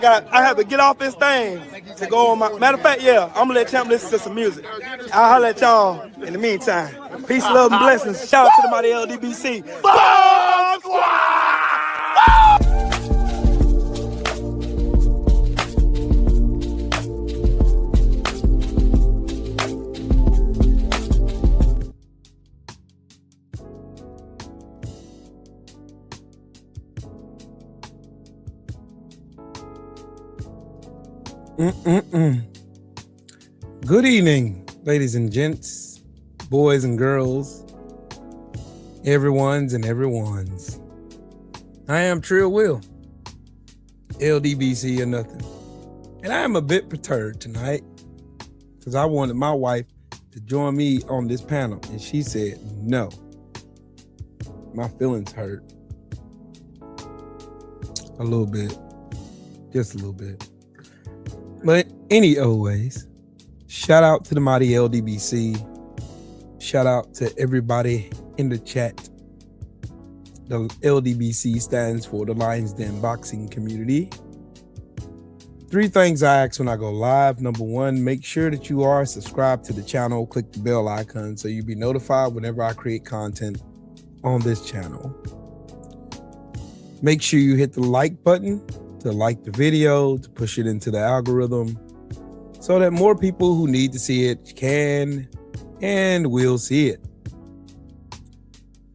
I have to get off this thing to go on my. Matter of fact, yeah, I'm gonna let Champ listen to some music. I'll holler at y'all in the meantime. Peace, love, and blessings. Shout out to the mighty LDBC. Bomb Squad! Good evening, ladies and gents, boys and girls, everyone's and everyone's. I am Trill Will, LDBC or nothing. And I am a bit perturbed tonight because I wanted my wife to join me on this panel and she said no. My feelings hurt. A little bit. Just a little bit. But anyways, shout out to the mighty LDBC. Shout out to everybody in the chat. The LDBC stands for the Lions Den Boxing Community. 3 things I ask when I go live. Number 1, make sure that you are subscribed to the channel. Click the bell icon so you'll be notified whenever I create content on this channel. Make sure you hit the like button to like the video, to push it into the algorithm so that more people who need to see it can and will see it.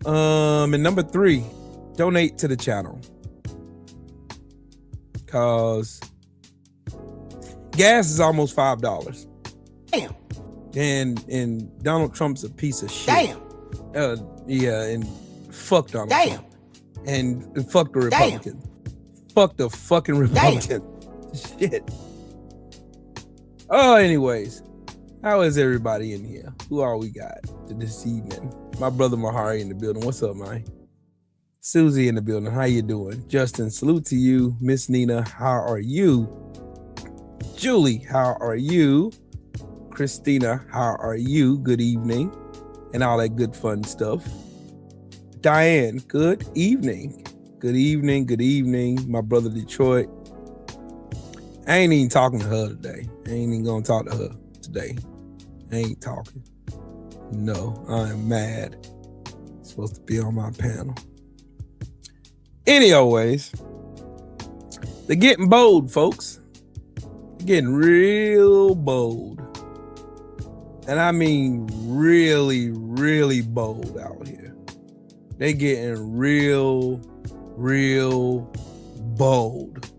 And number 3, donate to the channel, cause gas is almost $5. Damn. And Donald Trump's a piece of shit. Damn. Yeah, and fuck Donald Damn. Trump. And fuck the Republicans. Fuck the fucking Republican. Shit. Oh, anyways. How is everybody in here? Who all we got this evening? My brother Mahari in the building. What's up, man? Susie in the building. How you doing? Justin, salute to you. Miss Nina, how are you? Julie, how are you? Christina, how are you? Good evening. And all that good fun stuff. Diane, good evening. Good evening, good evening, my brother Detroit. I ain't even talking to her today. I ain't even gonna talk to her today. I ain't talking. No, I am mad. I'm supposed to be on my panel. Anyways, they're getting bold, folks. They're getting real bold. And I mean really, really bold out here. They're getting real bold.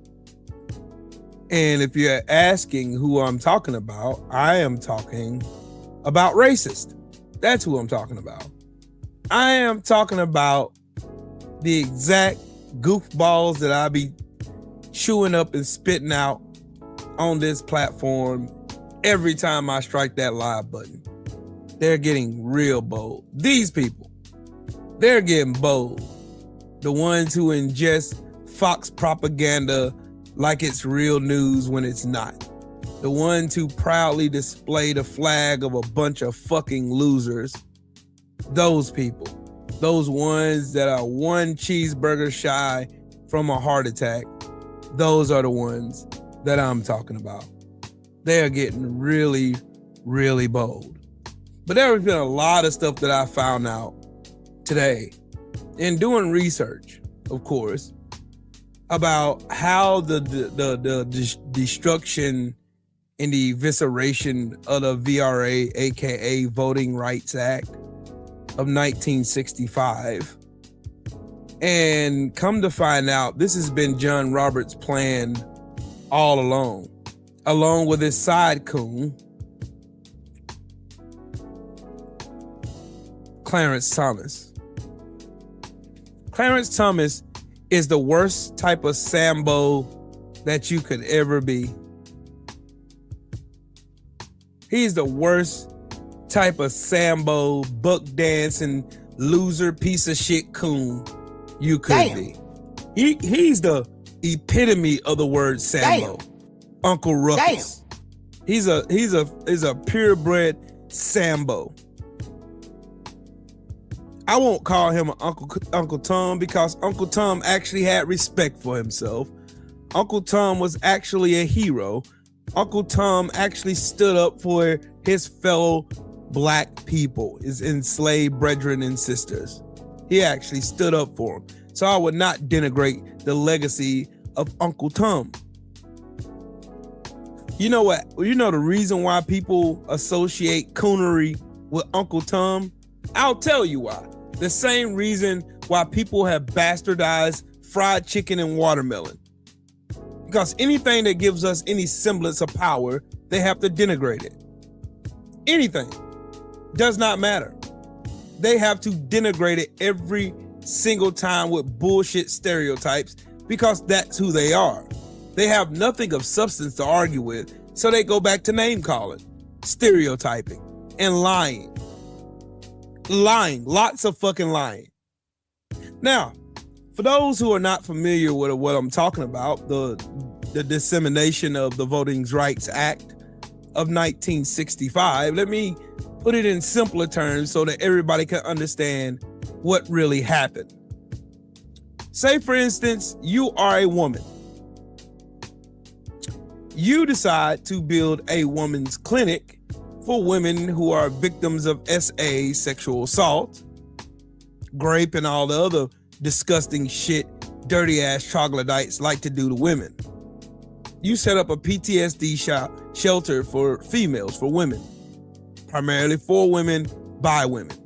And if you're asking who I'm talking about, I am talking about racist. That's who I'm talking about. I am talking about the exact goofballs that I be chewing up and spitting out on this platform every time I strike that live button. They're getting real bold. These people, they're getting bold. The ones who ingest Fox propaganda like it's real news when it's not. The ones who proudly display the flag of a bunch of fucking losers. Those people. Those ones that are one cheeseburger shy from a heart attack. Those are the ones that I'm talking about. They are getting really, really bold. But there has been a lot of stuff that I found out today in doing research, of course, about how the destruction and the evisceration of the VRA, aka Voting Rights Act of 1965. And come to find out, this has been John Roberts' plan all along with his side coon, Clarence Thomas. Clarence Thomas is the worst type of Sambo that you could ever be. He's the worst type of Sambo, buck dancing, loser, piece of shit coon you could be. He's the epitome of the word Sambo. Uncle Ruckus. He's a purebred Sambo. I won't call him Uncle Tom because Uncle Tom actually had respect for himself. Uncle Tom was actually a hero. Uncle Tom actually stood up for his fellow black people, his enslaved brethren and sisters. He actually stood up for them. So I would not denigrate the legacy of Uncle Tom. You know what? You know the reason why people associate coonery with Uncle Tom? I'll tell you why. The same reason why people have bastardized fried chicken and watermelon. Because anything that gives us any semblance of power, they have to denigrate it. Anything. Does not matter. They have to denigrate it every single time with bullshit stereotypes because that's who they are. They have nothing of substance to argue with, so they go back to name calling, stereotyping, and lying. Lying. Lots of fucking lying. Now, for those who are not familiar with what I'm talking about, the dissemination of the Voting Rights Act of 1965, let me put it in simpler terms so that everybody can understand what really happened. Say, for instance, you are a woman. You decide to build a women's clinic for women who are victims of SA, sexual assault, rape, and all the other disgusting shit dirty ass troglodytes like to do to women. You set up a PTSD shelter for females, for women, primarily for women, by women,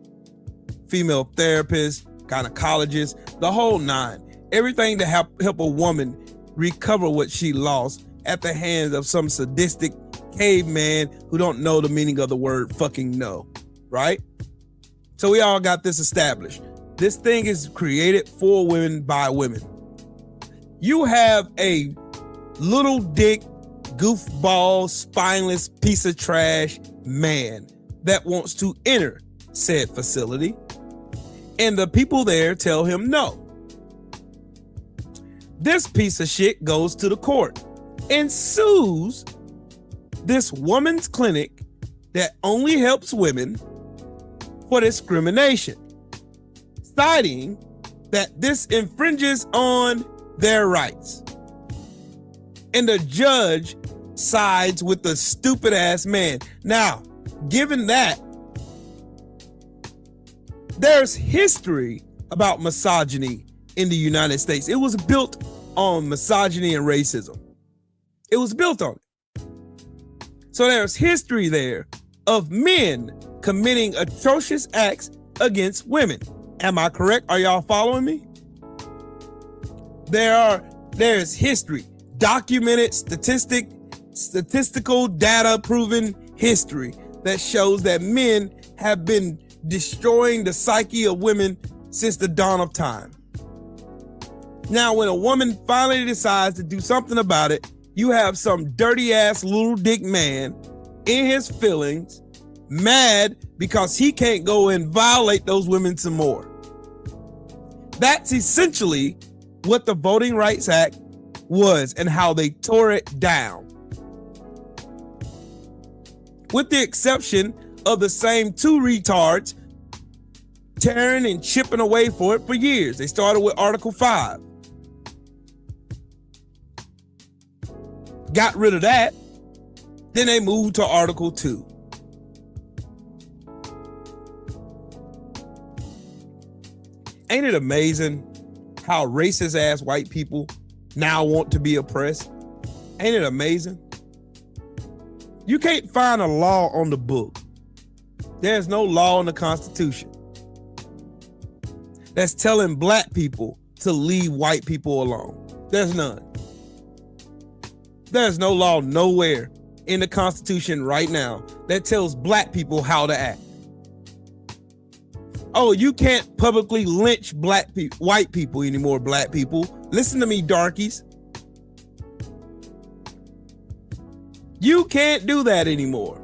female therapists, gynecologists, the whole nine. Everything to help a woman recover what she lost at the hands of some sadistic caveman who don't know the meaning of the word fucking no, right? So we all got this established. This thing is created for women by women. You have a little dick, goofball, spineless piece of trash man that wants to enter said facility, and the people there tell him no. This piece of shit goes to the court and sues this woman's clinic that only helps women for discrimination, citing that this infringes on their rights. And the judge sides with the stupid ass man. Now, given that, there's history about misogyny in the United States. It was built on misogyny and racism. It was built on it. So there's history there of men committing atrocious acts against women. Am I correct? Are y'all following me? There's history, documented statistical data proven history that shows that men have been destroying the psyche of women since the dawn of time. Now, when a woman finally decides to do something about it, you have some dirty ass little dick man in his feelings, mad because he can't go and violate those women some more. That's essentially what the Voting Rights Act was and how they tore it down. With the exception of the same two retards tearing and chipping away for it for years. They started with Article 5. Got rid of that. Then they moved to Article 2. Ain't it amazing how racist ass white people now want to be oppressed? Ain't it amazing? You can't find a law on the book. There's no law in the Constitution that's telling black people to leave white people alone. There's none. There's no law nowhere in the Constitution right now that tells black people how to act. Oh, you can't publicly lynch white people anymore, black people. Listen to me, darkies. You can't do that anymore.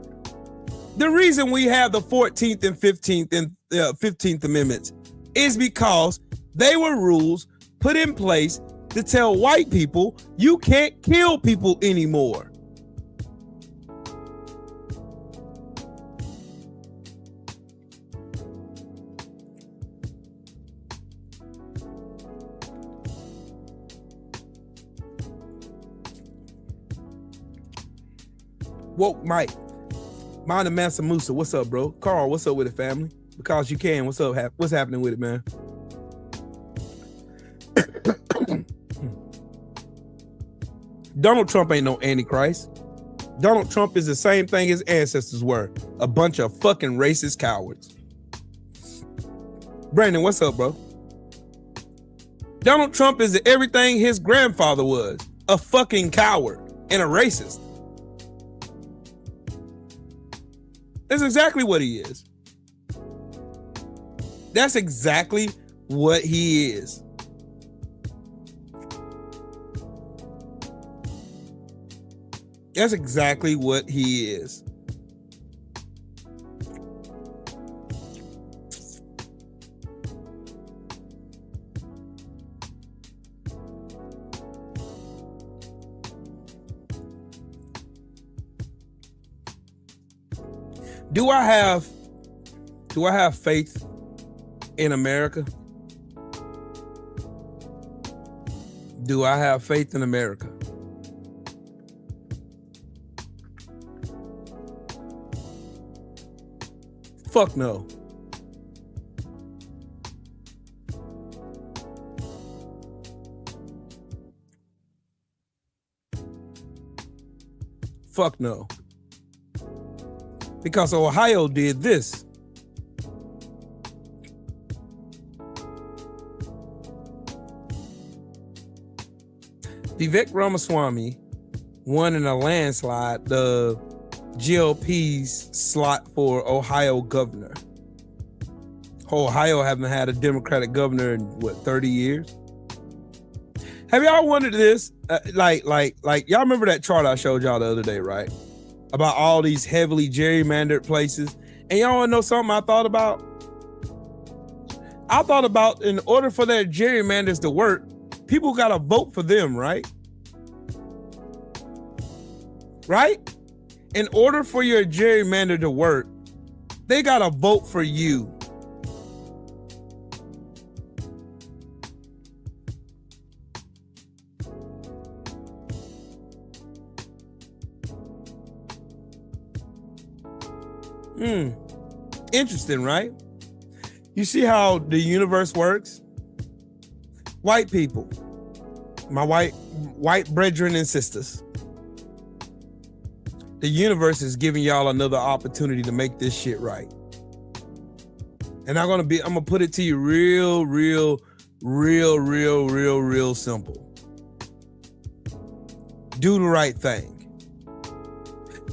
The reason we have the 14th and 15th Amendments is because they were rules put in place to tell white people you can't kill people anymore. Woke Mike. Mind and Mansa Musa. What's up, bro? Carl, what's up with it, family? Because you can. What's up? What's happening with it, man? Donald Trump ain't no antichrist. Donald Trump is the same thing his ancestors were. A bunch of fucking racist cowards. Brandon, what's up, bro? Donald Trump is everything his grandfather was. A fucking coward and a racist. That's exactly what he is. That's exactly what he is. That's exactly what he is. Do I have faith in America? Do I have faith in America? Fuck no. Fuck no. Because Ohio did this. Vivek Ramaswamy won in a landslide the GOP's slot for Ohio governor. Ohio haven't had a Democratic governor in what, 30 years? Have y'all wondered this? Like y'all remember that chart I showed y'all the other day, right? About all these heavily gerrymandered places. And y'all wanna know something I thought about? I thought about, in order for their gerrymanders to work, people gotta vote for them, right? Right? In order for your gerrymander to work, they gotta vote for you. Interesting, right? You see how the universe works? White people, my white brethren and sisters, the universe is giving y'all another opportunity to make this shit right. And I'm gonna put it to you real simple. Do the right thing.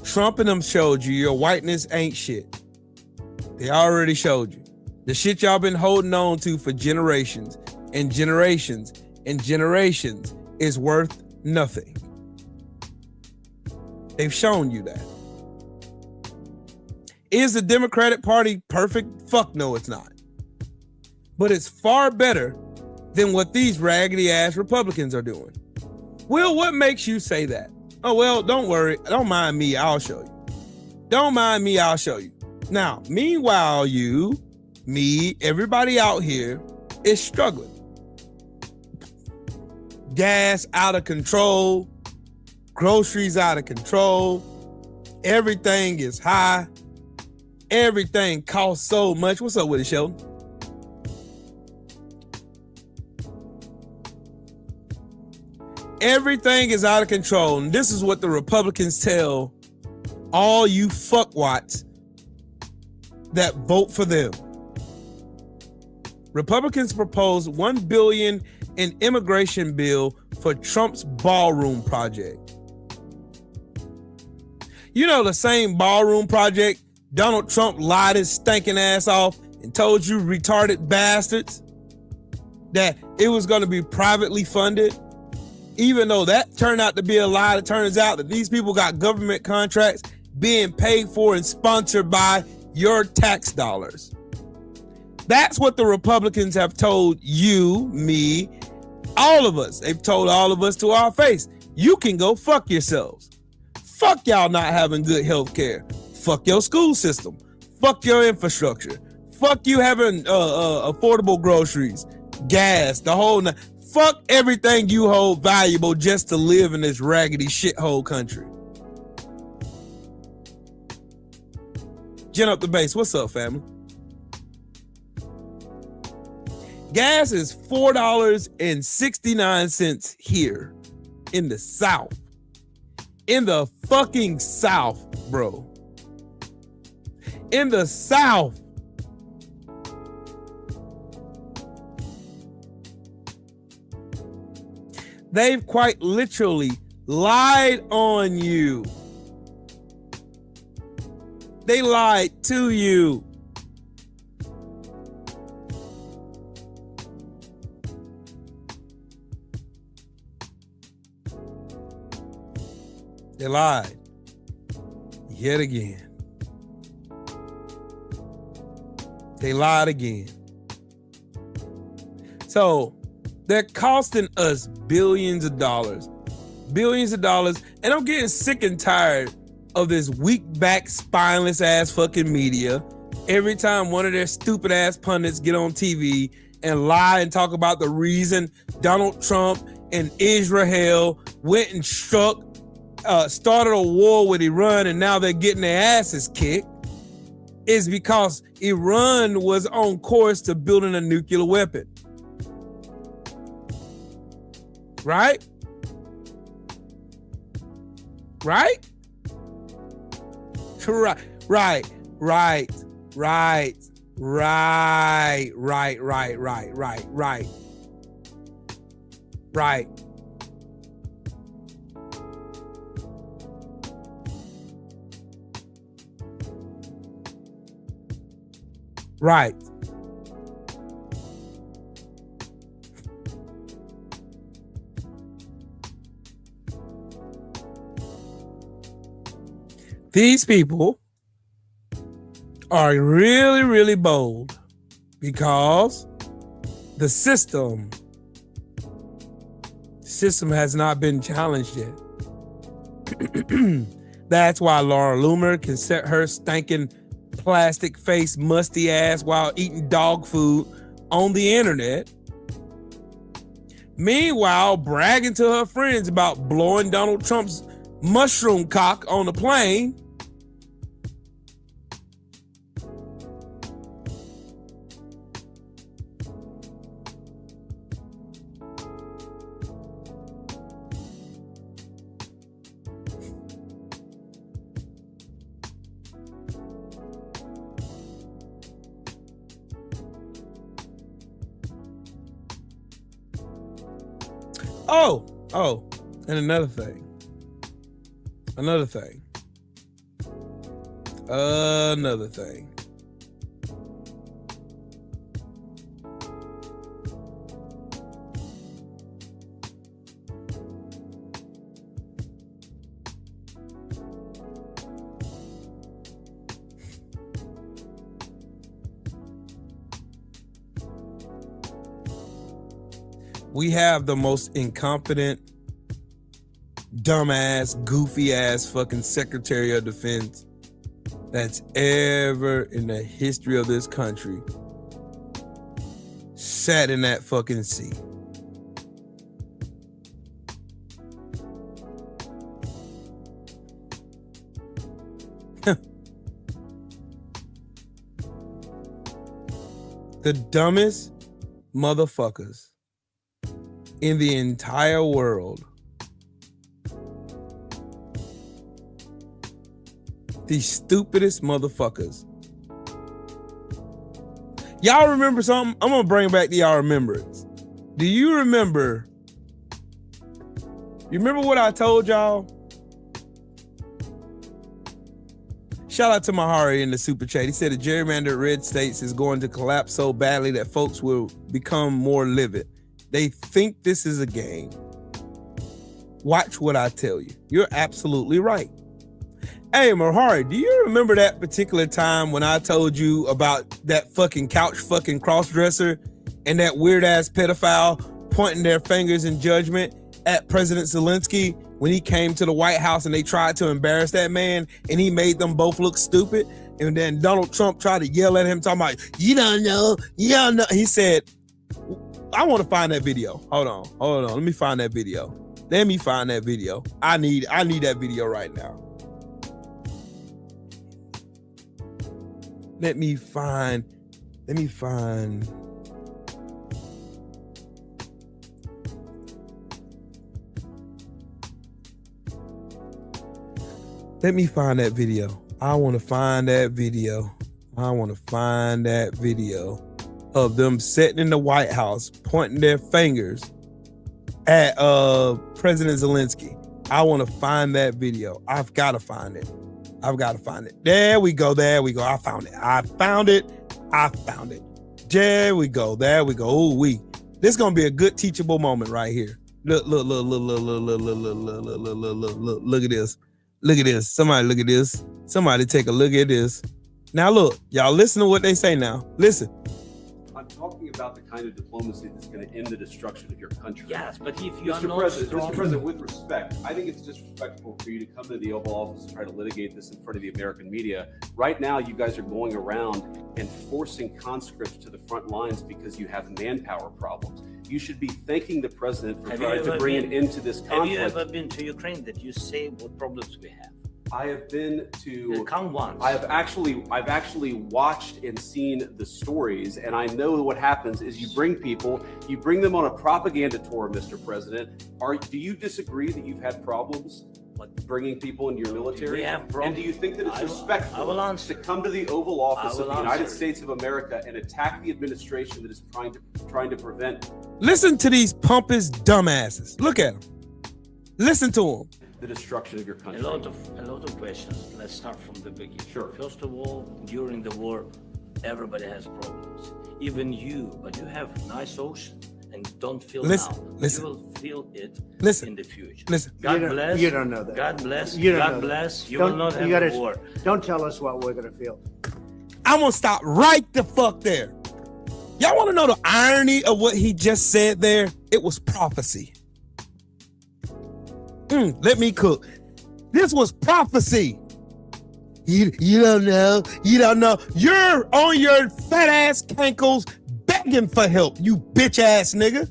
Trump and them showed you your whiteness ain't shit. They already showed you. The shit y'all been holding on to for generations and generations and generations is worth nothing. They've shown you that. Is the Democratic Party perfect? Fuck no, it's not. But it's far better than what these raggedy ass Republicans are doing. Will, what makes you say that? Oh, well, don't worry. Don't mind me. I'll show you. Don't mind me. I'll show you. Now, meanwhile, everybody out here is struggling. Gas out of control. Groceries out of control. Everything is high. Everything costs so much. What's up with it, Sheldon? Everything is out of control. And this is what the Republicans tell all you fuckwats that vote for them. Republicans propose $1 billion in immigration bill for Trump's ballroom project. You know, the same ballroom project Donald Trump lied his stinking ass off and told you retarded bastards that it was going to be privately funded. Even though that turned out to be a lie, it turns out that these people got government contracts being paid for and sponsored by your tax dollars. That's what the Republicans have told you, me, all of us. They've told all of us to our face. You can go fuck yourselves. Fuck y'all not having good health care. Fuck your school system. Fuck your infrastructure. Fuck you having affordable groceries, gas, the whole night. Fuck everything you hold valuable just to live in this raggedy shithole country. Gen Up the Base. What's up, family? Gas is $4.69 here in the South. In the fucking South, bro. In the South. They've quite literally lied on you. They lied to you. They lied yet again. They lied again. So they're costing us billions of dollars, and I'm getting sick and tired of this weak back, spineless ass fucking media. Every time one of their stupid ass pundits get on TV and lie and talk about the reason Donald Trump and Israel went and started a war with Iran and now they're getting their asses kicked, is because Iran was on course to building a nuclear weapon. Right? Right? Right. These people are really, really bold because the system has not been challenged yet. That's why Laura Loomer can set her stinking plastic face, musty ass while eating dog food on the internet. Meanwhile, bragging to her friends about blowing Donald Trump's mushroom cock on the plane. Oh, and another thing. We have the most incompetent, dumbass, goofy ass fucking Secretary of Defense that's ever in the history of this country sat in that fucking seat. The dumbest motherfuckers in the entire world. The stupidest motherfuckers. Y'all remember something? I'm gonna bring back to y'all remembrance. Do you remember? You remember what I told y'all? Shout out to Mahari in the super chat. He said the gerrymandered red states is going to collapse so badly that folks will become more livid. They think this is a game. Watch what I tell you. You're absolutely right. Hey, Mahari, do you remember that particular time when I told you about that fucking couch fucking crossdresser and that weird ass pedophile pointing their fingers in judgment at President Zelensky when he came to the White House and they tried to embarrass that man and he made them both look stupid? And then Donald Trump tried to yell at him talking about, you don't know. He said, I want to find that video. Hold on. Let me find that video. I need that video right now. Let me find. Let me find that video. I want to find that video. I want to find that video of them sitting in the White House pointing their fingers at President Zelensky. I want to find that video. I've got to find it. There we go. I found it. There we go. Ooh, this is gonna be a good teachable moment right here. Look at this. Somebody look at this. Somebody take a look at this. Now look, y'all listen to what they say now. Listen. I'm talking about the kind of diplomacy that's going to end the destruction of your country. Yes, but if you are Mr. not President, strong... Mr. President, with respect, I think it's disrespectful for you to come to the Oval Office and try to litigate this in front of the American media. Right now, you guys are going around and forcing conscripts to the front lines because you have manpower problems. You should be thanking the president for trying to bring an end to this conflict. Have you ever been to Ukraine that you say what problems we have? I have been to. Come once. I've actually watched and seen the stories, and I know what happens is you bring them on a propaganda tour, Mr. President. Do you disagree that you've had problems bringing people into your military? We have problems. And do you think that it's respectful to come to the Oval Office of the United States of America and attack the administration that is trying to prevent? Listen to these pompous dumbasses. Look at them. Listen to them. The destruction of your country. A lot of questions. Let's start from the beginning. Sure. First of all, during the war, everybody has problems. Even you, but you have nice ocean and don't feel now. Listen. You will feel it in the future. Listen. God bless. You don't know that. God bless. You don't God know bless. that. You will not have a war. Don't tell us what we're going to feel. I'm going to stop right the fuck there. Y'all want to know the irony of what he just said there? It was prophecy. Let me cook. This was prophecy. You don't know. You're on your fat ass cankles begging for help, you bitch ass nigga.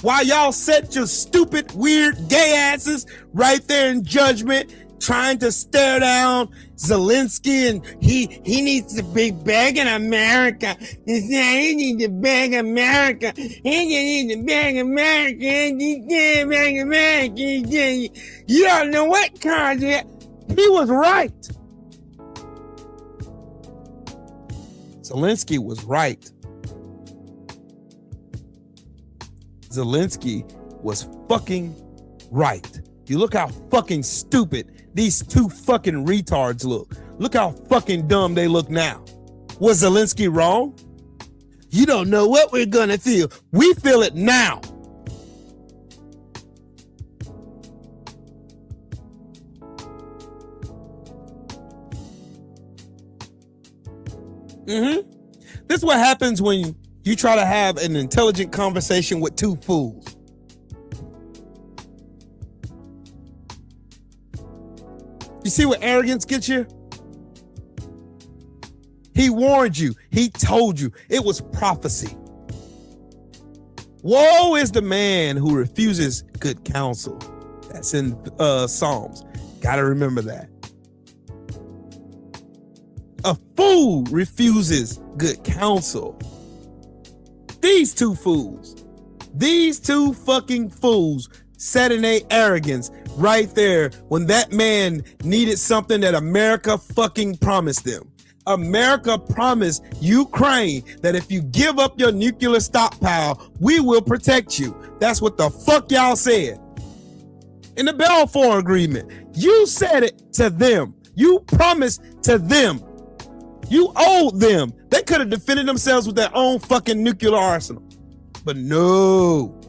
While y'all set your stupid, weird, gay asses right there in judgment, trying to stare down Zelensky, and he needs to be begging America. He needs to beg America. He needs to beg America. He can't beg America. You don't know what kind yet. He was right. Zelensky was right. Zelensky was fucking right. You look how fucking stupid these two fucking retards look. Look how fucking dumb they look now. Was Zelensky wrong? You don't know what we're gonna feel. We feel it now. This is what happens when you try to have an intelligent conversation with two fools. You see what arrogance gets you? He warned you. He told you. It was prophecy. Woe is the man who refuses good counsel. That's in Psalms. Gotta remember that. A fool refuses good counsel. These two fools. These two fucking fools sat in their arrogance right there when that man needed something that America fucking promised them. America promised Ukraine that if you give up your nuclear stockpile, we will protect you. That's what the fuck y'all said. In the Balfour Agreement, you said it to them. You promised to them. You owed them. They could have defended themselves with their own fucking nuclear arsenal. But no.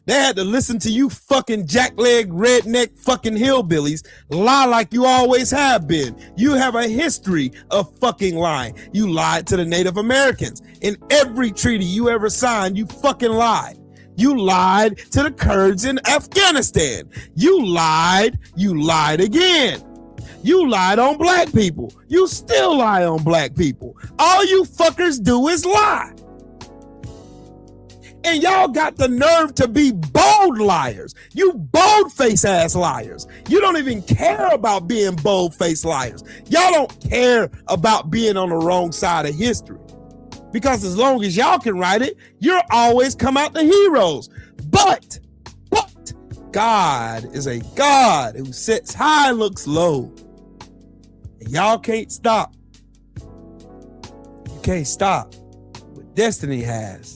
They had to listen to you fucking jackleg, redneck fucking hillbillies lie like you always have been. You have a history of fucking lying. You lied to the Native Americans. In every treaty you ever signed, you fucking lied. You lied to the Kurds in Afghanistan. You lied again. You lied on black people. You still lie on black people. All you fuckers do is lie. And y'all got the nerve to be bold liars. You bold-faced ass liars. You don't even care about being bold-faced liars. Y'all don't care about being on the wrong side of history. Because as long as y'all can write it, you'll always come out the heroes. But God is a God who sits high and looks low. And y'all can't stop. You can't stop what destiny has.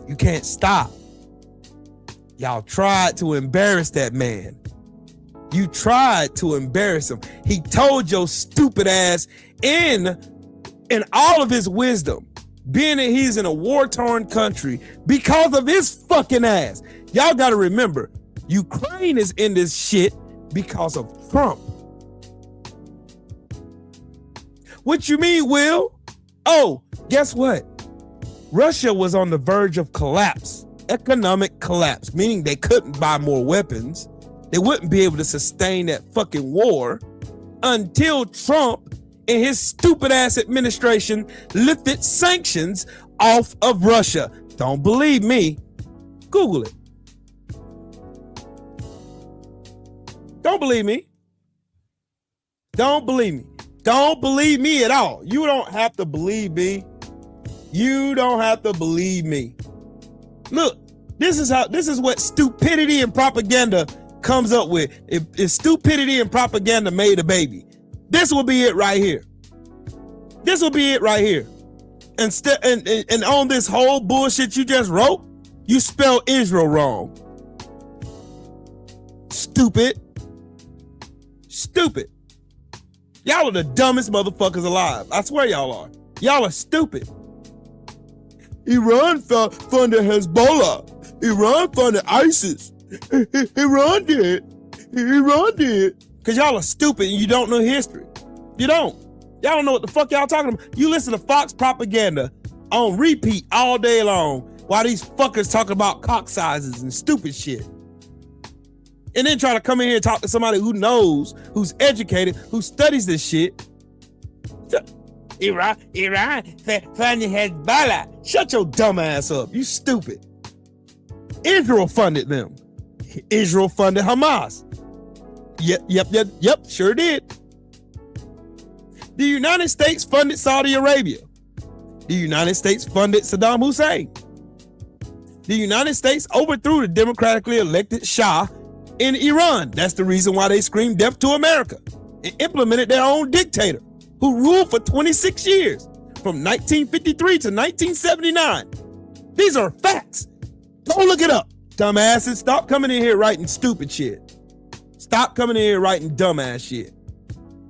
You can't stop. Y'all tried to embarrass that man. You tried to embarrass him. He told your stupid ass in all of his wisdom, being that he's in a war-torn country because of his fucking ass. Y'all got to remember, Ukraine is in this shit because of Trump. What you mean, Will? Oh, guess what? Russia was on the verge of collapse, economic collapse, meaning they couldn't buy more weapons. They wouldn't be able to sustain that fucking war until Trump and his stupid ass administration lifted sanctions off of Russia. Don't believe me? Google it. Don't believe me? Don't believe me. Don't believe me at all. You don't have to believe me. You don't have to believe me. Look, this is what stupidity and propaganda comes up with. If stupidity and propaganda made a baby, this will be it right here. This will be it right here. And on this whole bullshit you just wrote, you spelled Israel wrong. Stupid. Stupid. Y'all are the dumbest motherfuckers alive. I swear y'all are. Y'all are stupid. Iran funded Hezbollah. Iran funded ISIS. Iran did. Because y'all are stupid and you don't know history. You don't. Y'all don't know what the fuck y'all talking about. You listen to Fox propaganda on repeat all day long while these fuckers talking about cock sizes and stupid shit. And then try to come in here and talk to somebody who knows, who's educated, who studies this shit. Iran funded Hezbollah. Shut your dumb ass up. You stupid. Israel funded them. Israel funded Hamas. Yep, sure did. The United States funded Saudi Arabia. The United States funded Saddam Hussein. The United States overthrew the democratically elected Shah in Iran. That's the reason why they screamed death to America and implemented their own dictator who ruled for 26 years from 1953 to 1979. These are facts. Go look it up. Dumbasses, stop coming in here writing stupid shit. Stop coming in here writing dumbass shit.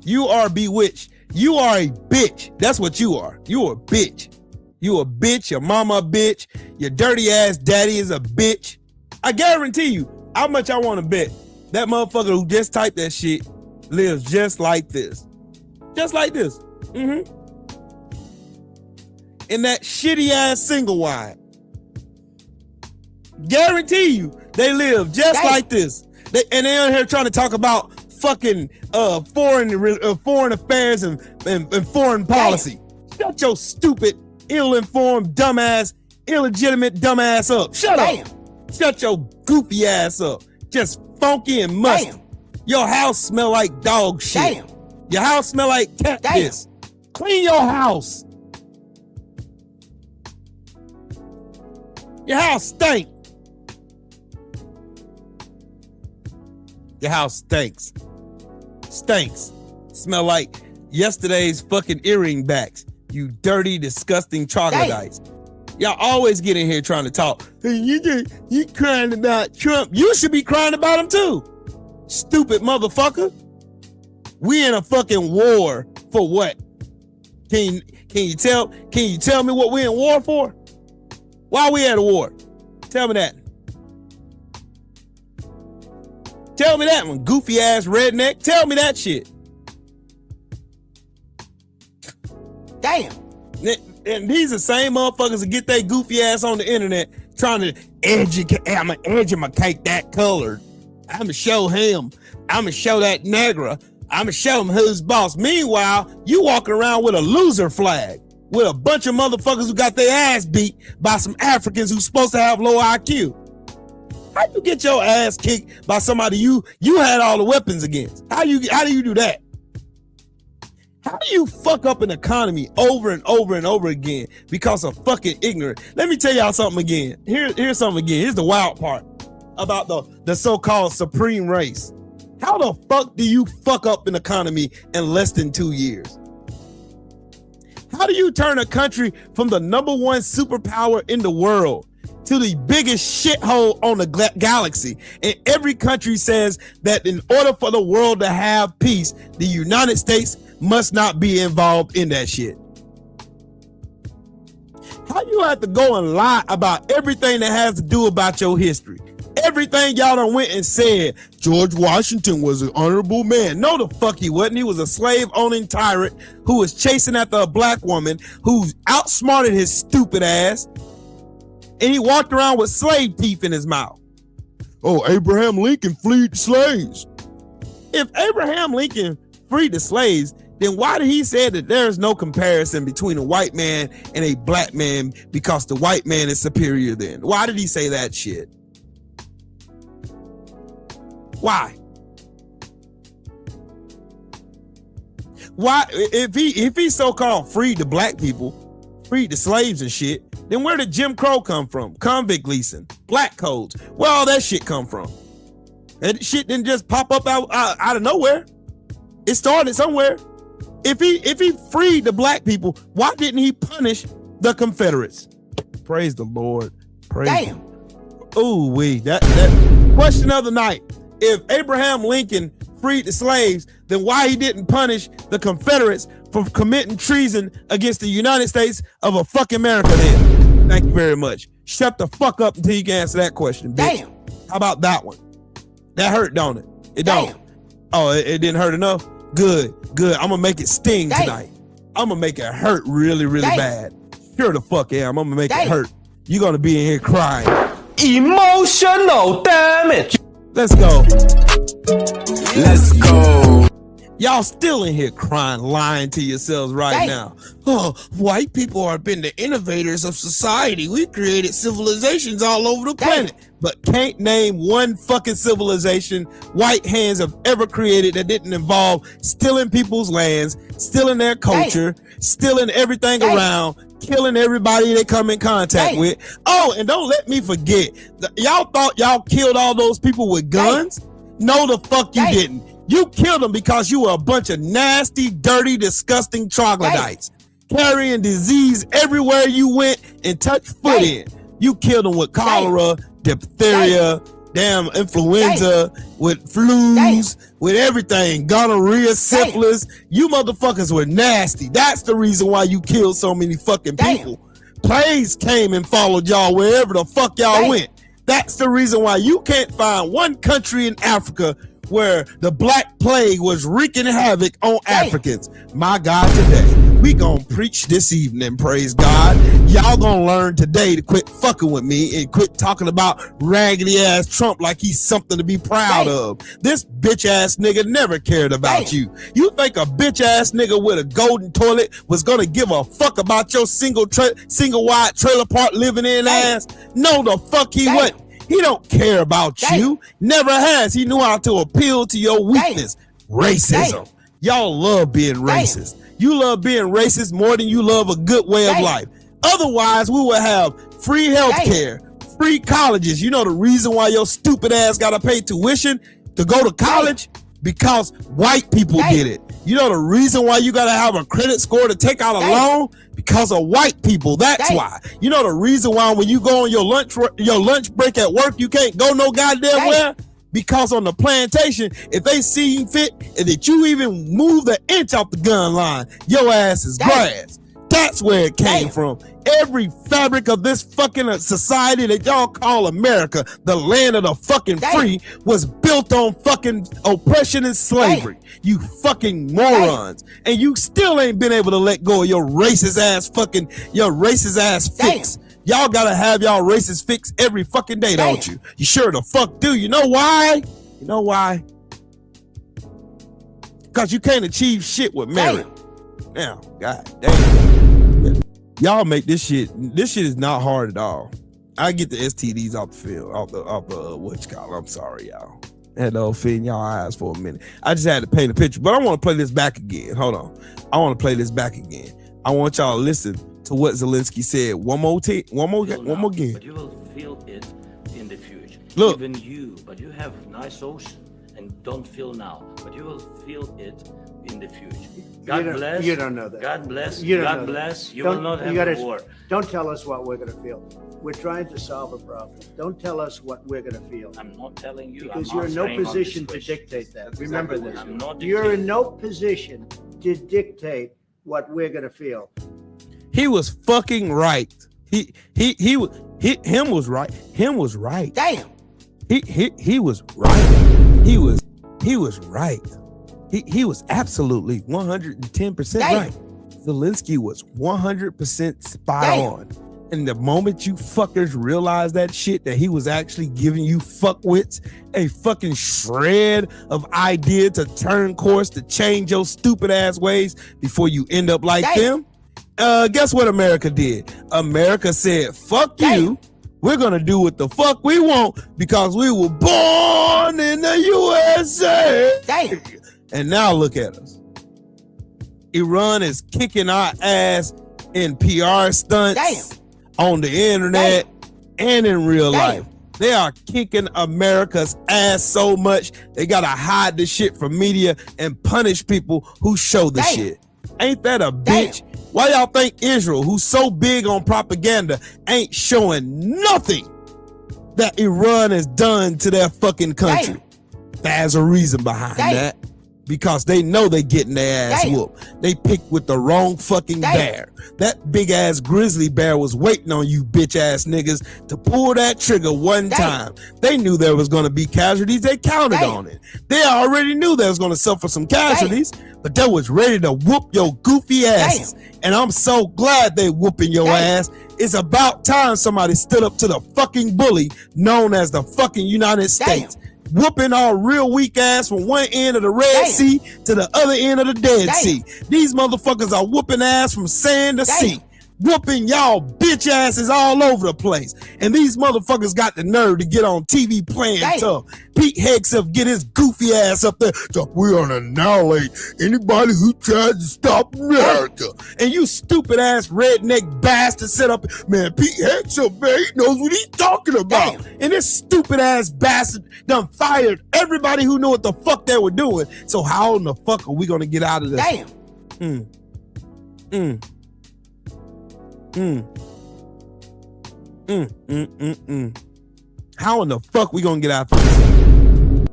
You are bewitched. You are a bitch. That's what you are. You are a bitch. You a bitch. Your mama a bitch. Your dirty ass daddy is a bitch. I guarantee you, how much I want to bet that motherfucker who just typed that shit lives just like this. Just like this. In that shitty ass single wide. Guarantee you, they live just like this. And they on here trying to talk about fucking foreign affairs and foreign policy. Shut your stupid, ill-informed, dumbass, illegitimate dumbass up. Shut up. Shut your goofy ass up. Just funky and musty. Your house smell like dog shit. Your house smell like cat piss. Clean your house. Your house stink. Your house stinks. Stinks. Smell like yesterday's fucking earring backs. You dirty, disgusting troglodytes. Y'all always get in here trying to talk. Hey, you crying about Trump. You should be crying about him too. Stupid motherfucker. We in a fucking war for what? Can you tell me what we in war for? Why are we at a war? Tell me that. Tell me that one, goofy ass redneck. Tell me that shit. Damn. And these are the same motherfuckers that get their goofy ass on the internet trying to educate. I'm gonna educate that colored. I'm gonna show him. I'm gonna show that negra. I'm gonna show him who's boss. Meanwhile, you walking around with a loser flag. with a bunch of motherfuckers who got their ass beat by some Africans who's supposed to have low IQ. How you get your ass kicked by somebody you had all the weapons against? How do you do that? How do you fuck up an economy over and over and over again because of fucking ignorance? Let me tell y'all something again. Here's something again. Here's the wild part about the so-called supreme race. How the fuck do you fuck up an economy in less than 2 years? How do you turn a country from the number one superpower in the world to the biggest shithole on the galaxy? And every country says that in order for the world to have peace, the United States must not be involved in that shit. How you have to go and lie about everything that has to do about your history? Everything y'all done went and said, George Washington was an honorable man. No, the fuck he wasn't. He was a slave-owning tyrant who was chasing after a black woman who outsmarted his stupid ass. And he walked around with slave teeth in his mouth. Oh, Abraham Lincoln freed the slaves. If Abraham Lincoln freed the slaves, then why did he say that there's no comparison between a white man and a black man because the white man is superior then? Why did he say that shit? Why? Why, if he so-called freed the black people, freed the slaves and shit, then where did Jim Crow come from? Convict leasing, black codes, where all that shit come from? That shit didn't just pop up out of nowhere. It started somewhere. If he freed the black people, why didn't he punish the Confederates? Praise the Lord. Praise. Ooh wee. That question of the night. If Abraham Lincoln freed the slaves, then why he didn't punish the Confederates for committing treason against the United States of a fucking America then? Thank you very much. Shut the fuck up until you can answer that question, bitch. Damn. How about that one? That hurt, don't it? It don't. Oh, it didn't hurt enough? Good. I'm gonna make it sting tonight. I'm gonna make it hurt really, really bad. Sure the fuck am. I'm gonna make it hurt. You're gonna be in here crying. Emotional damage. Let's go. Let's go. Y'all still in here crying, lying to yourselves right now. Oh, white people have been the innovators of society. We created civilizations all over the planet. But can't name one fucking civilization white hands have ever created that didn't involve stealing people's lands, stealing their culture, stealing everything around, killing everybody they come in contact with. Oh, and don't let me forget, y'all thought y'all killed all those people with guns? No, the fuck you didn't. You killed them because you were a bunch of nasty, dirty, disgusting troglodytes, carrying disease everywhere you went and touched foot in. You killed them with cholera, diphtheria, damn influenza, with flus, with everything, gonorrhea, syphilis. You motherfuckers were nasty. That's the reason why you killed so many fucking people. Plagues came and followed y'all wherever the fuck y'all went. That's the reason why you can't find one country in Africa where the Black Plague was wreaking havoc on Africans. My God, today we gonna preach this evening, praise God. Y'all gonna learn today to quit fucking with me and quit talking about raggedy ass Trump like he's something to be proud of. This bitch ass nigga never cared about you. You think a bitch ass nigga with a golden toilet was gonna give a fuck about your single wide trailer park living in ass? No, the fuck he wouldn't. He don't care about you. Never has. He knew how to appeal to your weakness. Racism. Y'all love being racist. You love being racist more than you love a good way of life. Otherwise, we would have free health care, free colleges. You know the reason why your stupid ass gotta pay tuition to go to college? Because white people did it. You know the reason why you gotta have a credit score to take out a loan? Because of white people. That's why. You know the reason why when you go on your lunch break at work, you can't go no goddamn where? Because on the plantation, if they see fit and that you even move the inch off the gun line, your ass is grass. That's where it came from. Every fabric of this fucking society that y'all call America, the land of the fucking free, was built on fucking oppression and slavery. You fucking morons. And you still ain't been able to let go of your racist ass fix. Y'all gotta have y'all racist fix every fucking day, don't you? You sure the fuck do. You know why? You know why? Because you can't achieve shit with merit. Now, god damn. Y'all make this shit is not hard at all. I get the STDs off the field, off the what you call it. I'm sorry, y'all. I had to offend y'all eyes for a minute. I just had to paint a picture, but I want to play this back again. Hold on. I want to play this back again. I want y'all to listen to what Zelensky said one more again. But you will feel it in the future. Look. Even you, but you have nice ocean and don't feel now, but you will feel it in the future. God bless. You don't know that. God bless. You don't God know that. bless. You Don't- will not you have gotta- a war. Don't tell us what we're going to feel. We're trying to solve a problem. Don't tell us what we're going to feel. I'm not telling you. Because I'm you're in no answering on position this to question. dictate that. That's Remember exactly this. what I'm not You're in dictating. no position to dictate what we're going to feel. He was fucking right. Him was right. Him was right. Damn. He was right. He was right. He was absolutely 110% Damn. right. Zelensky was 100% spot Damn. on. And the moment you fuckers realize that shit, that he was actually giving you fuckwits a fucking shred of idea to turn course, to change your stupid ass ways before you end up like Damn. them. Guess what America did? America said, fuck Damn. you. We're gonna do what the fuck we want because we were born in the USA. Damn. And now look at us. Iran is kicking our ass in PR stunts, on the internet, and in real life. They are kicking America's ass so much they gotta hide the shit from media and punish people who show the shit. Ain't that a bitch? Why y'all think Israel, who's so big on propaganda, ain't showing nothing that Iran has done to their fucking country? There's a reason behind that. Because they know they getting their ass whooped. They picked with the wrong fucking bear. That big ass grizzly bear was waiting on you bitch ass niggas to pull that trigger one time. They knew there was gonna be casualties. They counted on it. They already knew they was gonna suffer some casualties, but they was ready to whoop your goofy asses. And I'm so glad they whooping your ass. It's about time somebody stood up to the fucking bully known as the fucking United States. Whooping our real weak ass from one end of the Red Sea to the other end of the Dead Sea. These motherfuckers are whooping ass from sand to sea. Whooping y'all bitch asses all over the place. And these motherfuckers got the nerve to get on TV playing tough. Pete Hegseth get his goofy ass up there. So we're gonna annihilate anybody who tries to stop America. And you stupid ass redneck bastard sit up, man, Pete Hegseth, man, he knows what he's talking about. And this stupid ass bastard done fired everybody who knew what the fuck they were doing. So how in the fuck are we gonna get out of this? How in the fuck we gonna get out of this?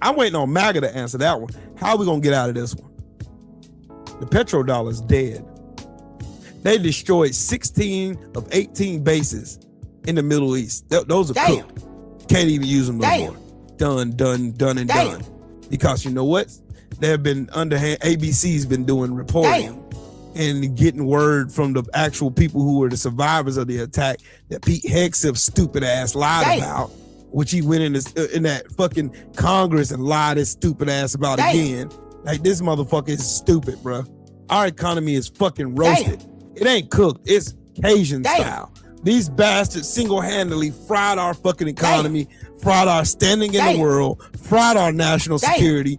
I'm waiting on MAGA to answer that one. How are we gonna get out of this one? The petrodollar's dead. They destroyed 16 of 18 bases in the Middle East. Those are cooked. Can't even use them no more. Done, and done. Because you know what? There have been underhand, ABC's been doing reporting and getting word from the actual people who were the survivors of the attack that Pete Hegseth's stupid ass lied about, which he went in that fucking Congress and lied his stupid ass about again. Like, this motherfucker is stupid, bro. Our economy is fucking roasted. It ain't cooked. It's Cajun style. These bastards single-handedly fried our fucking economy, fried our standing in the world, fried our national security,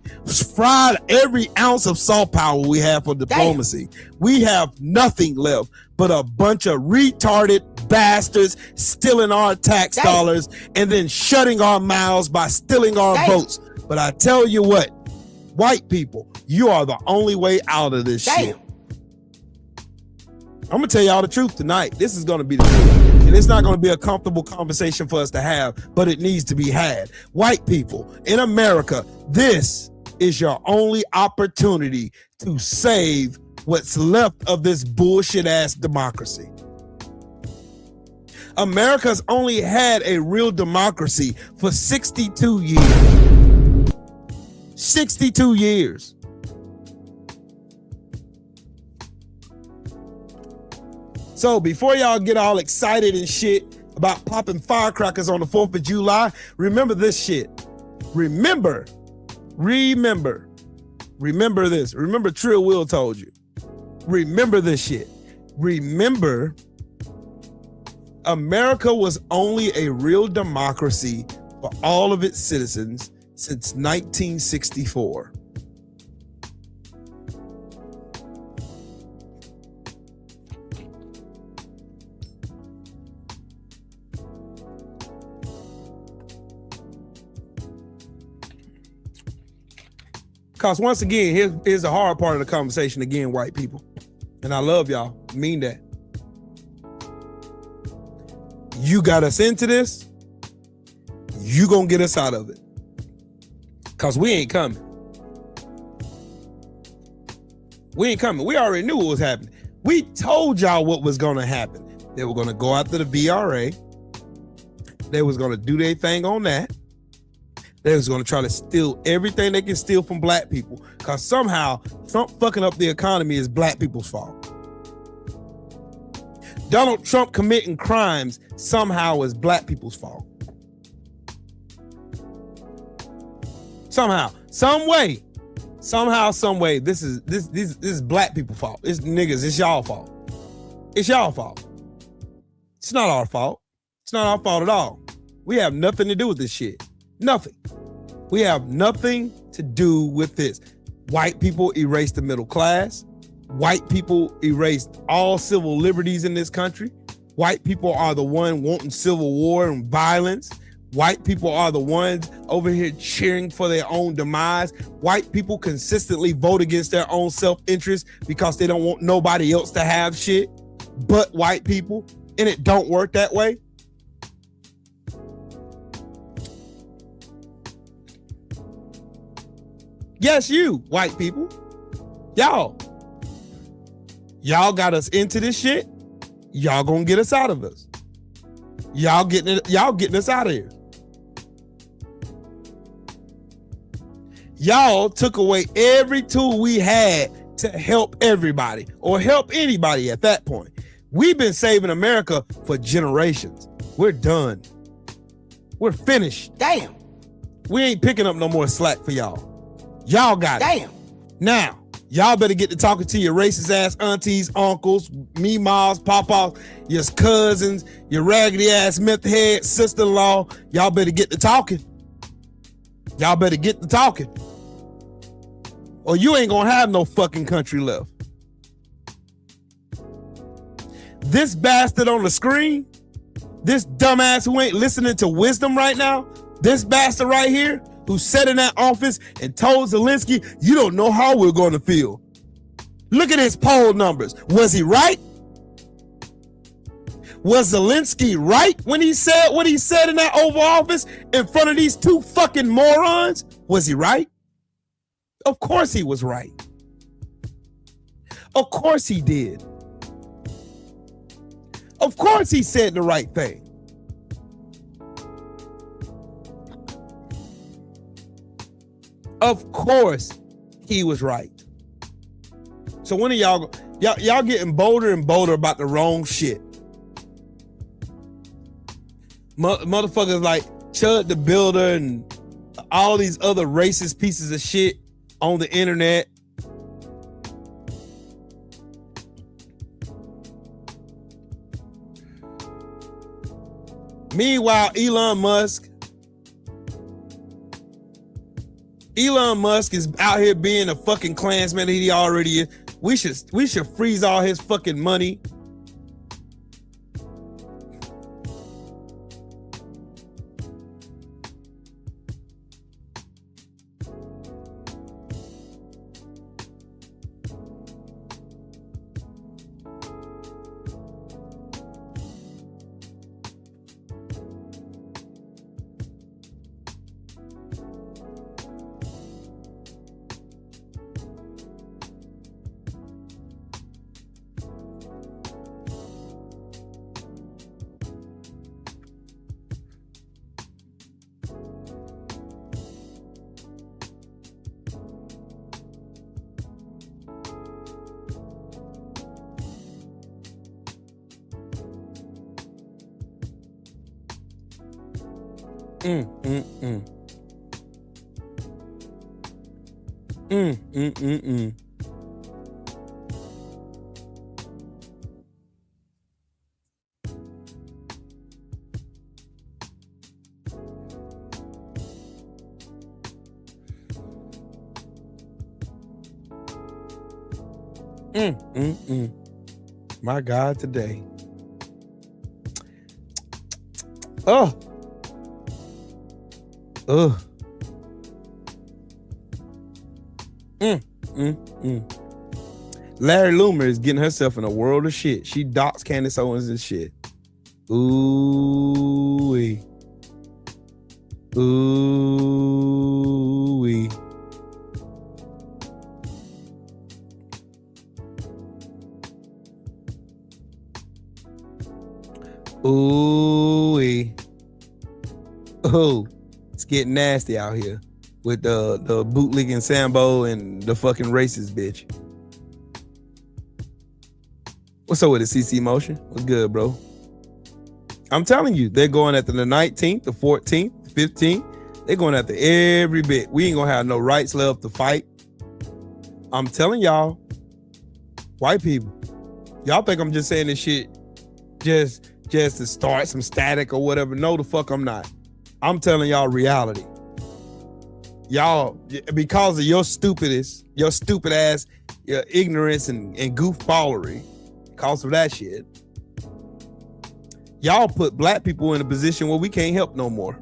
fried every ounce of soft power we have for diplomacy. We have nothing left but a bunch of retarded bastards stealing our tax dollars and then shutting our mouths by stealing our votes. But I tell you what, white people, you are the only way out of this shit. I'm gonna tell y'all the truth tonight. This is gonna be the truth. And it's not gonna be a comfortable conversation for us to have, but it needs to be had. White people in America, this is your only opportunity to save what's left of this bullshit ass democracy. America's only had a real democracy for 62 years. 62 years. So before y'all get all excited and shit about popping firecrackers on the 4th of July, remember this shit. Remember this. Remember Trill Will told you. Remember this shit. remember, America was only a real democracy for all of its citizens since 1964. Because once again, here's the hard part of the conversation again, white people. And I love y'all, I mean that. You got us into this, you gonna get us out of it. Because we ain't coming. We ain't coming. We already knew what was happening. We told y'all what was gonna happen. They were gonna go after the VRA. They was gonna do their thing on that. They was gonna try to steal everything they can steal from black people. Because somehow, Trump fucking up the economy is black people's fault. Donald Trump committing crimes somehow is black people's fault. Somehow, some way, this is black people's fault. It's niggas, it's y'all fault. It's y'all fault. It's not our fault. It's not our fault at all. We have nothing to do with this shit. Nothing. We have nothing to do with this. White people erased the middle class. White people erased all civil liberties in this country. White people are the one wanting civil war and violence. White people are the ones over here cheering for their own demise. White people consistently vote against their own self-interest because they don't want nobody else to have shit but white people. And it don't work that way. Yes, you, white people. Y'all got us into this shit. Y'all gonna get us out of us. Y'all getting us out of here. Y'all took away every tool we had to help everybody or help anybody at that point. We've been saving America for generations. We're done. We're finished. Damn. We ain't picking up no more slack for y'all. Y'all got it. Damn. Now, y'all better get to talking to your racist ass aunties, uncles, meemaws, papas, your cousins, your raggedy ass meth head sister-in-law. Y'all better get to talking. Y'all better get to talking. Or you ain't gonna have no fucking country left. This bastard on the screen, this dumbass who ain't listening to wisdom right now, this bastard right here, who sat in that office and told Zelensky, you don't know how we're going to feel. Look at his poll numbers. Was he right? Was Zelensky right when he said what he said in that Oval Office in front of these two fucking morons? Was he right? Of course he was right. Of course he did. Of course he said the right thing. Of course he was right. So when are y'all getting bolder and bolder about the wrong shit? Motherfuckers like Chud the Builder and all these other racist pieces of shit on the internet. Meanwhile, Elon Musk is out here being a fucking Klansman that he already is. We should freeze all his fucking money. My God, today. Oh. Larry Loomer is getting herself in a world of shit. She docks Candace Owens and shit. Ooh-wee. Ooh-wee. Ooh-wee. Oh, it's getting nasty out here with the bootlegging Sambo and the fucking racist bitch. What's up with the CC Motion? What's good, bro? I'm telling you, they're going after the 19th, the 14th, the 15th. They're going after every bit. We ain't gonna have no rights left to fight. I'm telling y'all, white people, y'all think I'm just saying this shit just to start some static or whatever. No, the fuck I'm not. I'm telling y'all reality. Y'all, because of your stupidness, your stupid ass, your ignorance and goofballery, because of that shit, y'all put black people in a position where we can't help no more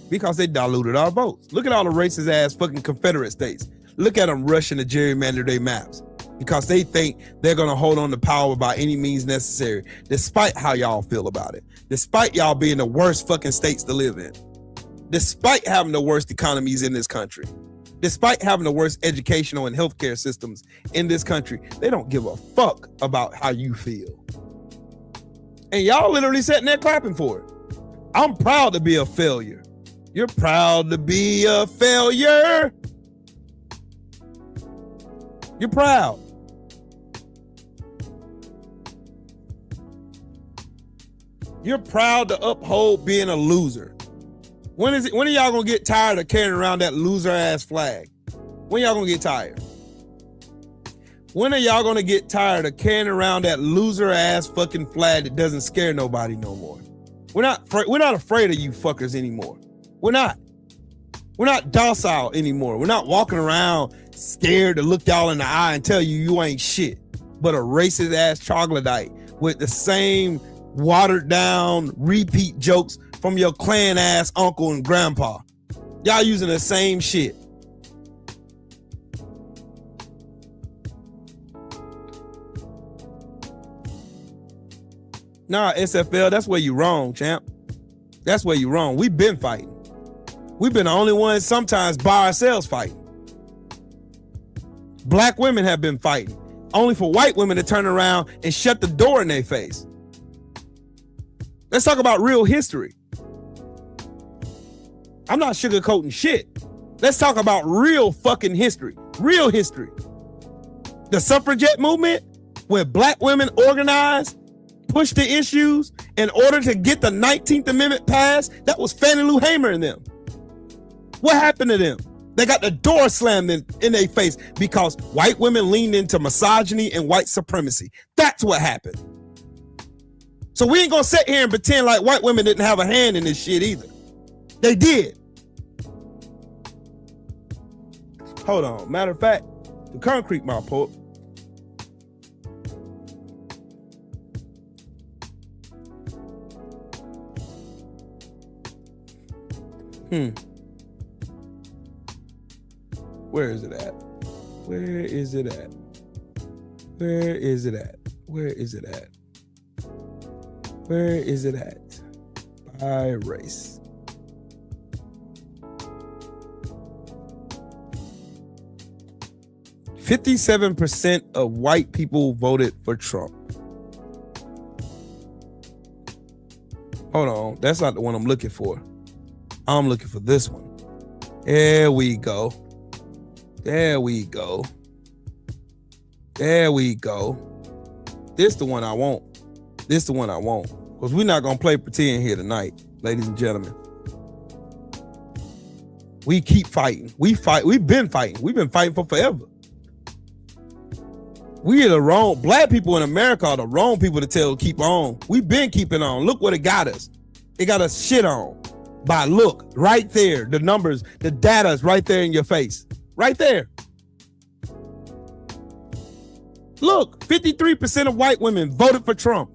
because they diluted our votes. Look at all the racist ass fucking Confederate states. Look at them rushing to gerrymander their maps because they think they're going to hold on to power by any means necessary, despite how y'all feel about it, despite y'all being the worst fucking states to live in, despite having the worst economies in this country, despite having the worst educational and healthcare systems in this country. They don't give a fuck about how you feel. And y'all literally sitting there clapping for it. I'm proud to be a failure. You're proud to be a failure. You're proud. You're proud to uphold being a loser. When are y'all gonna get tired of carrying around that loser ass flag? When y'all gonna get tired? When are y'all gonna get tired of carrying around that loser ass fucking flag that doesn't scare nobody no more? We're not afraid of you fuckers anymore. We're not docile anymore. We're not walking around scared to look y'all in the eye and tell you ain't shit but a racist ass troglodyte with the same watered down repeat jokes from your clan ass uncle and grandpa. Y'all using the same shit. Nah, SFL, that's where you wrong, champ. That's where you wrong. We've been fighting. We've been the only ones sometimes by ourselves fighting. Black women have been fighting, only for white women to turn around and shut the door in their face. Let's talk about real history. I'm not sugarcoating shit. Let's talk about real fucking history. Real history. The suffragette movement, where black women organized, pushed the issues in order to get the 19th Amendment passed, that was Fannie Lou Hamer and them. What happened to them? They got the door slammed in their face because white women leaned into misogyny and white supremacy. That's what happened. So we ain't gonna sit here and pretend like white women didn't have a hand in this shit either. They did. Hold on. Matter of fact, the concrete my poet. Where is it at? Where is it at? Where is it at? Where is it at? Where is it at? By race. %57% of white people voted for Trump. Hold on, that's not the one I'm looking for. I'm looking for this one. There we go. There we go. There we go. This the one I want. This the one I want. Because we're not going to play pretend here tonight, ladies and gentlemen. We keep fighting. We fight. We've been fighting. We've been fighting for forever. We are the wrong, black people in America are the wrong people to tell to keep on. We've been keeping on. Look what it got us. It got us shit on. By look, right there, the numbers, the data is right there in your face. Right there. Look, 53% of white women voted for Trump.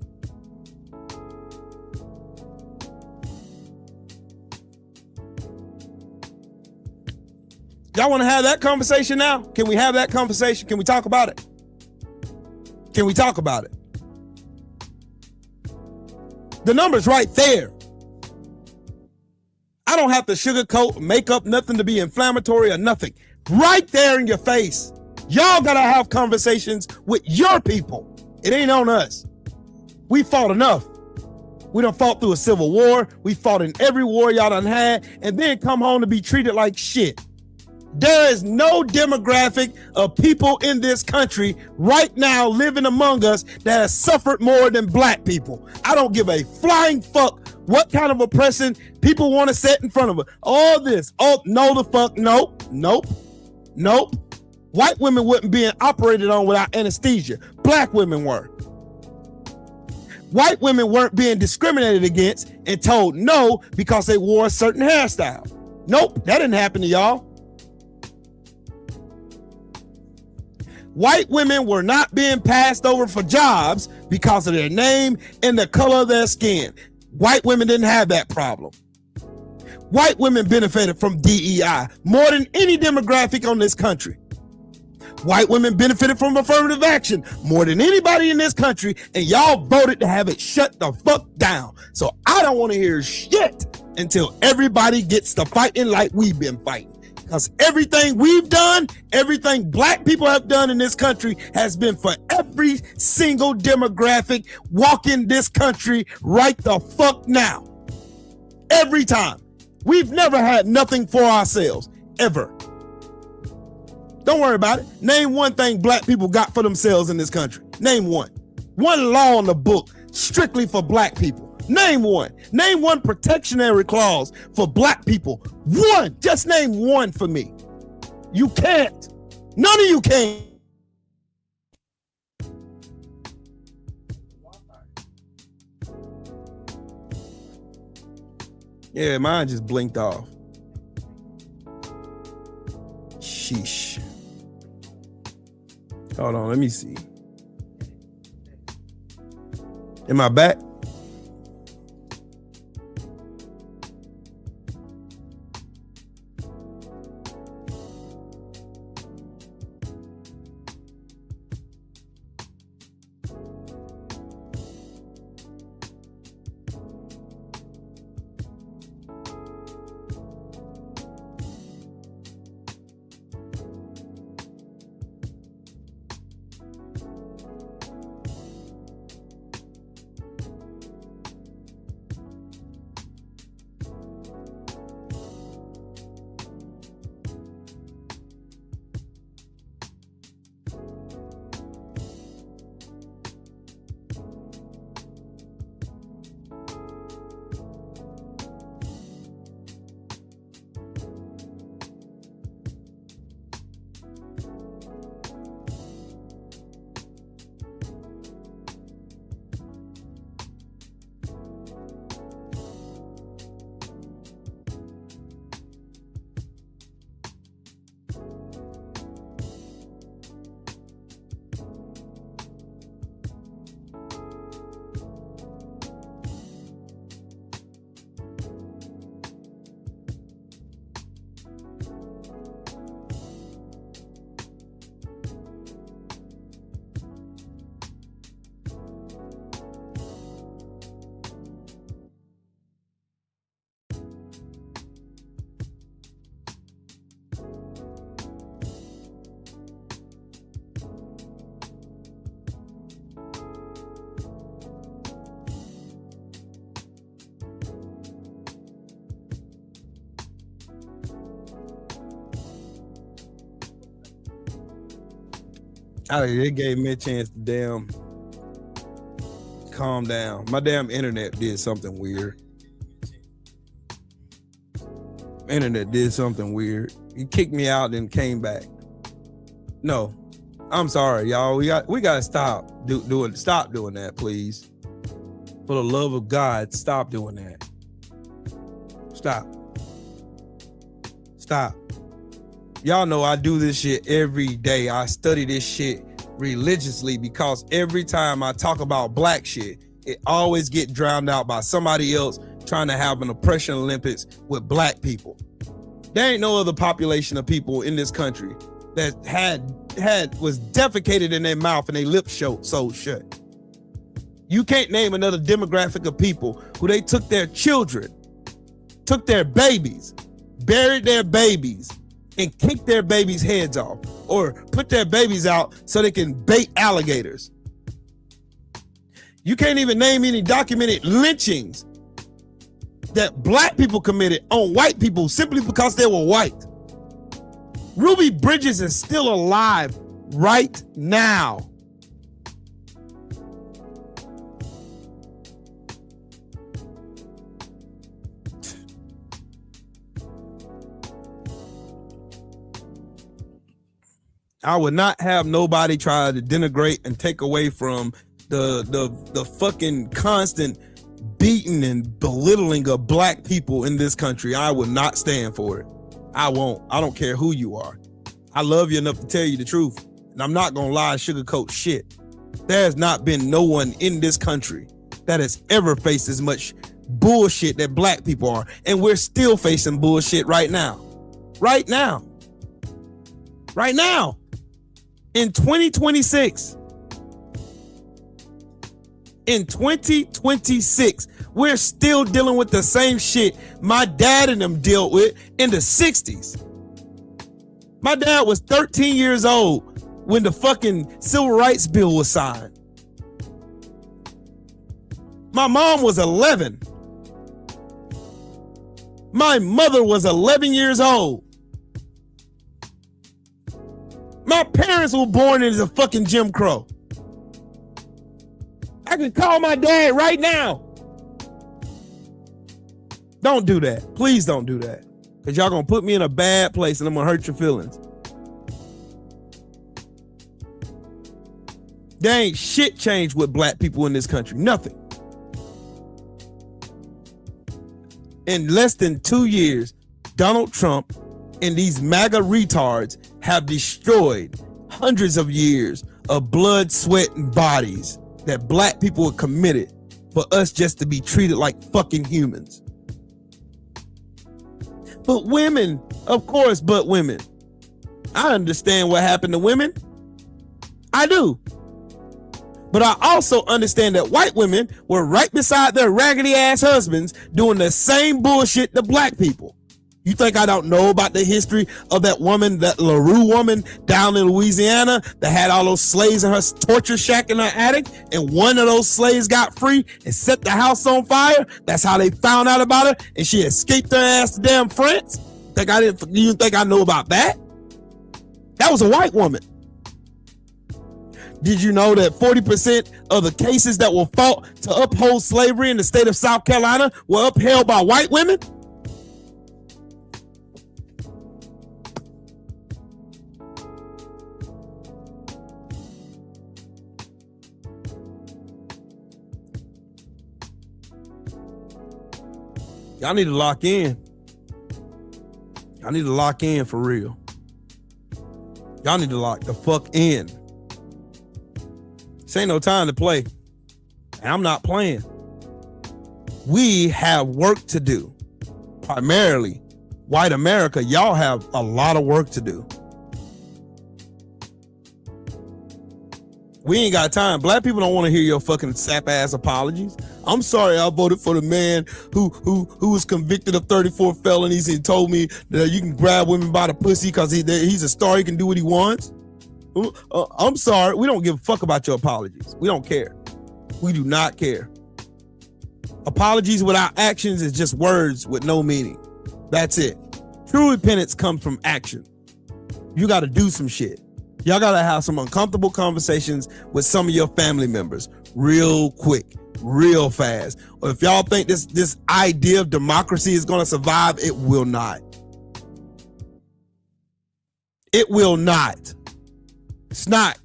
Y'all want to have that conversation now? Can we have that conversation? Can we talk about it? Can we talk about it? The number's right there. I don't have to sugarcoat, make up nothing to be inflammatory or nothing. Right there in your face. Y'all gotta have conversations with your people. It ain't on us. We fought enough. We done fought through a civil war. We fought in every war y'all done had, and then come home to be treated like shit. There is no demographic of people in this country right now living among us that has suffered more than black people. I don't give a flying fuck what kind of oppression people want to set in front of us. All this. Oh, no the fuck. Nope. White women wouldn't be operated on without anesthesia. Black women were. White women weren't being discriminated against and told no because they wore a certain hairstyle. Nope, that didn't happen to y'all. White women were not being passed over for jobs because of their name and the color of their skin. White women didn't have that problem. White women benefited from DEI more than any demographic on this country. White women benefited from affirmative action more than anybody in this country, and y'all voted to have it shut the fuck down. So I don't want to hear shit until everybody gets to fighting like we've been fighting. Because everything we've done, everything black people have done in this country has been for every single demographic walking this country right the fuck now. Every time. We've never had nothing for ourselves, ever. Don't worry about it. Name one thing black people got for themselves in this country. Name one. One law in the book strictly for black people. Name one. Name one protectionary clause for black people. One. Just name one for me. You can't. None of you can. Yeah, mine just blinked off. Sheesh. Hold on, let me see. Am I back? It gave me a chance to damn calm down. My damn internet did something weird. Internet did something weird. You kicked me out and came back. No, I'm sorry, y'all. We gotta stop doing that, please. For the love of God, stop doing that. Stop. Y'all know I do this shit every day. I study this shit religiously because every time I talk about black shit, it always get drowned out by somebody else trying to have an oppression Olympics with black people. There ain't no other population of people in this country that was defecated in their mouth and they lips sewed shut. You can't name another demographic of people who they took their children, took their babies, buried their babies, and kicked their babies' heads off, or put their babies out so they can bait alligators. You can't even name any documented lynchings that black people committed on white people simply because they were white. Ruby Bridges is still alive right now. I would not have nobody try to denigrate and take away from the fucking constant beating and belittling of black people in this country. I would not stand for it. I won't. I don't care who you are. I love you enough to tell you the truth, and I'm not gonna lie and sugarcoat shit. There has not been no one in this country that has ever faced as much bullshit that black people are, and we're still facing bullshit right now. Right now. Right now. In 2026. In 2026, we're still dealing with the same shit my dad and them dealt with in the 60s. My dad was 13 years old when the fucking Civil Rights Bill was signed. My mom was 11. My mother was 11 years old. My parents were born into the fucking Jim Crow. I can call my dad right now. Don't do that. Please don't do that. Because y'all gonna put me in a bad place and I'm gonna hurt your feelings. There ain't shit changed with black people in this country. Nothing. In less than 2 years, Donald Trump and these MAGA retards have destroyed hundreds of years of blood, sweat, and bodies that black people have committed for us just to be treated like fucking humans. But women, of course, but women. I understand what happened to women. I do. But I also understand that white women were right beside their raggedy ass husbands doing the same bullshit to black people. You think I don't know about the history of that woman, that LaRue woman down in Louisiana that had all those slaves in her torture shack in her attic, and one of those slaves got free and set the house on fire? That's how they found out about her, and she escaped her ass to damn France? You think I know about that? That was a white woman. Did you know that 40% of the cases that were fought to uphold slavery in the state of South Carolina were upheld by white women? Y'all need to lock in. Y'all need to lock in for real. Y'all need to lock the fuck in. This ain't no time to play. And I'm not playing. We have work to do. Primarily, white America, y'all have a lot of work to do. We ain't got time. Black people don't want to hear your fucking sap ass apologies. I'm sorry I voted for the man who was convicted of 34 felonies and told me that you can grab women by the pussy because he's a star, he can do what he wants. I'm sorry. We don't give a fuck about your apologies. We don't care. We do not care. Apologies without actions is just words with no meaning. That's it. True repentance comes from action. You got to do some shit. Y'all got to have some uncomfortable conversations with some of your family members real quick, real fast. Or if y'all think this idea of democracy is going to survive, it will not. It will not. It's not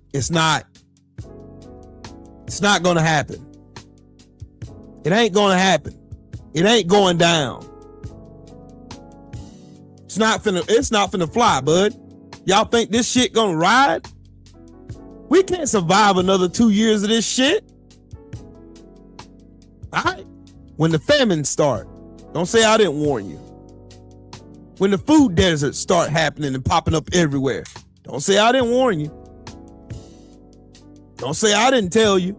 going to happen. It ain't going to happen. It ain't going down. It's not finna fly, bud. Y'all think this shit gonna ride? We can't survive another 2 years of this shit. All right. When the famine start, don't say I didn't warn you. When the food deserts start happening and popping up everywhere, don't say I didn't warn you. Don't say I didn't tell you.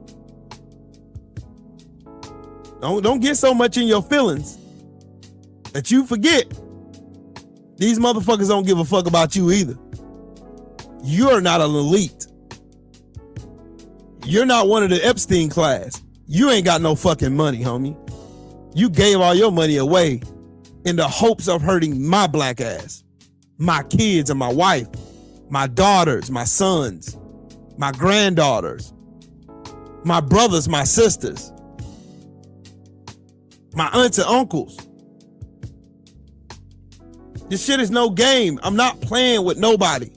Don't get so much in your feelings that you forget these motherfuckers don't give a fuck about you either. You're not an elite. You're not one of the Epstein class. You ain't got no fucking money, homie. You gave all your money away in the hopes of hurting my black ass, my kids and my wife, my daughters, my sons, my granddaughters, my brothers, my sisters, my aunts and uncles. This shit is no game. I'm not playing with nobody.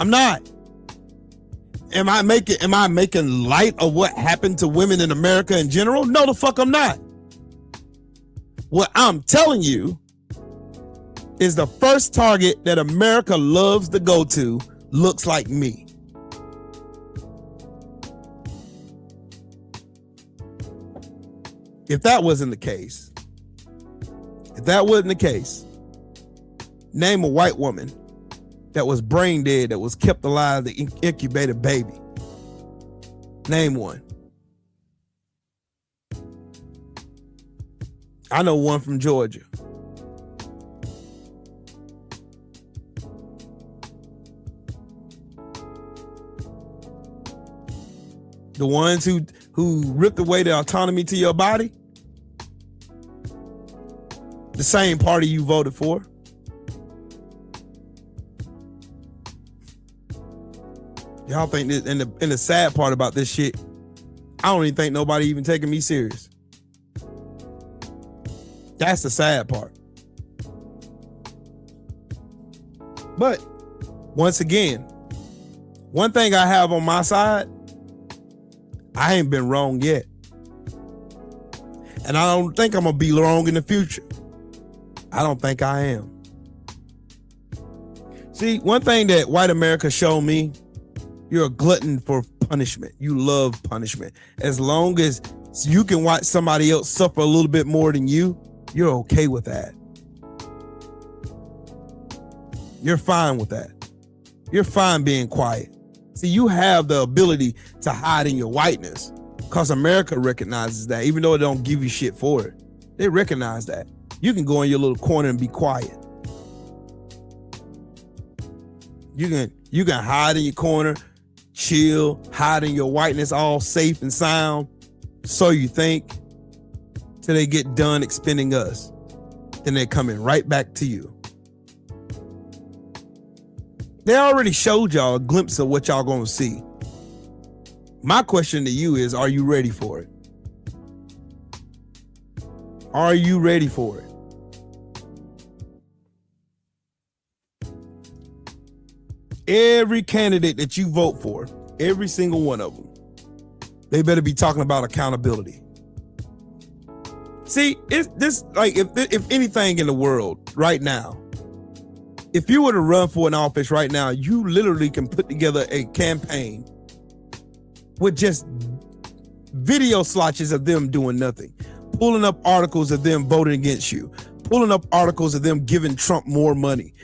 I'm not. Am I making light of what happened to women in America in general? No, the fuck I'm not. What I'm telling you is the first target that America loves to go to looks like me. If that wasn't the case, name a white woman that was brain dead, that was kept alive, the incubated baby. Name one. I know one from Georgia. The ones who ripped away the autonomy to your body. The same party you voted for. Y'all think this, and the sad part about this shit, I don't even think nobody even taking me serious. That's the sad part. But once again, one thing I have on my side, I ain't been wrong yet. And I don't think I'm gonna be wrong in the future. I don't think I am. See, one thing that white America showed me, you're a glutton for punishment. You love punishment. As long as you can watch somebody else suffer a little bit more than you, you're okay with that. You're fine with that. You're fine being quiet. See, you have the ability to hide in your whiteness because America recognizes that, even though it don't give you shit for it. They recognize that. You can go in your little corner and be quiet. You can hide in your corner, chill, hide in your whiteness, all safe and sound. So you think, till they get done expending us. Then they're coming right back to you. They already showed y'all a glimpse of what y'all gonna see. My question to you is, are you ready for it? Are you ready for it? Every candidate that you vote for, every single one of them, they better be talking about accountability. See, it's this, like, if anything in the world right now, if you were to run for an office right now, you literally can put together a campaign with just video slotches of them doing nothing, pulling up articles of them voting against you, pulling up articles of them giving Trump more money,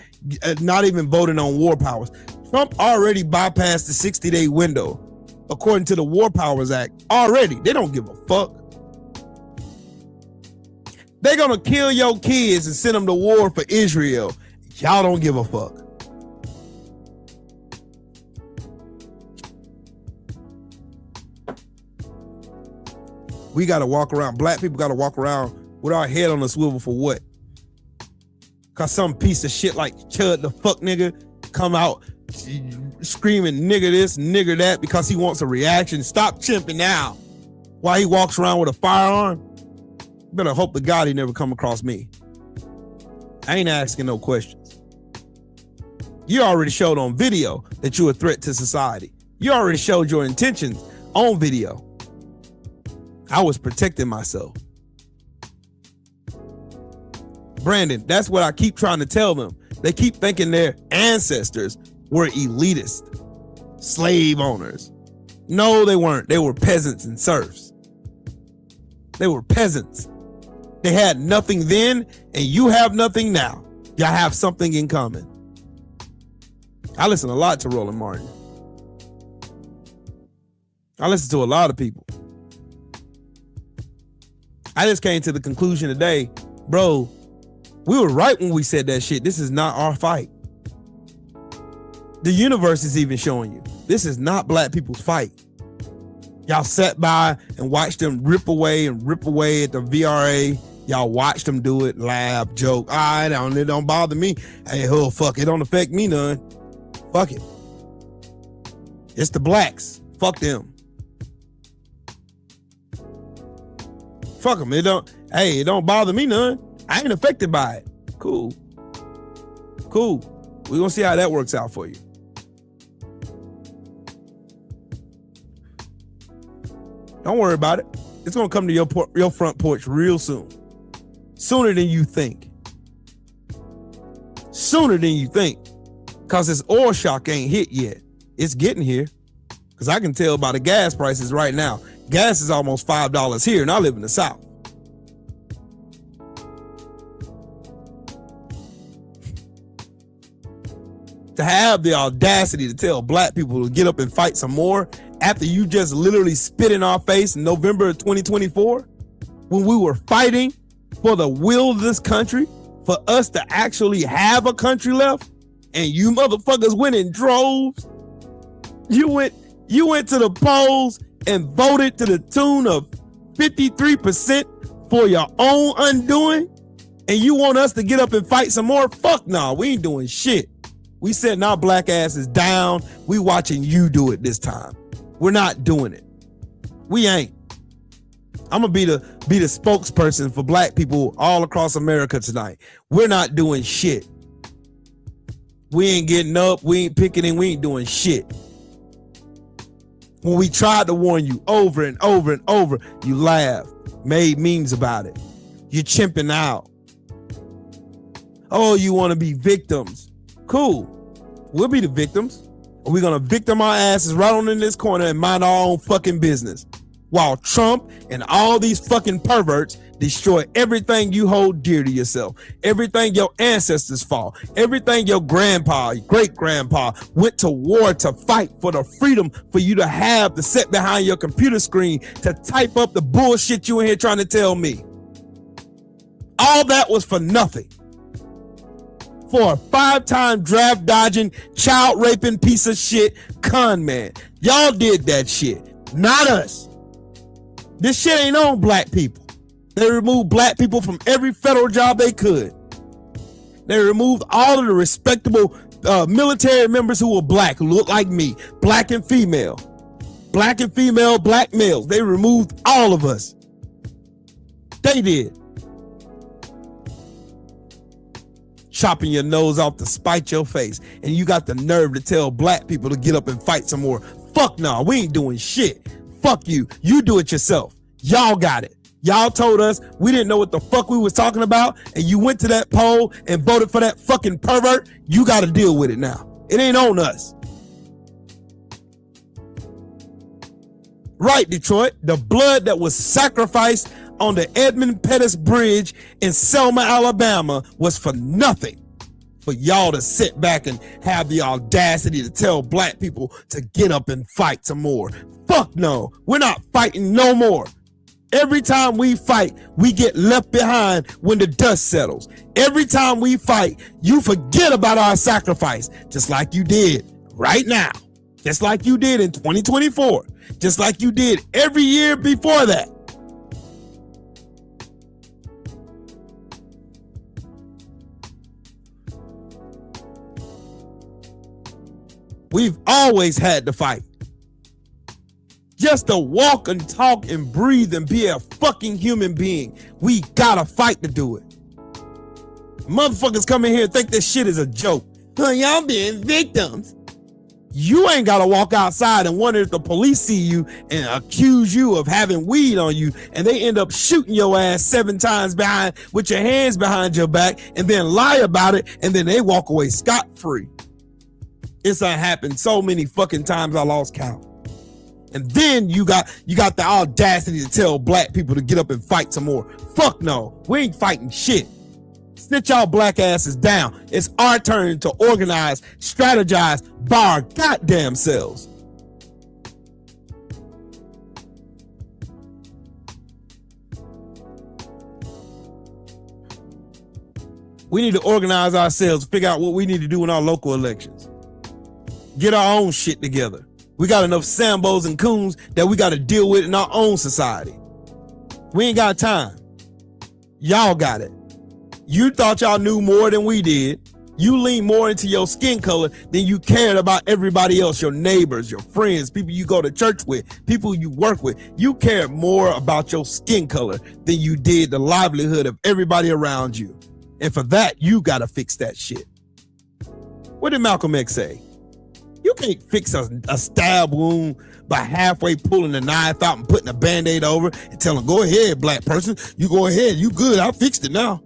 not even voting on war powers. Trump already bypassed the 60-day window, according to the War Powers Act. Already, they don't give a fuck. They're gonna kill your kids and send them to war for Israel. Y'all don't give a fuck. We gotta walk around, black people gotta walk around with our head on a swivel for what? Cause some piece of shit like Chud the fuck nigga come out screaming nigger this, nigger that because he wants a reaction. Stop chimping now while he walks around with a firearm. Better hope to God he never come across me. I ain't asking no questions. You already showed on video that you're a threat to society. You already showed your intentions on video. I was protecting myself. Brandon, that's what I keep trying to tell them. They keep thinking their ancestors were elitist, slave owners. No, they weren't. They were peasants and serfs. They were peasants. They had nothing then, and you have nothing now. Y'all have something in common. I listen a lot to Roland Martin. I listen to a lot of people. I just came to the conclusion today, bro, we were right when we said that shit. This is not our fight. The universe is even showing you. This is not black people's fight. Y'all sat by and watched them rip away at the VRA. Y'all watched them do it, laugh, joke. It don't bother me. Hey, fuck, it don't affect me none. Fuck it. It's the blacks. Fuck them. Fuck them. It don't bother me none. I ain't affected by it. Cool. We're gonna see how that works out for you. Don't worry about it. It's gonna come to your front porch real soon. Sooner than you think. Cause this oil shock ain't hit yet. It's getting here. Cause I can tell by the gas prices right now. Gas is almost $5 here, and I live in the South. To have the audacity to tell black people to get up and fight some more after you just literally spit in our face in November of 2024, when we were fighting for the will of this country, for us to actually have a country left, and you motherfuckers went in droves. You went to the polls and voted to the tune of 53% for your own undoing, and you want us to get up and fight some more? Fuck no, we ain't doing shit. We setting our black asses down. We watching you do it this time. We're not doing it. We ain't. I'm gonna be the spokesperson for black people all across America tonight. We're not doing shit. We ain't getting up. We ain't picketing. We ain't doing shit. When we tried to warn you over and over and over, you laughed, made memes about it. You're chimping out. Oh, you want to be victims. Cool. We'll be the victims. We're going to victim our asses right on in this corner and mind our own fucking business. While Trump and all these fucking perverts destroy everything you hold dear to yourself, everything your ancestors fought, everything your grandpa, your great grandpa went to war to fight for, the freedom for you to have to sit behind your computer screen to type up the bullshit you in here trying to tell me. All that was for nothing. For a 5-time draft dodging, child raping piece of shit con man. Y'all did that shit, not us. This shit ain't on black people. They removed black people from every federal job they could. They removed all of the respectable military members who were black, who looked like me, black and female, black males. They removed all of us. They did. Chopping your nose off to spite your face, and you got the nerve to tell black people to get up and fight some more. Fuck no, we ain't doing shit. Fuck you. You do it yourself. Y'all got it. Y'all told us we didn't know what the fuck we was talking about, and you went to that poll and voted for that fucking pervert. You got to deal with it now. It ain't on us. Right, Detroit. The blood that was sacrificed on the Edmund Pettus Bridge in Selma, Alabama was for nothing. For y'all to sit back and have the audacity to tell black people to get up and fight some more. Fuck no. We're not fighting no more. Every time we fight, we get left behind when the dust settles. Every time we fight, you forget about our sacrifice, just like you did right now. Just like you did in 2024. Just like you did every year before that. We've always had to fight. Just to walk and talk and breathe and be a fucking human being, we gotta fight to do it. Motherfuckers come in here and think this shit is a joke. Y'all being victims. You ain't gotta walk outside and wonder if the police see you and accuse you of having weed on you, and they end up shooting your ass 7 times behind with your hands behind your back, and then lie about it, and then they walk away scot-free. It's happened so many fucking times I lost count. And then you got the audacity to tell black people to get up and fight some more. Fuck no, we ain't fighting shit. Sit y'all black asses down. It's our turn to organize, strategize by our goddamn selves. We need to organize ourselves, figure out what we need to do in our local elections. Get our own shit together. We got enough Sambos and coons that we got to deal with in our own society. We ain't got time. Y'all got it. You thought y'all knew more than we did. You lean more into your skin color than you cared about everybody else, your neighbors, your friends, people you go to church with, people you work with. You cared more about your skin color than you did the livelihood of everybody around you. And for that, you got to fix that shit. What did Malcolm X say? You can't fix a stab wound by halfway pulling the knife out and putting a Band-Aid over and telling, go ahead, black person. You go ahead. You good. I fixed it now.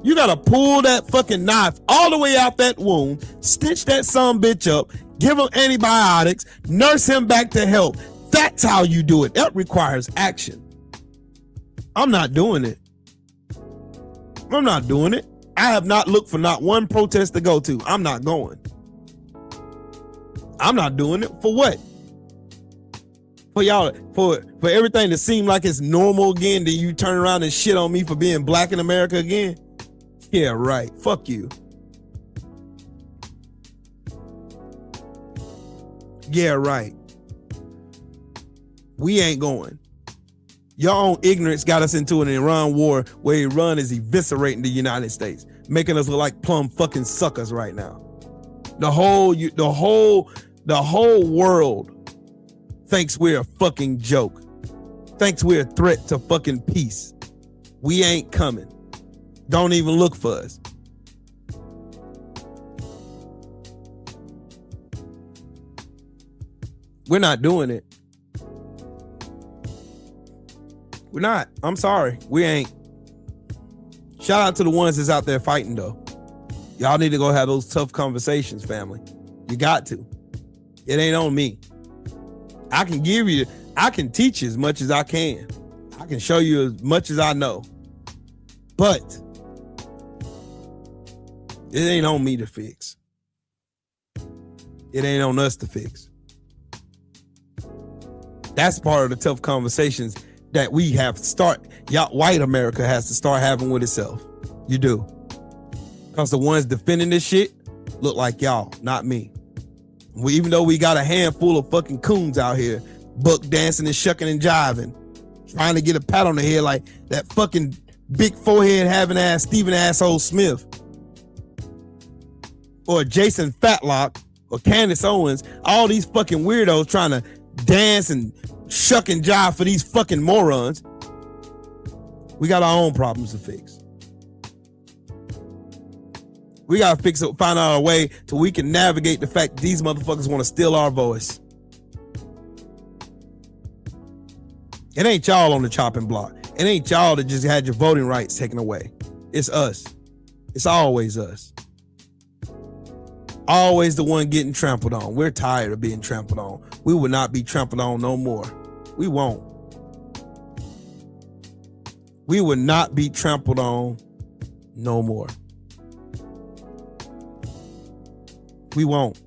You got to pull that fucking knife all the way out that wound, stitch that sumbitch up, give him antibiotics, nurse him back to health. That's how you do it. That requires action. I'm not doing it. I'm not doing it. I have not looked for not one protest to go to. I'm not going. I'm not doing it. For what? For y'all, for everything to seem like it's normal again, then you turn around and shit on me for being black in America again? Yeah, right. Fuck you. Yeah, right. We ain't going. Your own ignorance got us into an Iran war where Iran is eviscerating the United States, making us look like plumb fucking suckers right now. The whole world thinks we're a fucking joke. Thinks we're a threat to fucking peace. We ain't coming. Don't even look for us. We're not doing it. We're not. I'm sorry. We ain't. Shout out to the ones that's out there fighting though. Y'all need to go have those tough conversations, family. You got to. It ain't on me. I can teach you as much as I can. I can show you as much as I know. But it ain't on me to fix. It ain't on us to fix. That's part of the tough conversations that we have to start. Y'all, white America has to start having with itself. You do. Because the ones defending this shit look like y'all, not me. Even though we got a handful of fucking coons out here, buck dancing and shucking and jiving, trying to get a pat on the head like that fucking big forehead having ass Stephen Asshole Smith, or Jason Fatlock, or Candace Owens, all these fucking weirdos trying to dance and shuck and jive for these fucking morons. We got our own problems to fix. We gotta fix it, find out a way so we can navigate the fact that these motherfuckers want to steal our voice. It ain't y'all on the chopping block. It ain't y'all that just had your voting rights taken away. It's us. It's always us. Always the one getting trampled on. We're tired of being trampled on. We will not be trampled on no more. We won't. We will not be trampled on no more. We won't.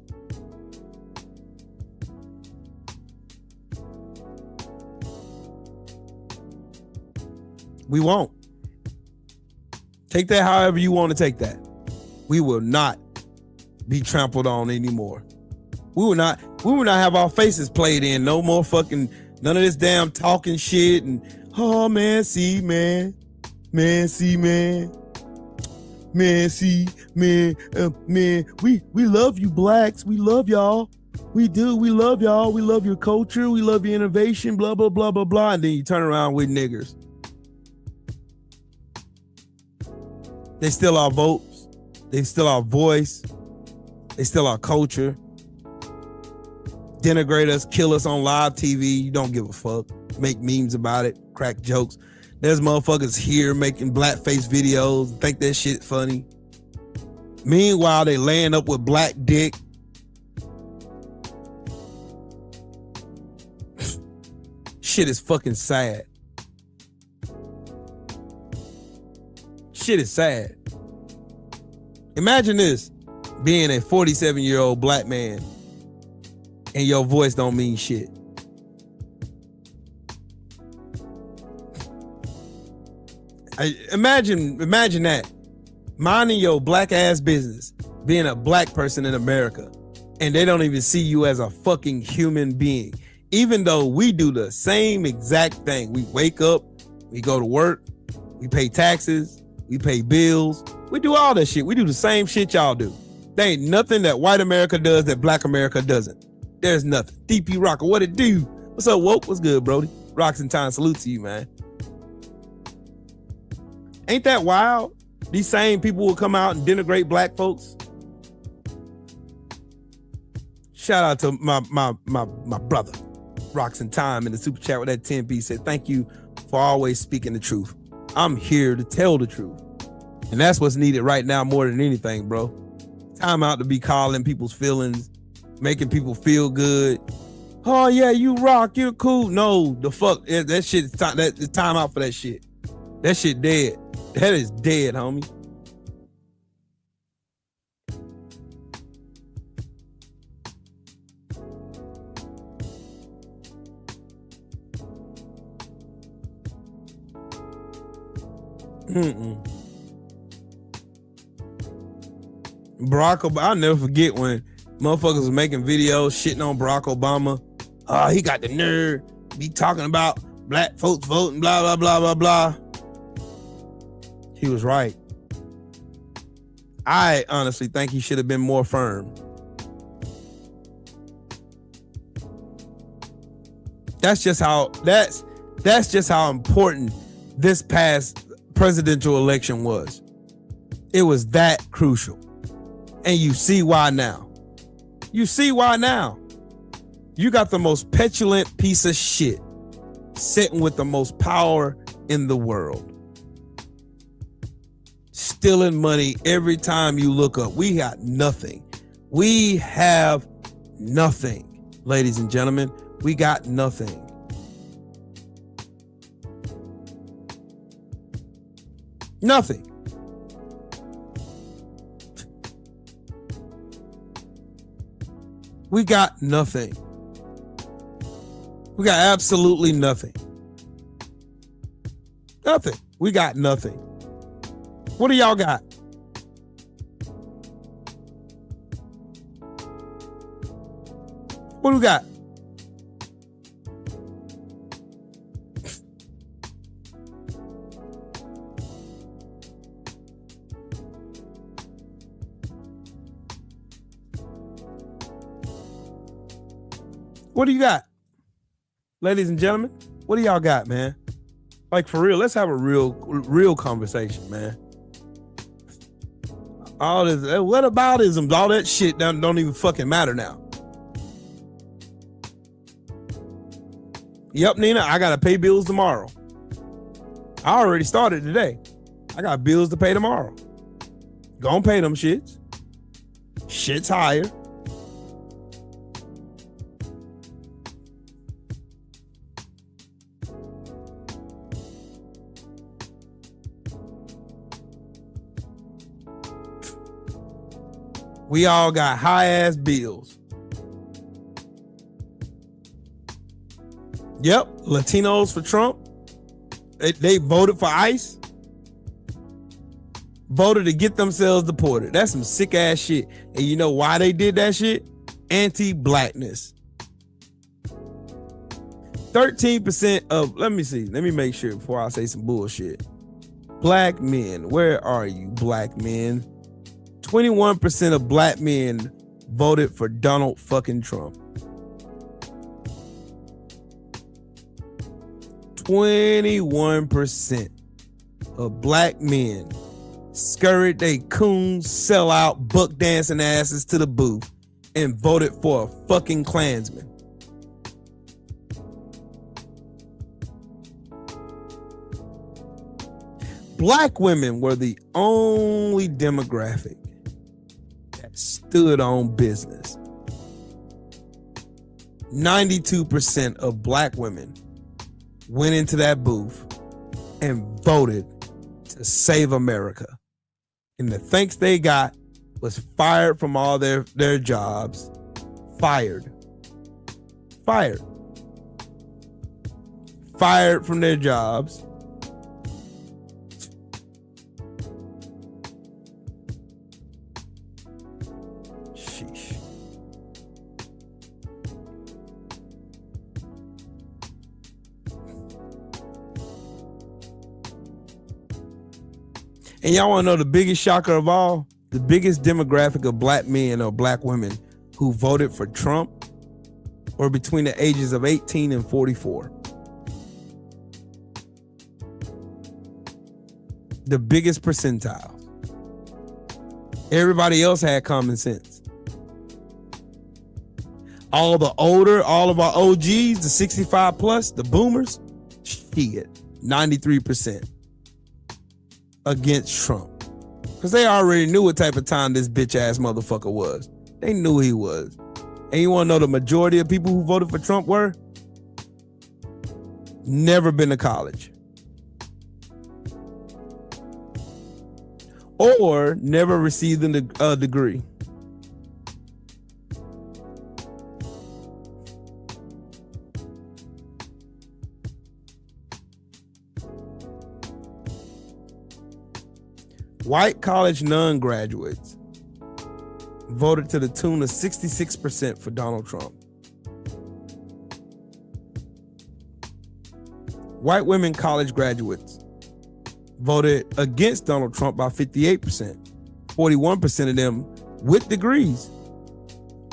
We won't. Take that however you want to take that. We will not be trampled on anymore. We will not have our faces played in. No more fucking, none of this damn talking shit and, oh man, see, man. Man, see, man. Man, see, man, man, we love you blacks. We love y'all. We do. We love y'all. We love your culture. We love your innovation, blah, blah, blah, blah, blah. And then you turn around with niggers. They steal our votes. They steal our voice. They steal our culture. Denigrate us, kill us on live TV. You don't give a fuck. Make memes about it, crack jokes. There's motherfuckers here making blackface videos, think that shit funny. Meanwhile, they laying up with black dick. Shit is fucking sad. Shit is sad. Imagine this, being a 47-year-old black man and your voice don't mean shit. Imagine that. Minding your black ass business, being a black person in America, and they don't even see you as a fucking human being. Even though we do the same exact thing. We wake up, we go to work, we pay taxes, we pay bills, we do all that shit. We do the same shit y'all do. There ain't nothing that white America does that black America doesn't. There's nothing. DP Rocker, what it do? What's up, Woke? What's good, Brody? Rocks and Time, salute to you, man. Ain't that wild? These same people will come out and denigrate black folks. Shout out to my brother, Rocks and Time, in the super chat with that 10p said, thank you for always speaking the truth. I'm here to tell the truth. And that's what's needed right now more than anything, bro. Time out to be calling people's feelings, making people feel good. Oh yeah, you rock, you're cool. No, the fuck, that shit is time. It's time out for that shit. That shit dead. That is dead, homie. Barack Obama, I'll never forget when motherfuckers was making videos shitting on Barack Obama. He got the nerve be talking about black folks voting, blah, blah, blah, blah, blah. He was right. I honestly think he should have been more firm. That's just how important this past presidential election was. It was that crucial. And you see why now. You see why now. You got the most petulant piece of shit sitting with the most power in the world. Stealing money every time you look up. We got nothing. We have nothing, ladies and gentlemen. We got nothing. Nothing. We got nothing. We got absolutely nothing. Nothing. We got nothing. What do y'all got? What do we got? What do you got? Ladies and gentlemen, what do y'all got, man? Like, for real, let's have a real conversation, man. All this, what aboutisms, all that shit don't even fucking matter now. Yep, Nina, I gotta pay bills tomorrow. I already started today. I got bills to pay tomorrow. Gonna pay them shits. Shit's higher. We all got high ass bills. Yep, Latinos for Trump. They voted for ICE. Voted to get themselves deported. That's some sick ass shit. And you know why they did that shit? Anti-blackness. 13% of, let me make sure before I say some bullshit. Black men, where are you, black men? 21% of black men voted for Donald fucking Trump. 21% of black men scurried they coon, sell out, buck dancing asses to the booth and voted for a fucking Klansman. Black women were the only demographic that stood on business. 92% of black women went into that booth and voted to save America. And the thanks they got was fired from all their jobs. Fired from their jobs. Sheesh. And y'all want to know the biggest shocker of all? The biggest demographic of black men or black women who voted for Trump were between the ages of 18 and 44. The biggest percentile. Everybody else had common sense. All of our OGs, the 65 plus, the boomers, shit, 93% against Trump. Because they already knew what type of time this bitch ass motherfucker was. They knew he was. And you want to know the majority of people who voted for Trump were? Never been to college. Or never received a degree. White college non-graduates voted to the tune of 66% for Donald Trump. White women college graduates voted against Donald Trump by 58%. 41% of them with degrees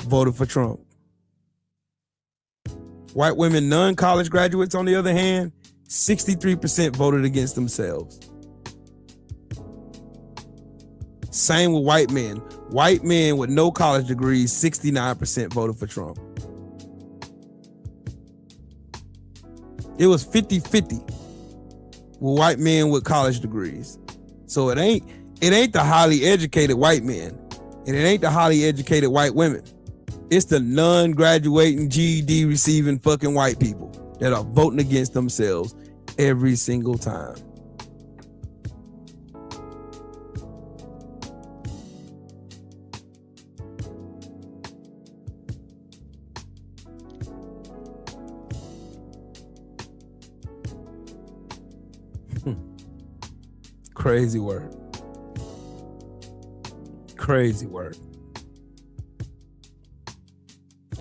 voted for Trump. White women non-college graduates, on the other hand, 63% voted against themselves. Same with white men. White men with no college degrees, 69% voted for Trump. It was 50-50 with white men with college degrees. So it ain't the highly educated white men, and it ain't the highly educated white women. It's the non-graduating GED receiving fucking white people that are voting against themselves every single time. Crazy word. Crazy word.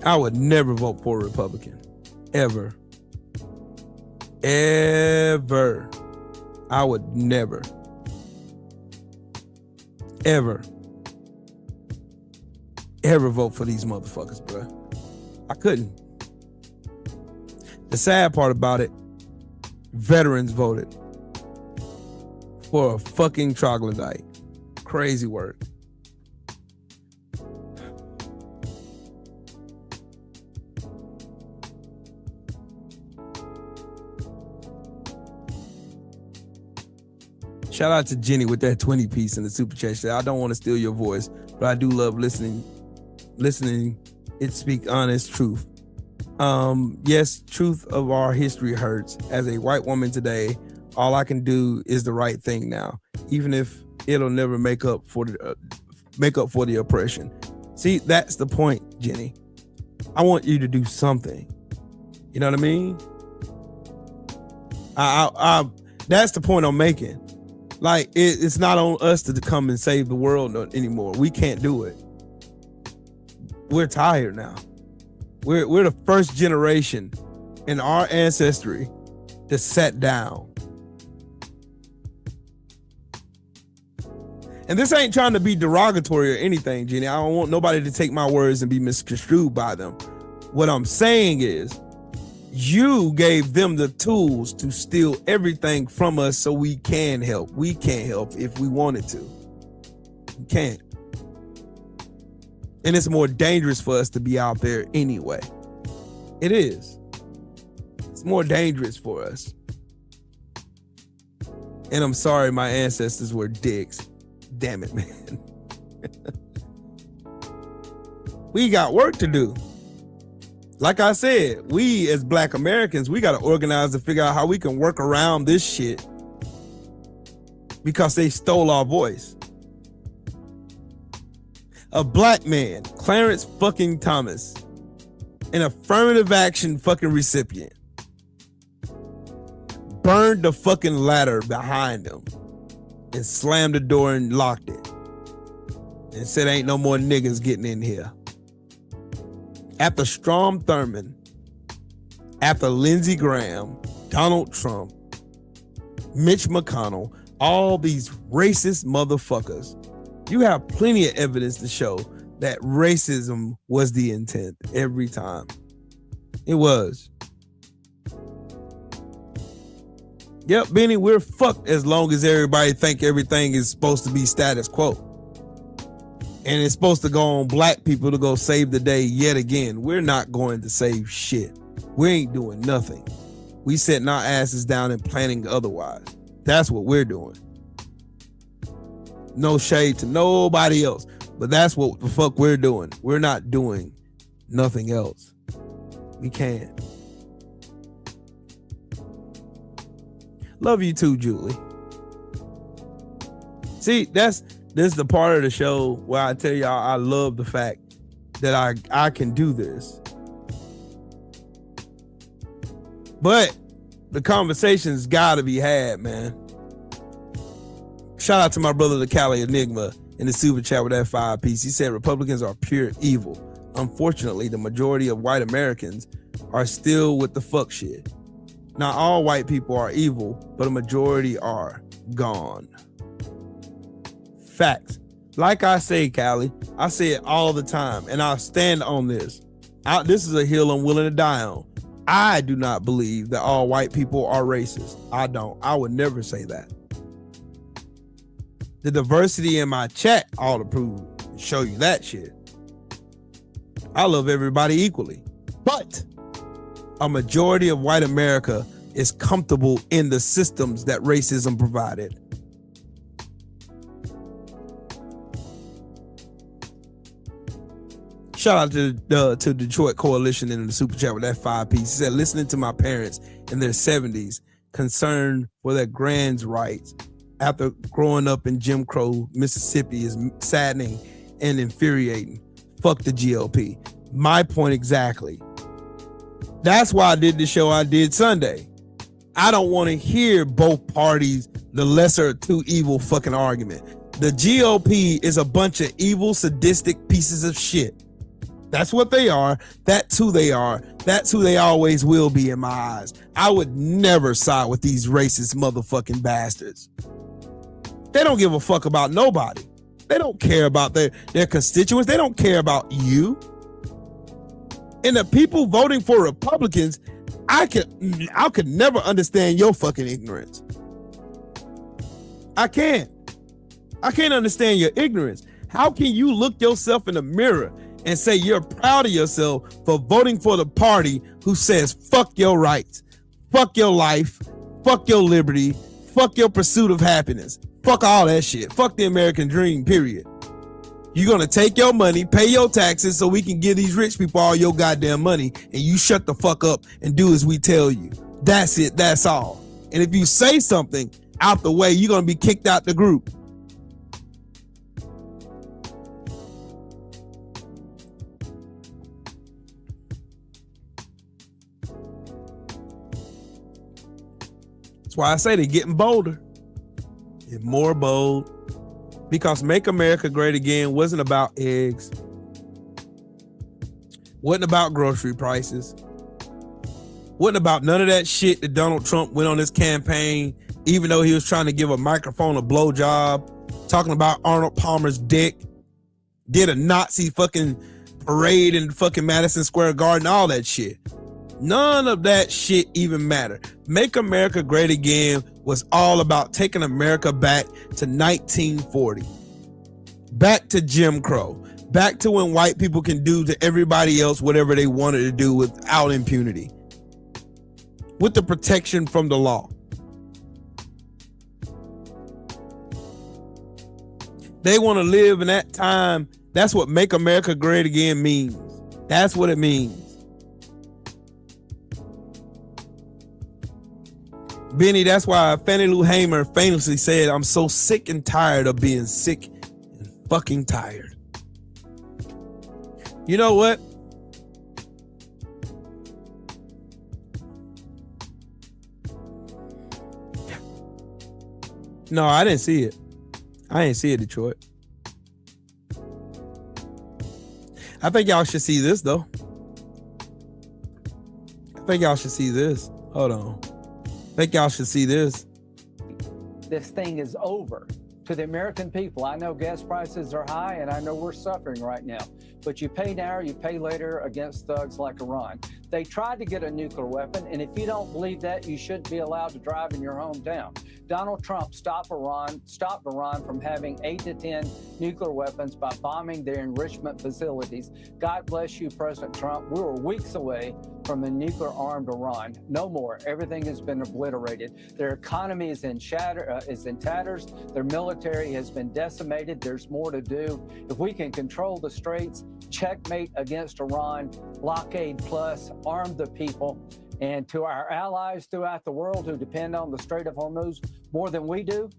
I would never vote for a Republican. Ever. Ever. I would never. Ever vote for these motherfuckers, bro. I couldn't. The sad part about it, veterans voted for a fucking troglodyte. Crazy word. Shout out to Jenny with that 20 piece in the super chat. She said, I don't want to steal your voice, but I do love listening. It speak honest truth. Yes, truth of our history hurts. As a white woman today, all I can do is the right thing now, even if it'll never make up for the oppression. See, that's the point, Jenny. I want you to do something. You know what I mean? That's the point I'm making. Like, it's not on us to come and save the world anymore. We can't do it. We're tired now. We're the first generation in our ancestry to sat down. And this ain't trying to be derogatory or anything, Jenny. I don't want nobody to take my words and be misconstrued by them. What I'm saying is, you gave them the tools to steal everything from us so we can help. We can't help if we wanted to. We can't. And it's more dangerous for us to be out there anyway. It is. It's more dangerous for us. And I'm sorry my ancestors were dicks. Damn it, man. We got work to do. Like I said, we as Black Americans, we got to organize to figure out how we can work around this shit because they stole our voice. A black man, Clarence fucking Thomas, an affirmative action fucking recipient, burned the fucking ladder behind him and slammed the door and locked it and said ain't no more niggas getting in here. After Strom Thurmond, after Lindsey Graham, Donald Trump, Mitch McConnell, all these racist motherfuckers, you have plenty of evidence to show that racism was the intent every time. It was. Yep, Benny, we're fucked as long as everybody think everything is supposed to be status quo. And it's supposed to go on black people to go save the day yet again. We're not going to save shit. We ain't doing nothing. We setting our asses down and planning otherwise. That's what we're doing. No shade to nobody else, but that's what the fuck we're doing. We're not doing nothing else. We can't. Love you too, Julie. See, this is the part of the show where I tell y'all I love the fact that I can do this. But the conversation's gotta be had, man. Shout out to my brother, the Cali Enigma, in the super chat with that 5-piece. He said Republicans are pure evil. Unfortunately, the majority of white Americans are still with the fuck shit. Not all white people are evil, but a majority are gone. Facts. Like I say, Cali, I say it all the time, and I'll stand on this. This is a hill I'm willing to die on. I do not believe that all white people are racist. I don't. I would never say that. The diversity in my chat ought to prove and show you that shit. I love everybody equally, but a majority of white America is comfortable in the systems that racism provided. Shout out to Detroit Coalition in the super chat with that 5-piece. He said, listening to my parents in their 70s, concerned for their grands' rights after growing up in Jim Crow, Mississippi is saddening and infuriating. Fuck the GOP. My point exactly. That's why I did the show I did Sunday. I don't want to hear both parties, the lesser of two evil fucking argument. The GOP is a bunch of evil, sadistic pieces of shit. That's what they are. That's who they are. That's who they always will be in my eyes. I would never side with these racist motherfucking bastards. They don't give a fuck about nobody. They don't care about their constituents. They don't care about you. And the people voting for Republicans, I could never understand your fucking ignorance. I can't understand your ignorance. How can you look yourself in the mirror and say you're proud of yourself for voting for the party who says fuck your rights, fuck your life, fuck your liberty, fuck your pursuit of happiness, fuck all that shit, fuck the American dream, period. You're gonna take your money, pay your taxes so we can give these rich people all your goddamn money, and you shut the fuck up and do as we tell you. That's it, that's all. And if you say something out the way, you're gonna be kicked out the group. That's why I say they're getting bolder and more bold, because Make America Great Again wasn't about eggs, wasn't about grocery prices, wasn't about none of that shit that Donald Trump went on his campaign, even though he was trying to give a microphone a blowjob, talking about Arnold Palmer's dick, did a Nazi fucking parade in fucking Madison Square Garden, all that shit. None of that shit even mattered. Make America Great Again was all about taking America back to 1940, back to Jim Crow, back to when white people can do to everybody else whatever they wanted to do without impunity, with the protection from the law. They want to live in that time. That's what Make America Great Again means. That's what it means. Benny, that's why Fannie Lou Hamer famously said, I'm so sick and tired of being sick and fucking tired. You know what? No, I didn't see it. I didn't see it, Detroit. I think y'all should see this, though. I think y'all should see this. Hold on. I think y'all should see this. This thing is over. To the American people, I know gas prices are high and I know we're suffering right now, but you pay now or you pay later against thugs like Iran. They tried to get a nuclear weapon, and if you don't believe that, you shouldn't be allowed to drive in your hometown. Donald Trump stopped Iran from having 8 to 10 nuclear weapons by bombing their enrichment facilities. God bless you, President Trump. We were weeks away from a nuclear-armed Iran. No more. Everything has been obliterated. Their economy is in tatters. Their military has been decimated. There's more to do. If we can control the straits, checkmate against Iran, blockade plus, arm the people. And to our allies throughout the world who depend on the Strait of Hormuz more than we do,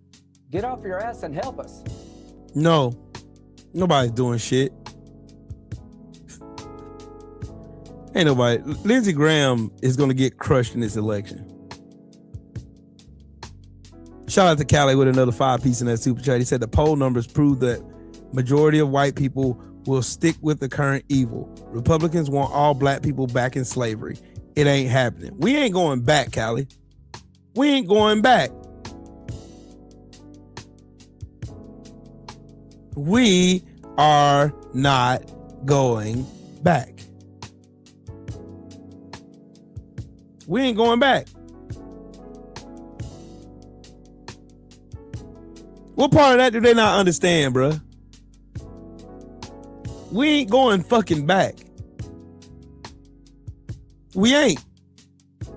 get off your ass and help us. No, nobody's doing shit. Ain't nobody. Lindsey Graham is going to get crushed in this election. Shout out to Callie with another 5-piece in that super chat. He said the poll numbers prove that majority of white people will stick with the current evil. Republicans want all black people back in slavery. It ain't happening. We ain't going back, Callie. We ain't going back. We are not going back. We ain't going back. What part of that do they not understand, bruh? We ain't going fucking back. We ain't.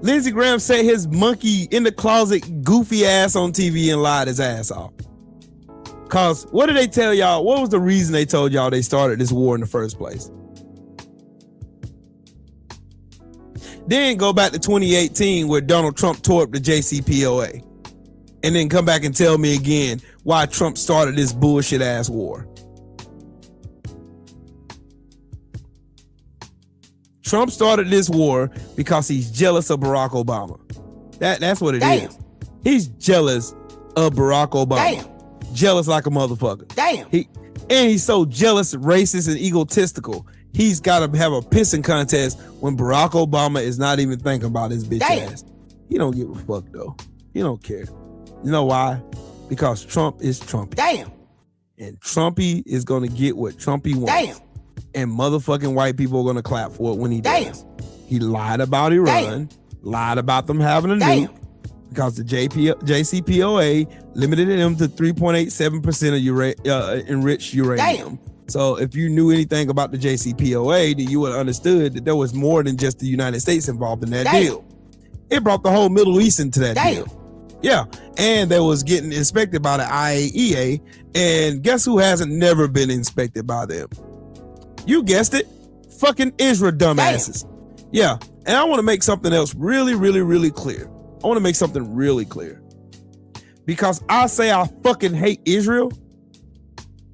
Lindsey Graham said his monkey in the closet goofy ass on TV and lied his ass off. Cause what did they tell y'all? What was the reason they told y'all they started this war in the first place? Then go back to 2018 where Donald Trump tore up the JCPOA. And then come back and tell me again why Trump started this bullshit ass war. Trump started this war because he's jealous of Barack Obama. That's what it is. He's jealous of Barack Obama. Jealous like a motherfucker. He's so jealous, racist, and egotistical. He's got to have a pissing contest when Barack Obama is not even thinking about his bitch ass. He don't give a fuck though. He don't care. You know why? Because Trump is Trumpy. And Trumpy is gonna get what Trumpy wants. And motherfucking white people are gonna clap for it when he does. He lied about Iran, lied about them having a nuke, because the JCPOA limited them to 3.87% of enriched uranium. So if you knew anything about the JCPOA, then you would have understood that there was more than just the United States involved in that deal. It brought the whole Middle East into that deal. Yeah, and they was getting inspected by the IAEA, and guess who hasn't never been inspected by them? You guessed it, fucking Israel dumbasses. Yeah, and I want to make something else really, really, really clear. I want to make something really clear. Because I say I fucking hate Israel,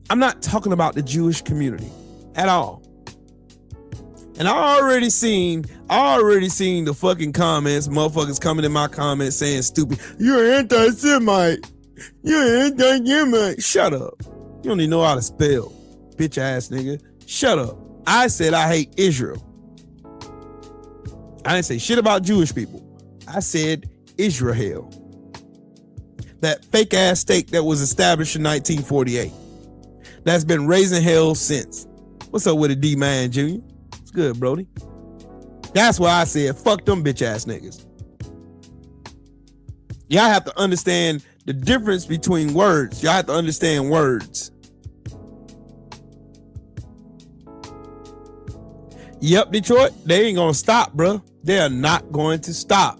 I'm not talking about the Jewish community at all. And I already seen the fucking comments, motherfuckers coming in my comments saying stupid, you're anti-Semite. You're anti-Semite. Shut up. You don't even know how to spell. Bitch ass nigga. Shut up. I said I hate Israel. I didn't say shit about Jewish people. I said Israel. That fake ass state that was established in 1948. That's been raising hell since. What's up with it, D-Man Jr.? It's good, Brody. That's why I said, fuck them bitch ass niggas. Y'all have to understand the difference between words. Y'all have to understand words. Yep, Detroit, they ain't gonna stop, bro. They are not going to stop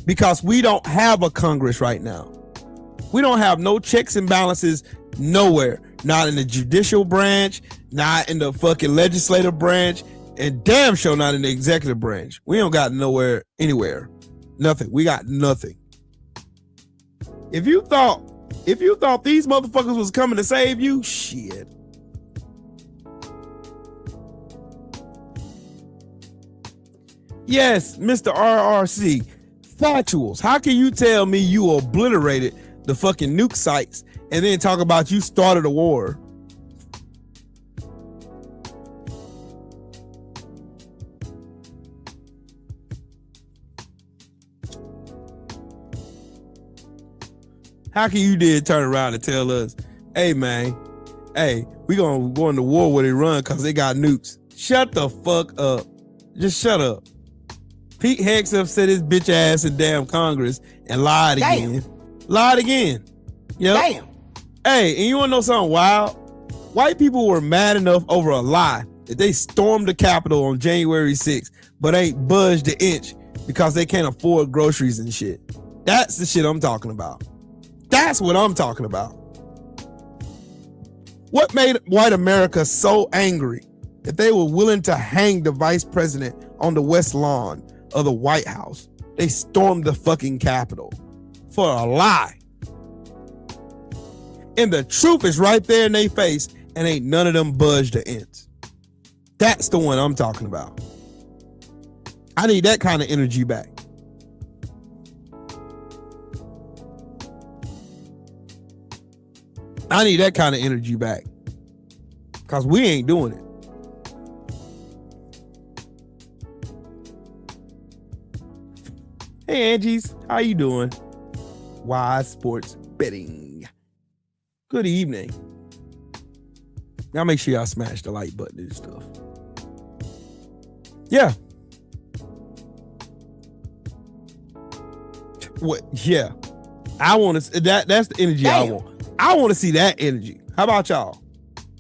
because we don't have a Congress right now. We don't have no checks and balances nowhere. Not in the judicial branch, not in the fucking legislative branch, and damn sure not in the executive branch. We don't got nowhere, anywhere. Nothing. We got nothing. If you thought these motherfuckers was coming to save you, shit. Yes, Mr. RRC, factuals. How can you tell me you obliterated the fucking nuke sites and then talk about you started a war? How can you did turn around and tell us, hey man, hey, we gonna go into war with Iran because they got nukes? Shut the fuck up. Just shut up. Pete Hegseth said his bitch ass in damn Congress and lied again. Lied again. Yep. Damn. Hey, and you wanna know something wild? White people were mad enough over a lie that they stormed the Capitol on January 6th, but ain't budged an inch because they can't afford groceries and shit. That's the shit I'm talking about. That's what I'm talking about. What made white America so angry that they were willing to hang the vice president on the West Lawn of the White House? They stormed the fucking Capitol for a lie. And the truth is right there in their face, and ain't none of them budged an inch. That's the one I'm talking about. I need that kind of energy back. I need that kind of energy back. Because we ain't doing it. Hey, Angie's. How you doing? Wise Sports Betting. Good evening. Now make sure y'all smash the like button and stuff. Yeah. What? Yeah. I want to. That's the energy I want. I want to see that energy. How about y'all?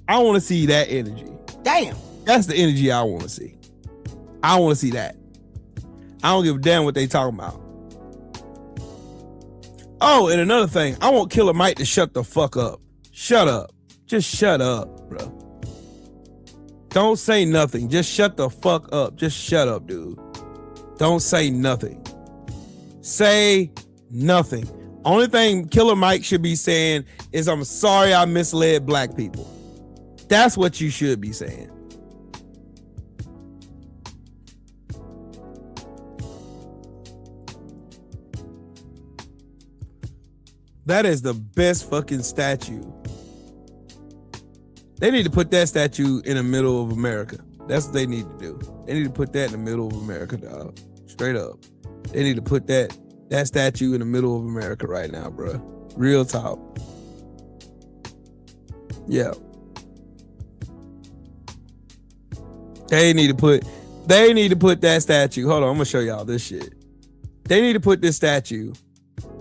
I want to see that energy. Damn. That's the energy I want to see. I want to see that. I don't give a damn what they talking about. Oh, and another thing, I want Killer Mike to shut the fuck up. Shut up. Just shut up, bro. Don't say nothing. Just shut the fuck up. Just shut up, dude. Don't say nothing. Say nothing. Only thing Killer Mike should be saying is, I'm sorry I misled black people. That's what you should be saying. That is the best fucking statue. They need to put that statue in the middle of America. That's what they need to do. They need to put that in the middle of America, dog. Straight up. They need to put that statue in the middle of America right now, bro. Real talk. Yeah. They need to put that statue. Hold on, I'm gonna show y'all this shit. They need to put this statue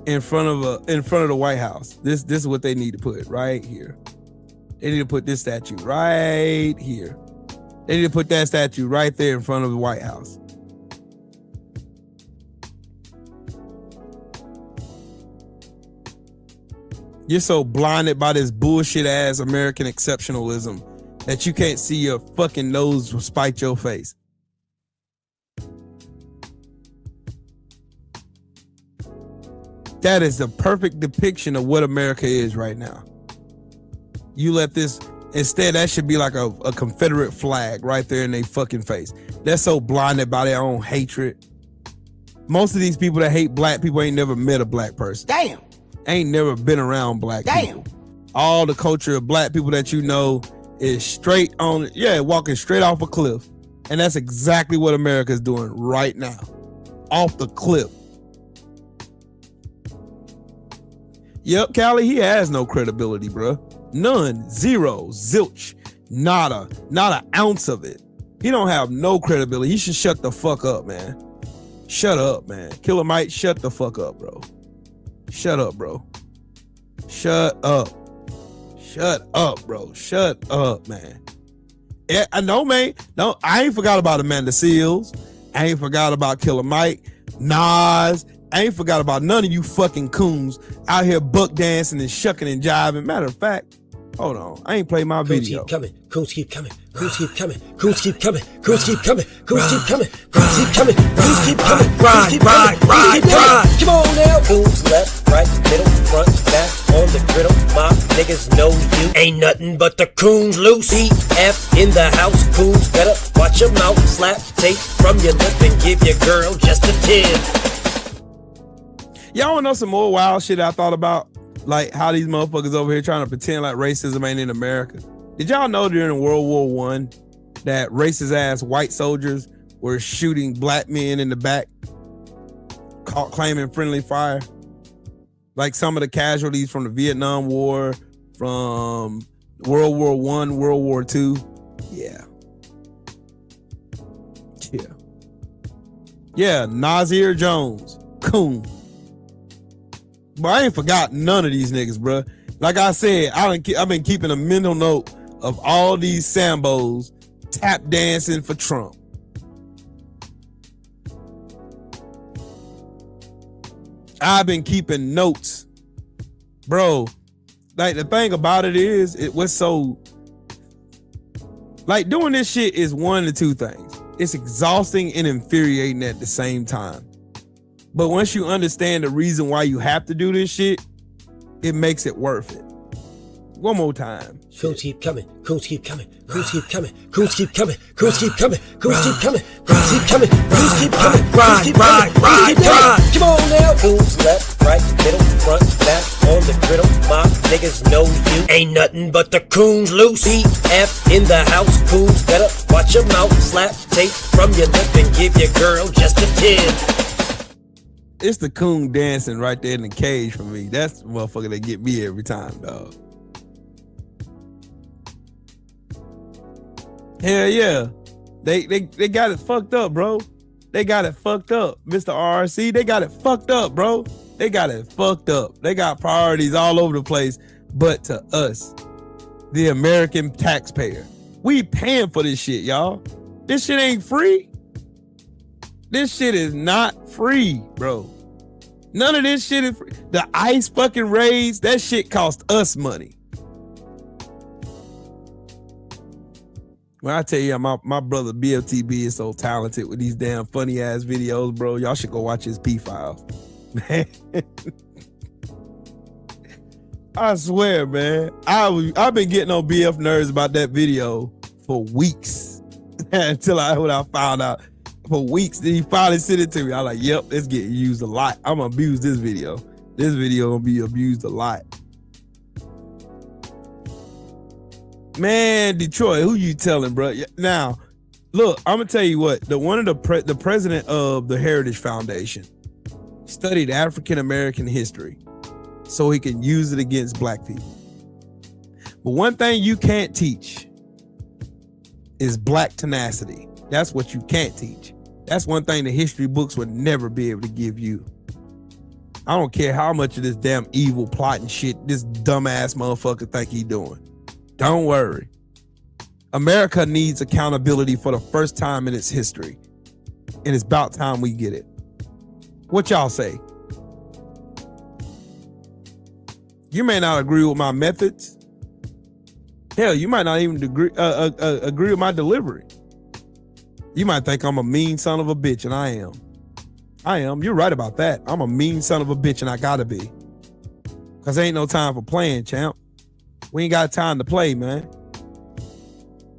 in front of the White House. This is what they need to put right here. They need to put this statue right here. They need to put that statue right there in front of the White House. You're so blinded by this bullshit ass American exceptionalism that you can't see your fucking nose spite your face. That is the perfect depiction of what America is right now. You let this, instead that should be like a Confederate flag right there in their fucking face. They're so blinded by their own hatred. Most of these people that hate black people ain't never met a black person. Damn. Ain't never been around black people. All the culture of black people that you know is straight on, walking straight off a cliff. And that's exactly what America's doing right now. Off the cliff. Yep, Callie, he has no credibility, bro. None, zero, zilch, nada, not an ounce of it. He don't have no credibility. He should shut the fuck up, man. Shut up, man. Killer Mike, shut the fuck up, bro. Shut up, bro. Shut up. Shut up, bro. Shut up, man. Yeah, I know, man. No, I ain't forgot about Amanda Seals. I ain't forgot about Killer Mike, Nas. I ain't forgot about none of you fucking coons out here buck dancing and shucking and jiving. Matter of fact, hold on. I ain't played my video. Coons keep coming. Coons keep coming. Coons keep coming. Coons keep coming. Coons keep coming. Coons keep coming. Coons keep coming. Coons keep coming. Ride. Come on now. Coons left. right, middle, front, back, on the griddle. My niggas know you ain't nothing but the coons loose. BF in the house, coons better watch your mouth. Slap tape from your lip and give your girl just a tip. Y'all wanna know some more wild shit I thought about? Like how these motherfuckers over here trying to pretend like racism ain't in America. Did y'all know during World War I that racist ass white soldiers were shooting black men in the back, claiming friendly fire? Like some of the casualties from the Vietnam War, from World War I, World War II. Yeah. Yeah, Nasir Jones, coon. But I ain't forgot none of these niggas, bro. Like I said, I've been keeping a mental note of all these Sambos tap dancing for Trump. I've been keeping notes, bro. Like the thing about it is, it was so like doing this shit is one of two things. It's exhausting and infuriating at the same time. But once you understand the reason why you have to do this shit, it makes it worth it. One more time. Coons keep coming. Coons keep coming. Coons keep coming. Coons keep coming. Coons keep coming. Coons keep coming. Coons keep coming. Coons keep coming. Coons keep coming. Coons keep coming. Come on now. Coons left, right, middle, front, back, on the griddle. My niggas know you ain't nothing but the coons loose. BF in the house. Coons better watch your mouth. Slap tape from your lip and give your girl just a tip. It's the coon dancing right there in the cage for me. That's the motherfucker that get me every time, dog. Hell yeah. They got it fucked up, bro. They got it fucked up. Mr. RC, they got it fucked up, bro. They got it fucked up. They got priorities all over the place. But to us, the American taxpayer, we paying for this shit, y'all. This shit ain't free. This shit is not free, bro. None of this shit is free. The ICE fucking raids, that shit cost us money. When I tell you, my brother BFTB is so talented with these damn funny ass videos, bro. Y'all should go watch his P-Files. Man. I swear, man. I've been getting on BF nerds about that video for weeks. Until when I found out. For weeks, then he finally sent it to me. I was like, yep, it's getting used a lot. I'm gonna abuse this video. This video gonna be abused a lot. Man, Detroit, who you telling, bro? Now, look, I'm gonna tell you what. The president of the Heritage Foundation studied African American history so he can use it against black people. But one thing you can't teach is black tenacity. That's what you can't teach. That's one thing the history books would never be able to give you. I don't care how much of this damn evil plotting shit this dumbass motherfucker think he doing. Don't worry. America needs accountability for the first time in its history. And it's about time we get it. What y'all say? You may not agree with my methods. Hell, you might not even agree with my delivery. You might think I'm a mean son of a bitch, and I am. I am. You're right about that. I'm a mean son of a bitch, and I gotta be. Because ain't no time for playing, champ. We ain't got time to play, man.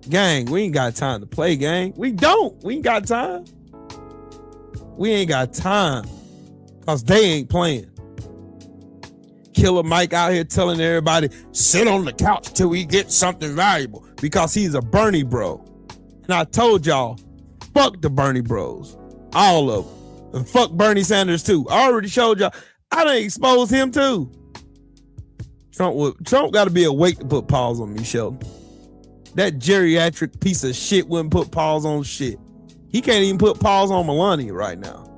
Gang, we ain't got time to play, gang. We don't. We ain't got time. We ain't got time. Because they ain't playing. Killer Mike out here telling everybody, sit on the couch till we get something valuable. Because he's a Bernie bro. And I told y'all, fuck the Bernie bros. All of them. And fuck Bernie Sanders too. I already showed y'all. I done exposed him too. Trump got to be awake to put pause on me, Sheldon. That geriatric piece of shit wouldn't put pause on shit. He can't even put pause on Melania right now.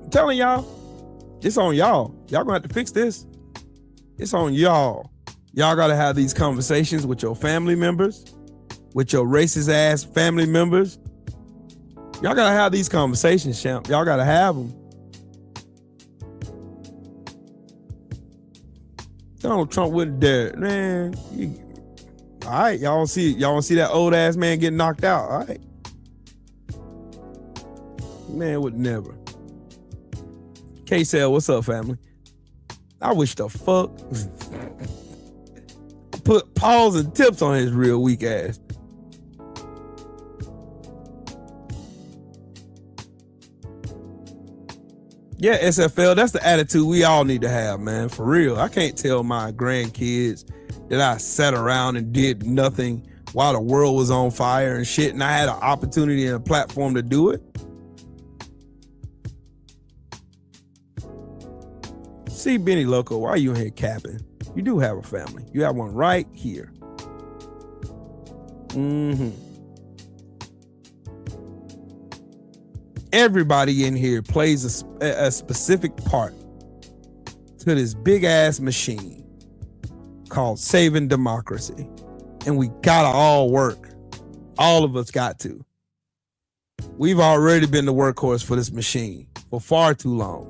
I'm telling y'all, it's on y'all. Y'all gonna have to fix this. It's on y'all. Y'all gotta have these conversations with your family members, with your racist ass family members. Y'all gotta have these conversations, champ. Y'all gotta have them. Donald Trump wouldn't dare, man. All right, y'all want to see that old ass man get knocked out? All right, man would never. K-Cell, what's up, family? I wish the fuck put paws and tips on his real weak ass. Yeah, SFL, that's the attitude we all need to have, man. For real. I can't tell my grandkids that I sat around and did nothing while the world was on fire and shit, and I had an opportunity and a platform to do it. See, Benny Loco, why are you in here capping? You do have a family. You have one right here. Everybody in here plays a specific part to this big ass machine called saving democracy. And we gotta all work. All of us got to. We've already been the workhorse for this machine for far too long.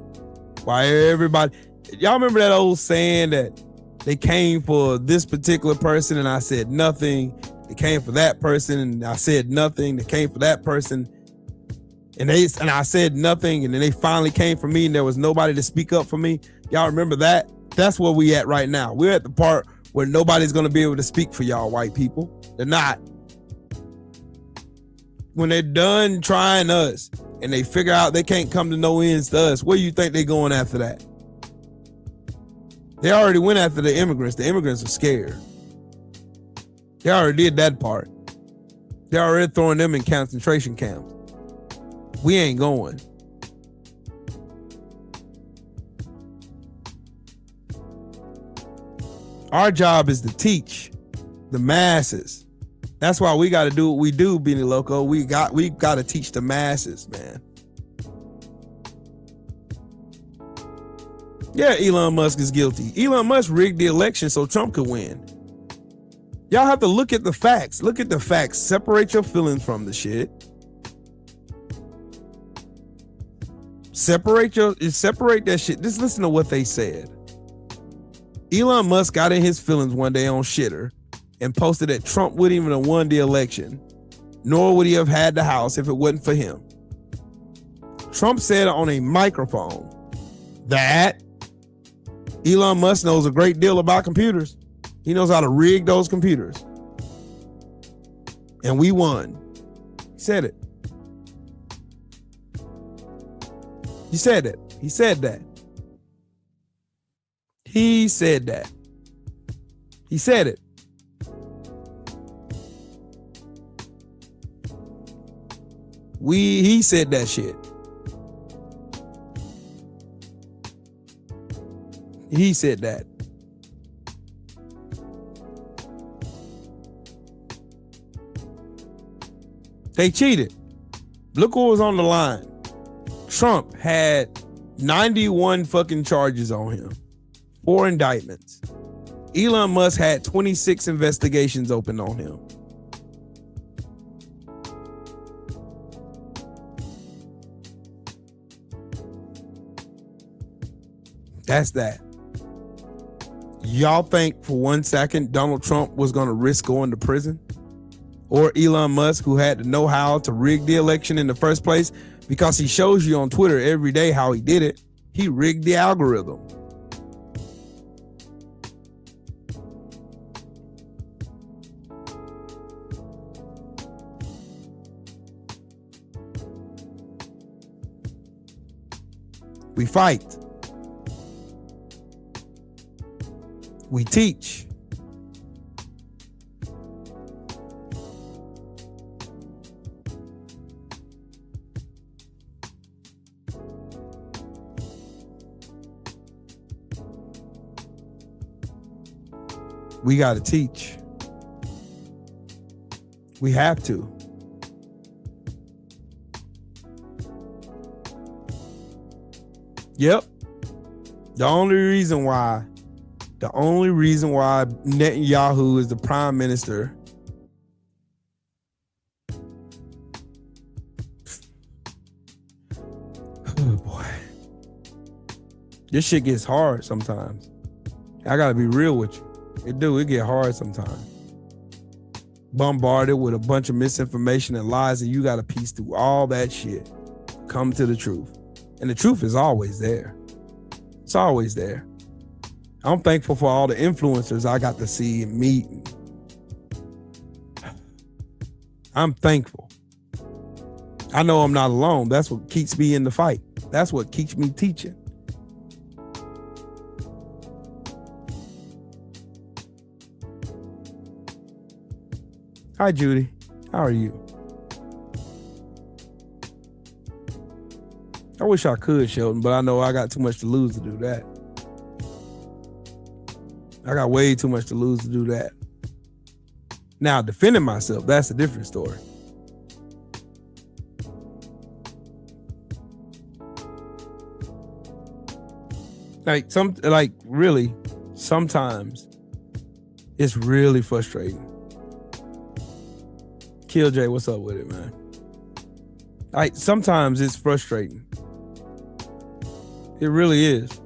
Why everybody, y'all remember that old saying that they came for this particular person and I said nothing. They came for that person and I said nothing. They came for that person and I said nothing, and then they finally came for me and there was nobody to speak up for me. Y'all remember that? That's where we at right now. We're at the part where nobody's gonna be able to speak for y'all white people. They're not. When they're done trying us and they figure out they can't come to no ends to us, where do you think they're going after that? They already went after the immigrants. The immigrants are scared. They already did that part. They're already throwing them in concentration camps. We ain't going. Our job is to teach the masses. That's why we got to do what we do, Benny Loco. We got to teach the masses, man. Yeah, Elon Musk is guilty. Elon Musk rigged the election so Trump could win. Y'all have to look at the facts. Look at the facts. Separate your feelings from the shit. Separate that shit. Just listen to what they said. Elon Musk got in his feelings one day on Shitter and posted that Trump wouldn't even have won the election, nor would he have had the House if it wasn't for him. Trump said on a microphone that Elon Musk knows a great deal about computers. He knows how to rig those computers. And we won. He said it. He said it. He said that. He said that. He said it. He said that shit. He said that. They cheated. Look what was on the line. Trump had 91 fucking charges on him. 4 indictments. Elon Musk had 26 investigations open on him. That's that. Y'all think for 1 second Donald Trump was going to risk going to prison? Or Elon Musk, who had the know-how to rig the election in the first place, because he shows you on Twitter every day how he did it. He rigged the algorithm. We fight. We teach. We got to teach. We have to. Yep. The only reason why Netanyahu is the prime minister oh boy, this shit gets hard sometimes. I gotta be real with you. It get hard sometimes. Bombarded with a bunch of misinformation and lies, and you gotta piece through all that shit. Come to the truth. And the truth is always there. It's always there. I'm thankful for all the influencers I got to see and meet. I'm thankful. I know I'm not alone. That's what keeps me in the fight. That's what keeps me teaching. Hi, Judy. How are you? I wish I could, Sheldon, but I know I got too much to lose to do that. I got way too much to lose to do that. Now, defending myself, that's a different story. Really, sometimes it's really frustrating. Kill J, what's up with it, man? Sometimes it's frustrating. It really is.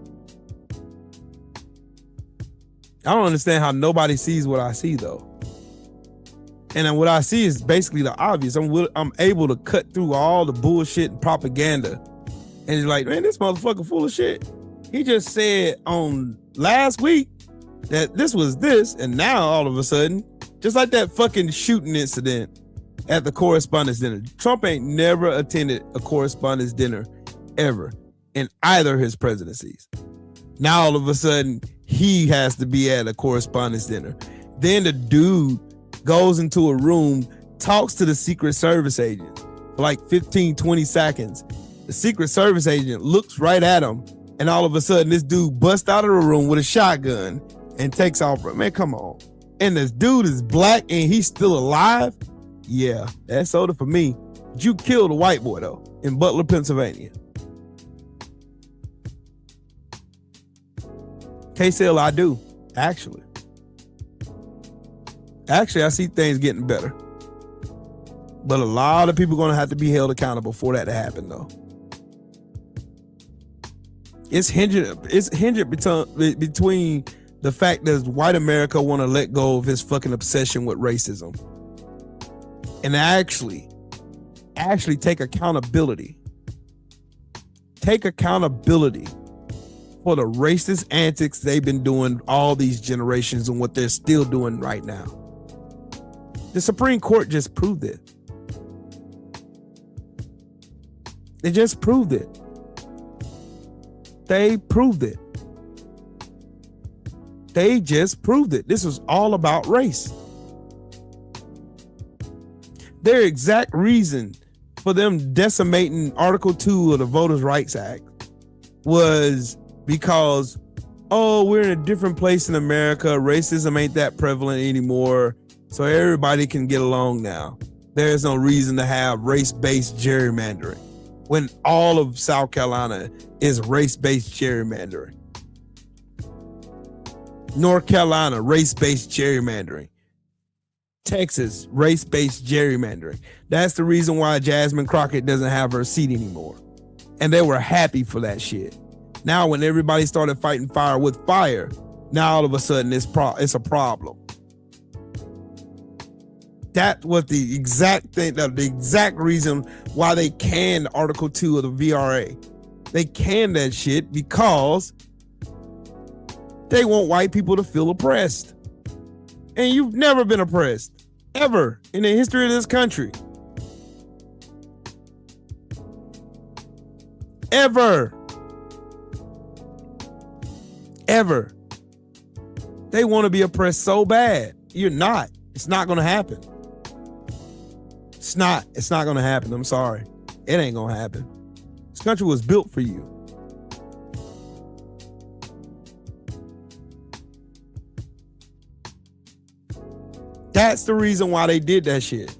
I don't understand how nobody sees what I see, though. And then what I see is basically the obvious. I'm able to cut through all the bullshit and propaganda. And you're like, man, this motherfucker full of shit. He just said on last week that this was this, and now all of a sudden, just like that fucking shooting incident at the correspondence dinner. Trump ain't never attended a correspondence dinner ever in either of his presidencies. Now all of a sudden, he has to be at a correspondence dinner. Then the dude goes into a room, talks to the Secret Service agent for like 15, 20 seconds. The Secret Service agent looks right at him, and all of a sudden, this dude busts out of the room with a shotgun and takes off. Man, come on. And this dude is black and he's still alive? Yeah, that's soda for me. But you killed a white boy, though, in Butler, Pennsylvania. K-Cell, I do, actually. Actually, I see things getting better. But a lot of people are going to have to be held accountable for that to happen, though. It's hindered between the fact that white America want to let go of his fucking obsession with racism and actually take accountability. Take accountability for the racist antics they've been doing all these generations and what they're still doing right now. The Supreme Court just proved it. They just proved it. They proved it. They just proved it. This was all about race. Their exact reason for them decimating Article 2 of the Voters' Rights Act was because, oh, we're in a different place in America. Racism ain't that prevalent anymore, so everybody can get along now. There's no reason to have race-based gerrymandering when all of South Carolina is race-based gerrymandering. North Carolina, race-based gerrymandering. Texas, race-based gerrymandering. That's the reason why Jasmine Crockett doesn't have her seat anymore. And they were happy for that shit. Now when everybody started fighting fire with fire, now all of a sudden it's a problem. That was the exact thing, the exact reason why they canned Article 2 of the VRA. They canned that shit because they want white people to feel oppressed. And you've never been oppressed, ever, in the history of this country. Ever. Ever. They want to be oppressed so bad. You're not. It's not going to happen. It's not going to happen. I'm sorry. It ain't going to happen. This country was built for you. That's the reason why they did that shit.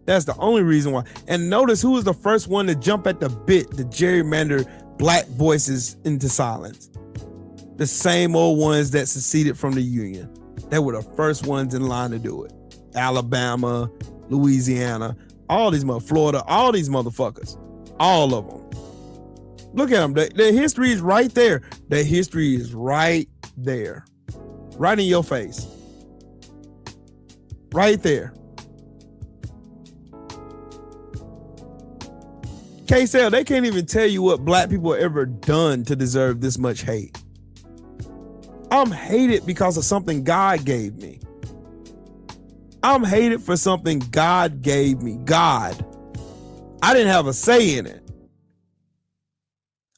That's the only reason why. And notice who was the first one to jump at the bit to gerrymander black voices into silence. The same old ones that seceded from the Union. They were the first ones in line to do it. Alabama, Louisiana, all these Florida, all these motherfuckers. All of them. Look at them. The history is right there. The history is right there. right in your face. Right there. K-Cell, they can't even tell you what black people ever done to deserve this much hate. I'm hated because of something God gave me. I'm hated for something God gave me. God. I didn't have a say in it.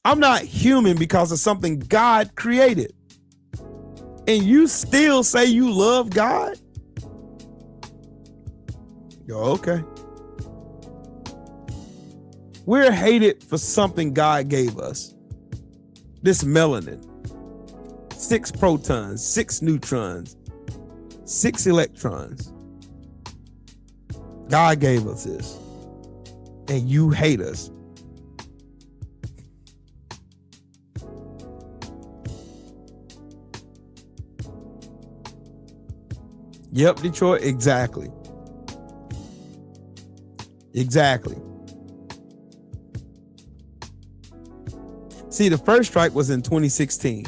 I'm not human because of something God created. And you still say you love God? Yo, okay. We're hated for something God gave us. This melanin. 6 protons, 6 neutrons, 6 electrons. God gave us this. And you hate us. Yep, Detroit, exactly. Exactly. See, the first strike was in 2016.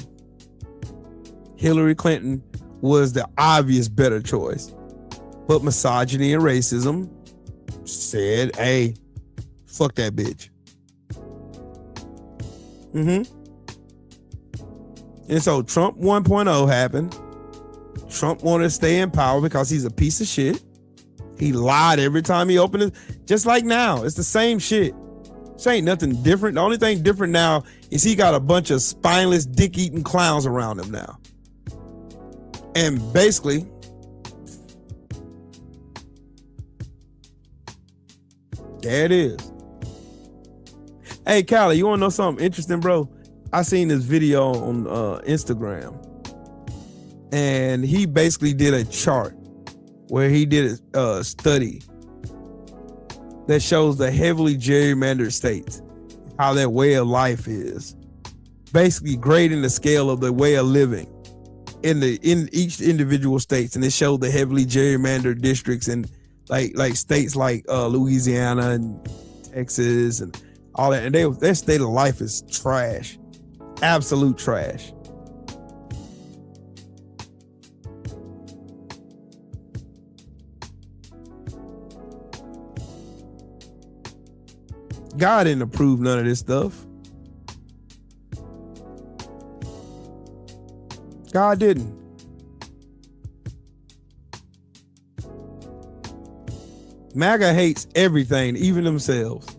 Hillary Clinton was the obvious better choice. But misogyny and racism said, hey, fuck that bitch. And so Trump 1.0 happened. Trump wanted to stay in power because he's a piece of shit. He lied every time he opened it. Just like now, it's the same shit. This ain't nothing different. The only thing different now is he got a bunch of spineless, dick-eating clowns around him now. And basically, there it is. Hey, Callie, you want to know something interesting, bro? I seen this video on Instagram. And he basically did a chart where he did a study that shows the heavily gerrymandered states, how their way of life is. Basically grading the scale of the way of living in each individual states. And it showed the heavily gerrymandered districts and like states like Louisiana and Texas and all that. And their state of life is trash. Absolute trash. God didn't approve none of this stuff. God didn't. MAGA hates everything, even themselves.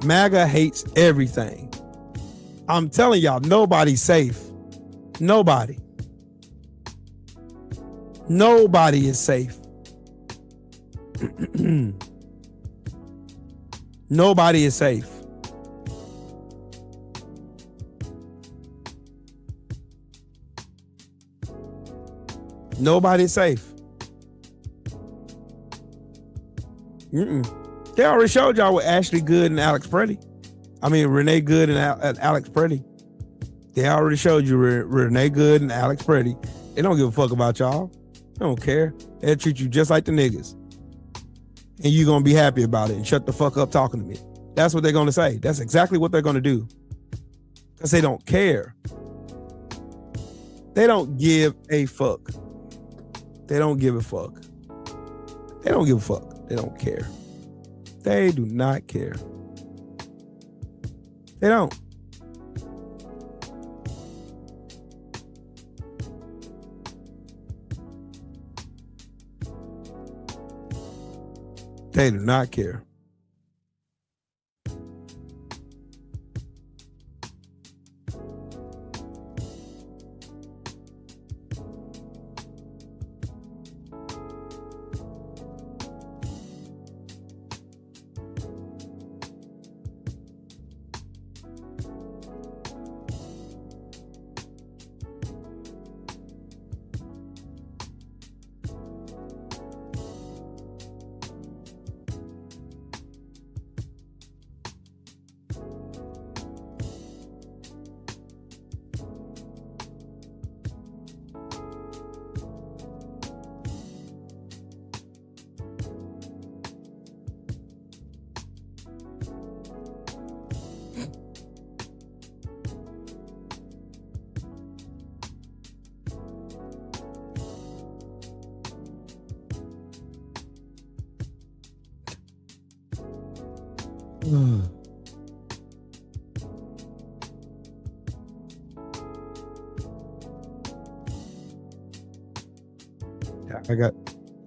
MAGA hates everything. I'm telling y'all, nobody's safe. Nobody. Nobody is safe. Nobody is safe. Nobody's safe. They already showed y'all with Ashley Good and Alex Preddy. I mean, Renee Good and Alex Preddy. They already showed you Renee Good and Alex Preddy. They don't give a fuck about y'all. They don't care. They'll treat you just like the niggas. And you're going to be happy about it and shut the fuck up talking to me. That's what they're going to say. That's exactly what they're going to do. Because they don't care. They don't give a fuck. They don't give a fuck. They don't give a fuck. They don't care. They do not care. They don't. They do not care.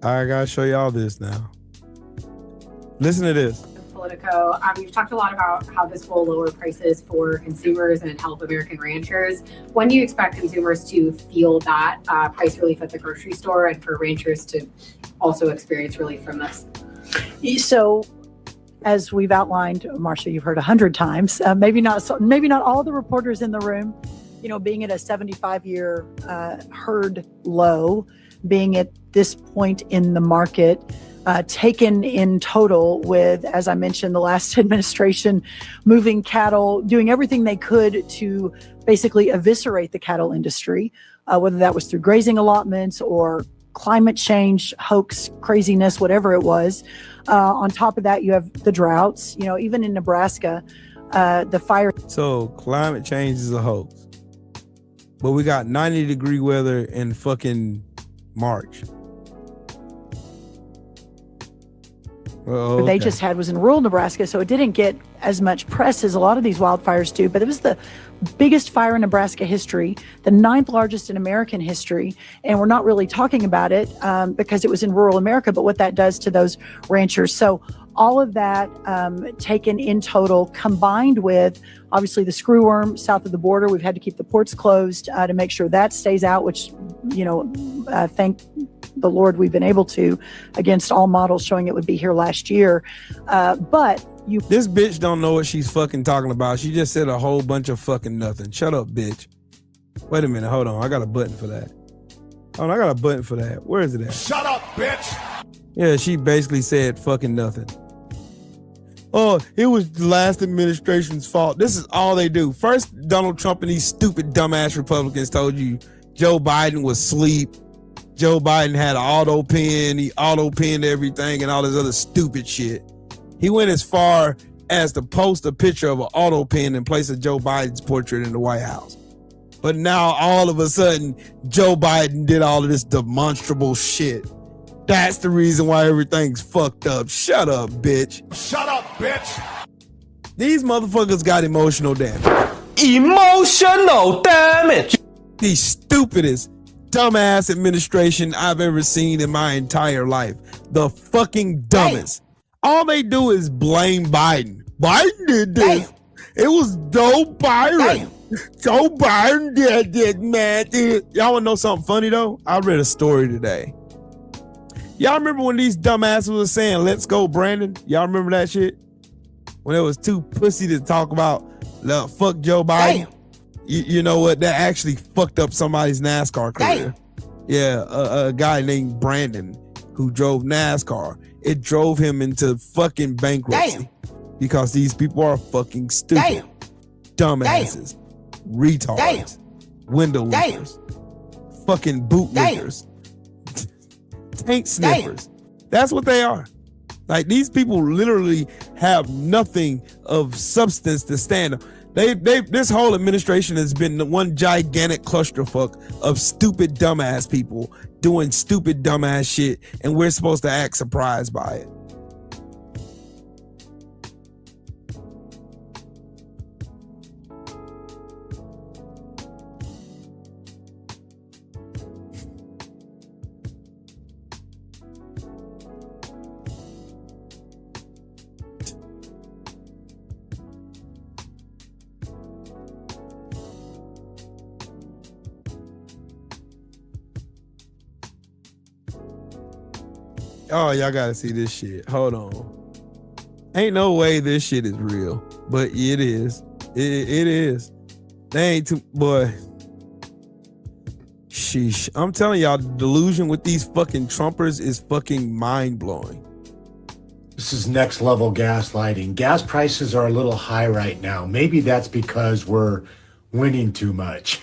I gotta show y'all this now. Listen to this. Politico. You've talked a lot about how this will lower prices for consumers and help American ranchers. When do you expect consumers to feel that price relief at the grocery store, and for ranchers to also experience relief from this? So, as we've outlined, Marcia, you've heard 100 times, maybe not all the reporters in the room, being at a 75-year herd low, being at this point in the market, taken in total with, as I mentioned, the last administration moving cattle, doing everything they could to basically eviscerate the cattle industry, whether that was through grazing allotments or climate change, hoax, craziness, whatever it was. On top of that, you have the droughts, even in Nebraska, the fire. So climate change is a hoax, but we got 90-degree weather in fucking March. They just had was in rural Nebraska, so it didn't get as much press as a lot of these wildfires do, but it was the biggest fire in Nebraska history, the 9th largest in American history, and we're not really talking about it because it was in rural America, but what that does to those ranchers. So all of that taken in total, combined with obviously the screwworm south of the border, we've had to keep the ports closed to make sure that stays out, which, thank the Lord we've been able to, against all models showing it would be here last year. This bitch don't know what she's fucking talking about. She just said a whole bunch of fucking nothing. Shut up, bitch. Wait a minute, hold on. I got a button for that. Where is it at? Shut up, bitch. Yeah, she basically said fucking nothing. Oh, it was the last administration's fault. This is all they do. First, Donald Trump and these stupid dumbass Republicans told you Joe Biden was asleep. Joe Biden had an auto pen. He auto penned everything and all this other stupid shit. He went as far as to post a picture of an auto pen in place of Joe Biden's portrait in the White House. But now all of a sudden, Joe Biden did all of this demonstrable shit. That's the reason why everything's fucked up. Shut up, bitch. Shut up, bitch. These motherfuckers got emotional damage. Emotional damage. The stupidest, dumbass administration I've ever seen in my entire life. The fucking dumbest. All they do is blame Biden. Biden did this. Damn. It was Joe Biden. Joe Biden did this, man. Y'all wanna know something funny though? I read a story today. Y'all remember when these dumbasses was saying, "Let's go, Brandon"? Y'all remember that shit? When it was too pussy to talk about fuck Joe Biden. You know what? That actually fucked up somebody's NASCAR career. Yeah, a guy named Brandon who drove NASCAR. It drove him into fucking bankruptcy because these people are fucking stupid, dumbasses, retards, window lickers, fucking bootlickers, tank sniffers. That's what they are. Like, these people literally have nothing of substance to stand on. This whole administration has been one gigantic clusterfuck of stupid dumbass people doing stupid dumbass shit, and we're supposed to act surprised by it. Oh, y'all gotta see this shit. Hold on. Ain't no way this shit is real, but it is. It is. They ain't too, boy. Sheesh. I'm telling y'all, the delusion with these fucking Trumpers is fucking mind-blowing. This is next level gaslighting. Gas prices are a little high right now. Maybe that's because we're winning too much.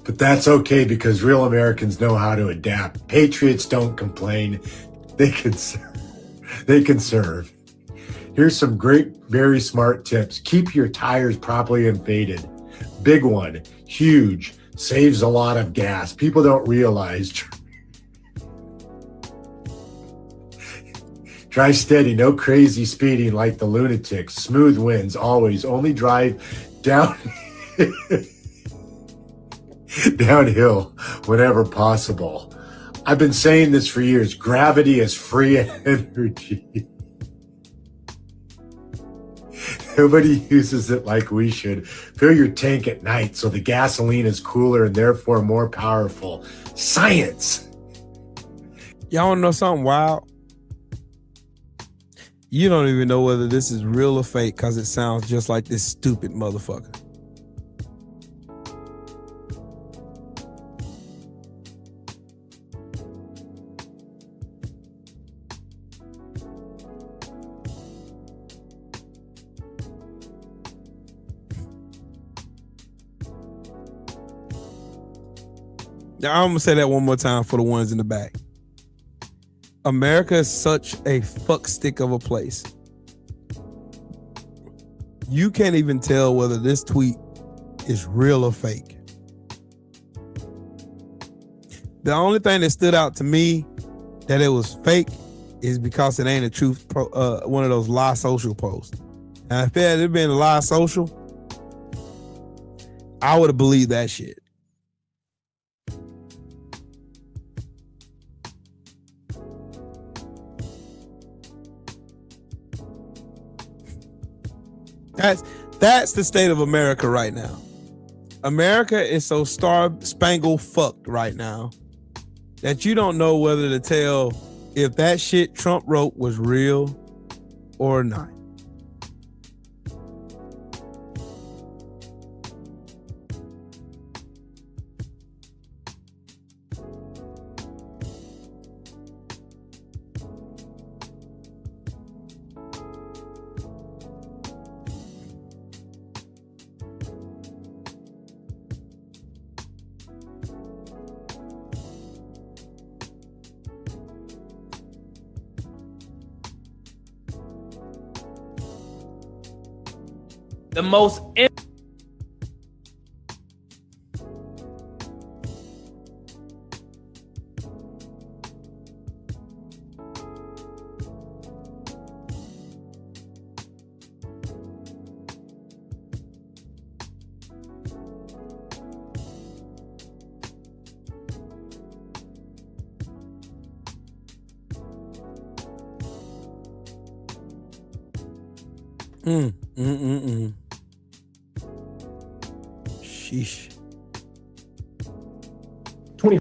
But that's okay because real Americans know how to adapt. Patriots don't complain. They can serve. Here's some great, very smart tips. Keep your tires properly inflated. Big one, huge, saves a lot of gas. People don't realize Drive steady, no crazy speeding like the lunatics. Smooth winds, always. Only drive down downhill whenever possible. I've been saying this for years. Gravity is free energy. Nobody uses it like we should. Fill your tank at night so the gasoline is cooler and therefore more powerful. Science. Y'all want to know something wild? You don't even know whether this is real or fake because it sounds just like this stupid motherfucker. Now, I'm going to say that one more time for the ones in the back. America is such a fuckstick of a place. You can't even tell whether this tweet is real or fake. The only thing that stood out to me that it was fake is because it ain't a truth, one of those lie social posts. Now, if it had been a lie social, I would have believed that shit. That's the state of America right now. America is so star-spangled fucked right now that you don't know whether to tell if that shit Trump wrote was real or not. The most Sheesh. 20.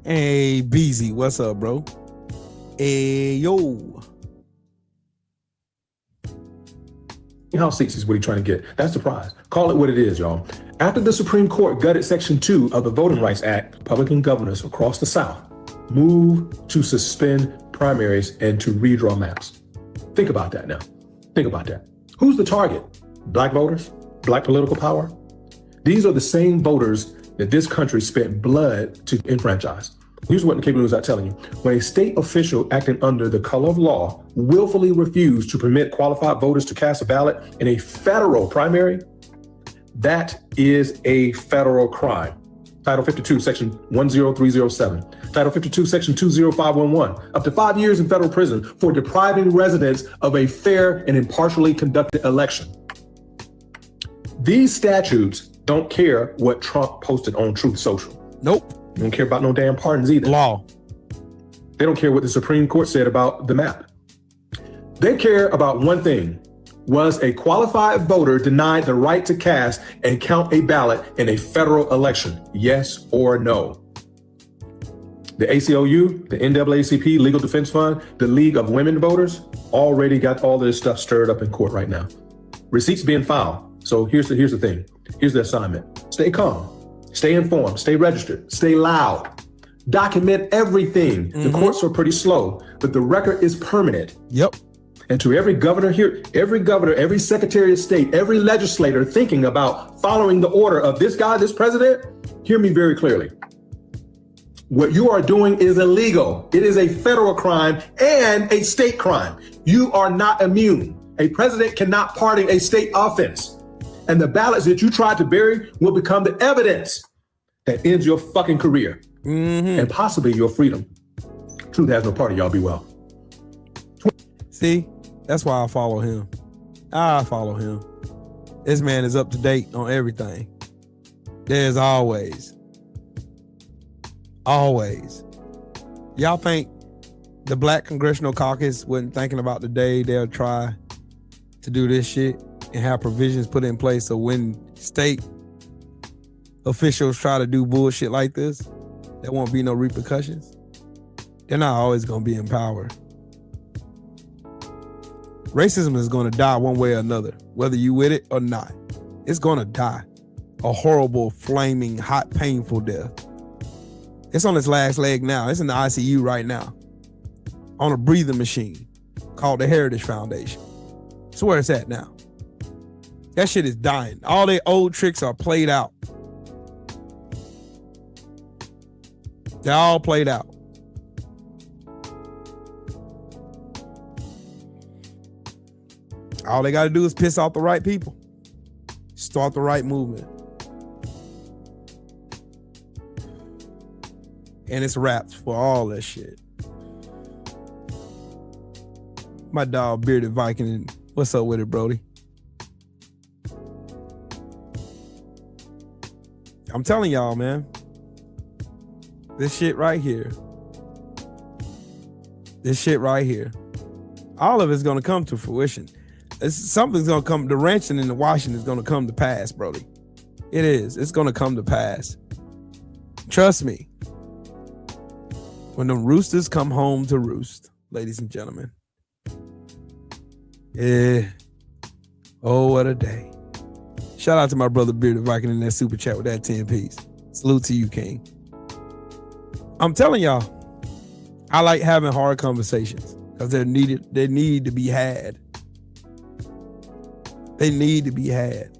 Hey, BZ, what's up, bro? Hey, yo. House seats is what he's trying to get. That's the prize. Call it what it is, y'all. After the Supreme Court gutted Section 2 of the Voting Rights Act, Republican governors across the South moved to suspend primaries and to redraw maps. Think about that now. Think about that. Who's the target? Black voters? Black political power? These are the same voters that this country spent blood to enfranchise. Here's what the cable news are telling you. When a state official acting under the color of law willfully refused to permit qualified voters to cast a ballot in a federal primary, that is a federal crime. Title 52, Section 10307. Title 52, Section 20511. Up to 5 years in federal prison for depriving residents of a fair and impartially conducted election. These statutes don't care what Trump posted on Truth Social. Nope. They don't care about no damn pardons either. Law. They don't care what the Supreme Court said about the map. They care about one thing. Was a qualified voter denied the right to cast and count a ballot in a federal election? Yes or no? The ACLU, the NAACP, Legal Defense Fund, the League of Women Voters already got all this stuff stirred up in court right now. Receipts being filed. So here's the thing. Here's the assignment. Stay calm. Stay informed, stay registered, stay loud, document everything. The courts are pretty slow, but the record is permanent. Yep. And to every governor here, every secretary of state, every legislator thinking about following the order of this guy, this president, hear me very clearly. What you are doing is illegal. It is a federal crime and a state crime. You are not immune. A president cannot pardon a state offense. And the ballots that you tried to bury will become the evidence that ends your fucking career and possibly your freedom. Truth has no party, y'all be well. See, that's why I follow him. I follow him. This man is up to date on everything. There's always. Y'all think the Black Congressional Caucus wasn't thinking about the day they'll try to do this shit and have provisions put in place so when state officials try to do bullshit like this, there won't be no repercussions? They're not always going to be in power. Racism is going to die one way or another, whether you with it or not. It's going to die. A horrible, flaming, hot, painful death. It's on its last leg now. It's in the ICU right now. On a breathing machine called the Heritage Foundation. That's where it's at now. That shit is dying. All their old tricks are played out. They're all played out. All they got to do is piss off the right people. Start the right movement. And it's wrapped for all that shit. My dog, Bearded Viking, what's up with it, Brody? I'm telling y'all, man. This shit right here. All of it's going to come to fruition. Something's going to come. The ranching in the Washington is going to come to pass, Brody. It is. It's going to come to pass. Trust me. When the roosters come home to roost, ladies and gentlemen. Yeah. Oh, what a day. Shout out to my brother Bearded Viking in that super chat with that 10 piece. Salute to you, King. I'm telling y'all, I like having hard conversations because they need to be had. They need to be had.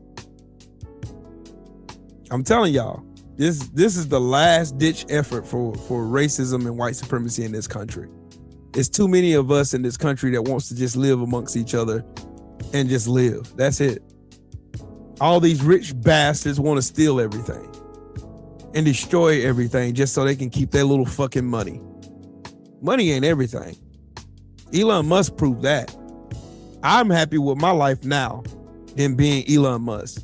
I'm telling y'all, this is the last ditch effort for racism and white supremacy in this country. It's too many of us in this country that wants to just live amongst each other and just live. That's it. All these rich bastards want to steal everything and destroy everything just so they can keep their little fucking money. Money ain't everything. Elon Musk proved that. I'm happy with my life now than being Elon Musk.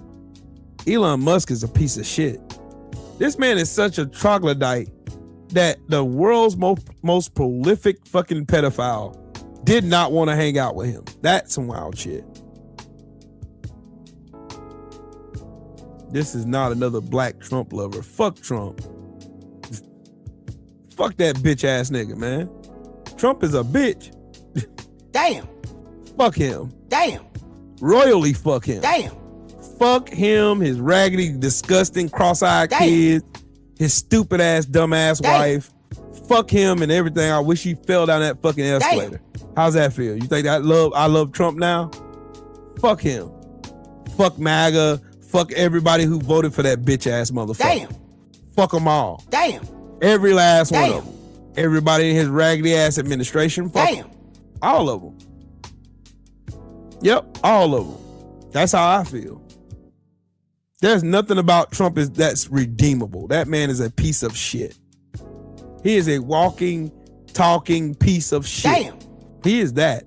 Elon Musk is a piece of shit. This man is such a troglodyte that the world's most prolific fucking pedophile did not want to hang out with him. That's some wild shit. This is not another black Trump lover. Fuck Trump. Fuck that bitch ass nigga, man. Trump is a bitch. Damn. Fuck him. Damn. Royally fuck him. Damn. Fuck him, his raggedy, disgusting, cross-eyed kids, his stupid ass, dumb ass wife. Fuck him and everything. I wish he fell down that fucking escalator. How's that feel? You think I love Trump now? Fuck him. Fuck MAGA. Fuck everybody who voted for that bitch ass motherfucker. Damn. Fuck them all. Damn. Every last one of them. Everybody in his raggedy ass administration. Fuck them. All of them. Yep, all of them. That's how I feel. There's nothing about Trump that's redeemable. That man is a piece of shit. He is a walking, talking piece of shit. Damn. He is that.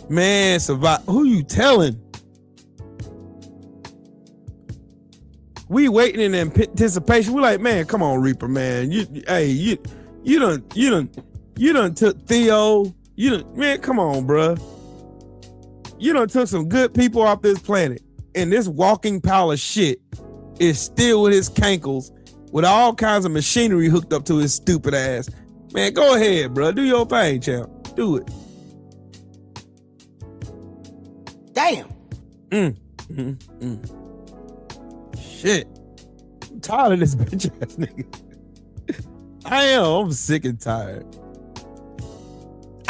Man, survive. Who you telling? We waiting in anticipation. We like, man, come on, Reaper, man. You done took Theo. Man, come on, bruh. You done took some good people off this planet. And this walking pile of shit is still with his cankles with all kinds of machinery hooked up to his stupid ass. Man, go ahead, bruh. Do your thing, champ. Do it. Damn. Shit. I'm tired of this bitch ass nigga. I am. I'm sick and tired.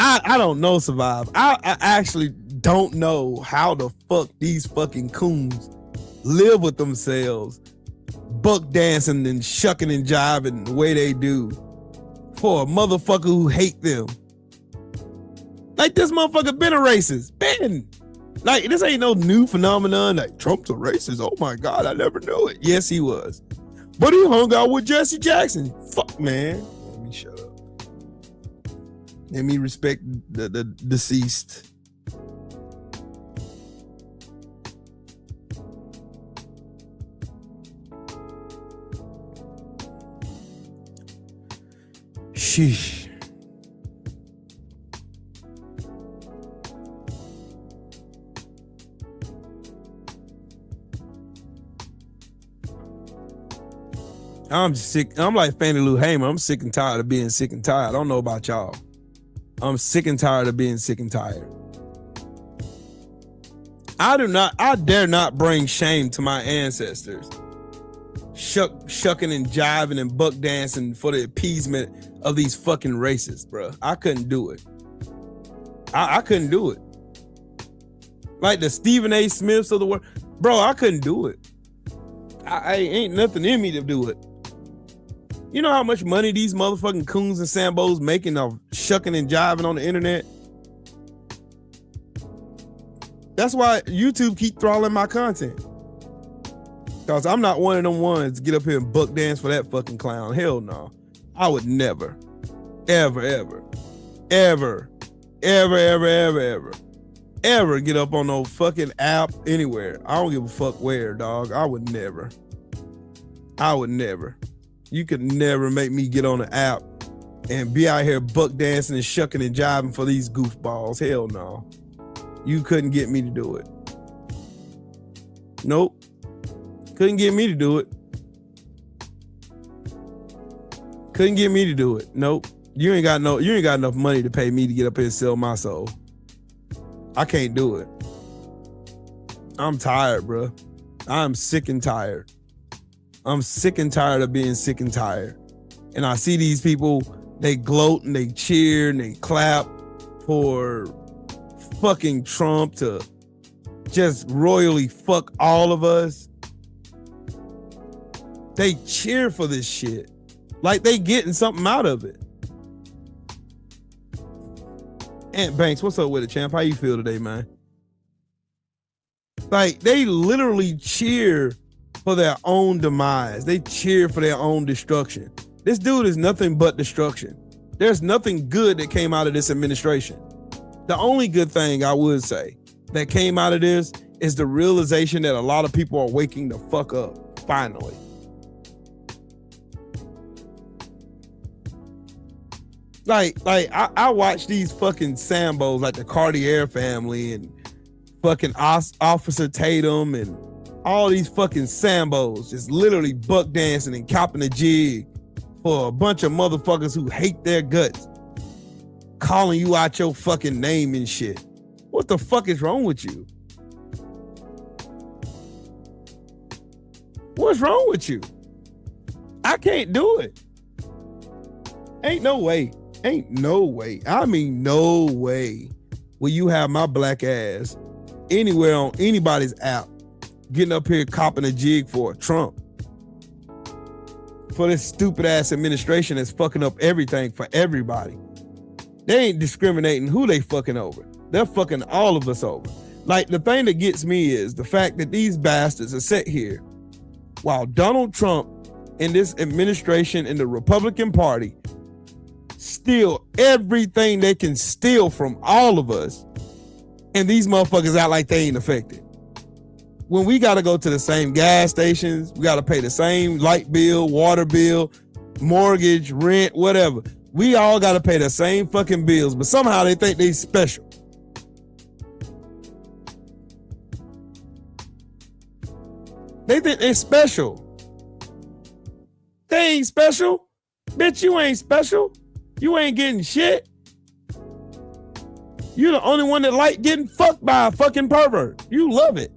I don't know, Survive. I actually don't know how the fuck these fucking coons live with themselves buck dancing and shucking and jiving the way they do for a motherfucker who hate them. Like, this motherfucker been a racist. Been. Like, this ain't no new phenomenon. Like, Trump's a racist. Oh my God, I never knew it. Yes, he was. But he hung out with Jesse Jackson. Fuck, man. Let me shut up. Let me respect the deceased. Sheesh. I'm sick. I'm like Fannie Lou Hamer. I'm sick and tired of being sick and tired. I don't know about y'all. I'm sick and tired of being sick and tired. I dare not bring shame to my ancestors. Shucking and jiving and buck dancing for the appeasement of these fucking racists, bro. I couldn't do it. I couldn't do it. Like the Stephen A. Smiths of the world. Bro, I couldn't do it. I ain't nothing in me to do it. You know how much money these motherfucking coons and sambos making off shucking and jiving on the internet? That's why YouTube keep throttling my content. Because I'm not one of them ones to get up here and buck dance for that fucking clown. Hell no. I would never, ever, ever, ever, ever, ever, ever, ever, ever get up on no fucking app anywhere. I don't give a fuck where, dog. I would never. You could never make me get on the app and be out here buck dancing and shucking and jiving for these goofballs. Hell no. You couldn't get me to do it. Nope. Couldn't get me to do it. Couldn't get me to do it. Nope. You ain't got enough money to pay me to get up here and sell my soul. I can't do it. I'm tired, bro. I'm sick and tired. I'm sick and tired of being sick and tired. And I see these people, they gloat and they cheer and they clap for fucking Trump to just royally fuck all of us. They cheer for this shit. Like they getting something out of it. Ant Banks, what's up with it, champ? How you feel today, man? Like they literally cheer for their own demise. They cheer for their own destruction. This dude is nothing but destruction. There's nothing good that came out of this administration. The only good thing I would say that came out of this is the realization that a lot of people are waking the fuck up, finally. Like I watch these fucking Sambos like the Cartier family and fucking Officer Tatum and all these fucking Sambos just literally buck dancing and copping a jig for a bunch of motherfuckers who hate their guts, calling you out your fucking name and shit. What the fuck is wrong with you? What's wrong with you? I can't do it. Ain't no way. Ain't no way. I mean, no way will you have my black ass anywhere on anybody's app getting up here copping a jig for Trump. For this stupid ass administration that's fucking up everything for everybody. They ain't discriminating who they fucking over. They're fucking all of us over. Like the thing that gets me is the fact that these bastards are set here while Donald Trump and this administration and the Republican Party steal everything they can steal from all of us. And these motherfuckers act like they ain't affected. When we got to go to the same gas stations, we got to pay the same light bill, water bill, mortgage, rent, whatever. We all got to pay the same fucking bills, but somehow they think they special. They think they special. They ain't special. Bitch, you ain't special. You ain't getting shit. You the only one that like getting fucked by a fucking pervert. You love it.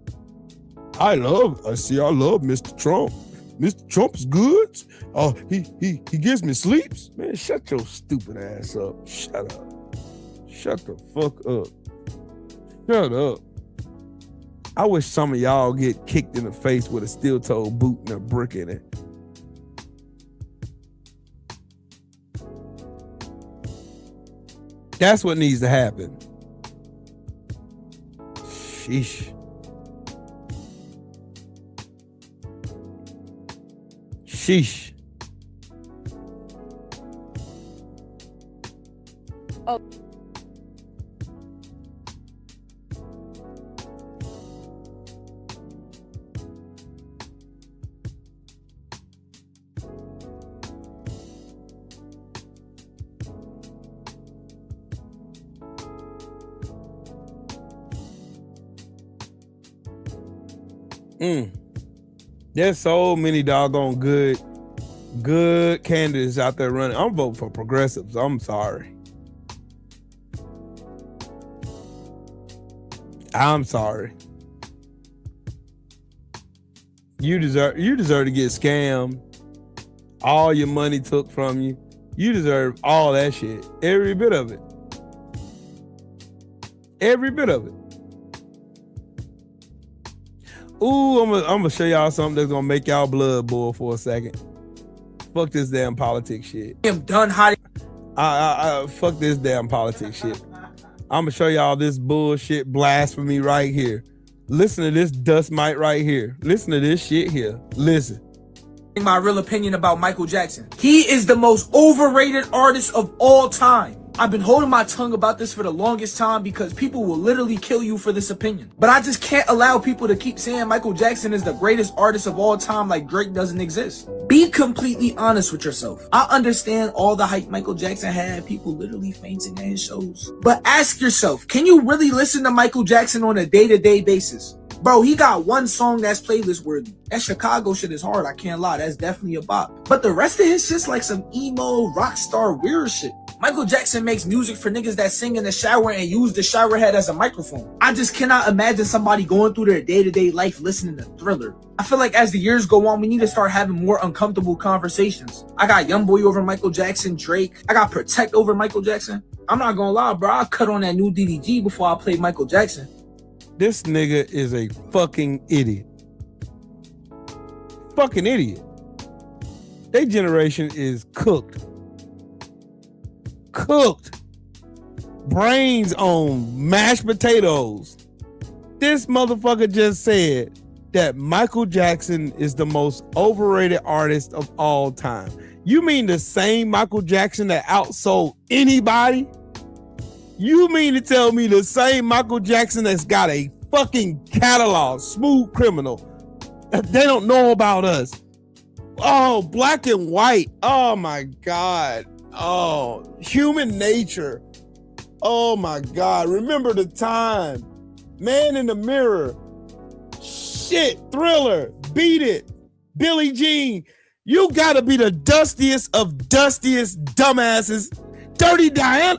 I love Mr. Trump. Mr. Trump's good. Oh, he gives me sleeps. Man, shut your stupid ass up. Shut up. Shut the fuck up. Shut up. I wish some of y'all get kicked in the face with a steel-toed boot and a brick in it. That's what needs to happen. Sheesh. Sheesh. Oh. There's so many doggone good candidates out there running. I'm voting for progressives. I'm sorry. I'm sorry. You deserve to get scammed. All your money took from you. You deserve all that shit. Every bit of it. Every bit of it. Ooh, I'm gonna show y'all something that's gonna make y'all blood boil for a second. Fuck this damn politics shit. I'm done hiding. Fuck this damn politics shit. I'm gonna show y'all this bullshit blasphemy right here. Listen to this dust mite right here. Listen to this shit here. Listen. My real opinion about Michael Jackson. He is the most overrated artist of all time. I've been holding my tongue about this for the longest time because people will literally kill you for this opinion. But I just can't allow people to keep saying Michael Jackson is the greatest artist of all time like Drake doesn't exist. Be completely honest with yourself. I understand all the hype Michael Jackson had, people literally fainting at his shows. But ask yourself, can you really listen to Michael Jackson on a day-to-day basis? Bro, he got one song that's playlist worthy. That Chicago shit is hard, I can't lie. That's definitely a bop. But the rest of his shit's like some emo, rock star, weird shit. Michael Jackson makes music for niggas that sing in the shower and use the shower head as a microphone. I just cannot imagine somebody going through their day-to-day life listening to Thriller. I feel like as the years go on, we need to start having more uncomfortable conversations. I got YoungBoy over Michael Jackson, Drake. I got Protect over Michael Jackson. I'm not gonna lie, bro. I cut on that new DDG before I played Michael Jackson. This nigga is a fucking idiot. Fucking idiot. Their generation is cooked. Cooked. Brains on mashed potatoes. This motherfucker just said that Michael Jackson is the most overrated artist of all time. You mean the same Michael Jackson that outsold anybody? You mean to tell me the same Michael Jackson that's got a fucking catalog, Smooth Criminal, that they don't know about us? Oh, Black and White. Oh my God. Oh, Human Nature. Oh my God. Remember the Time. Man in the Mirror. Shit. Thriller. Beat It. Billie Jean. You gotta be the dustiest of dustiest dumbasses. Dirty Diana.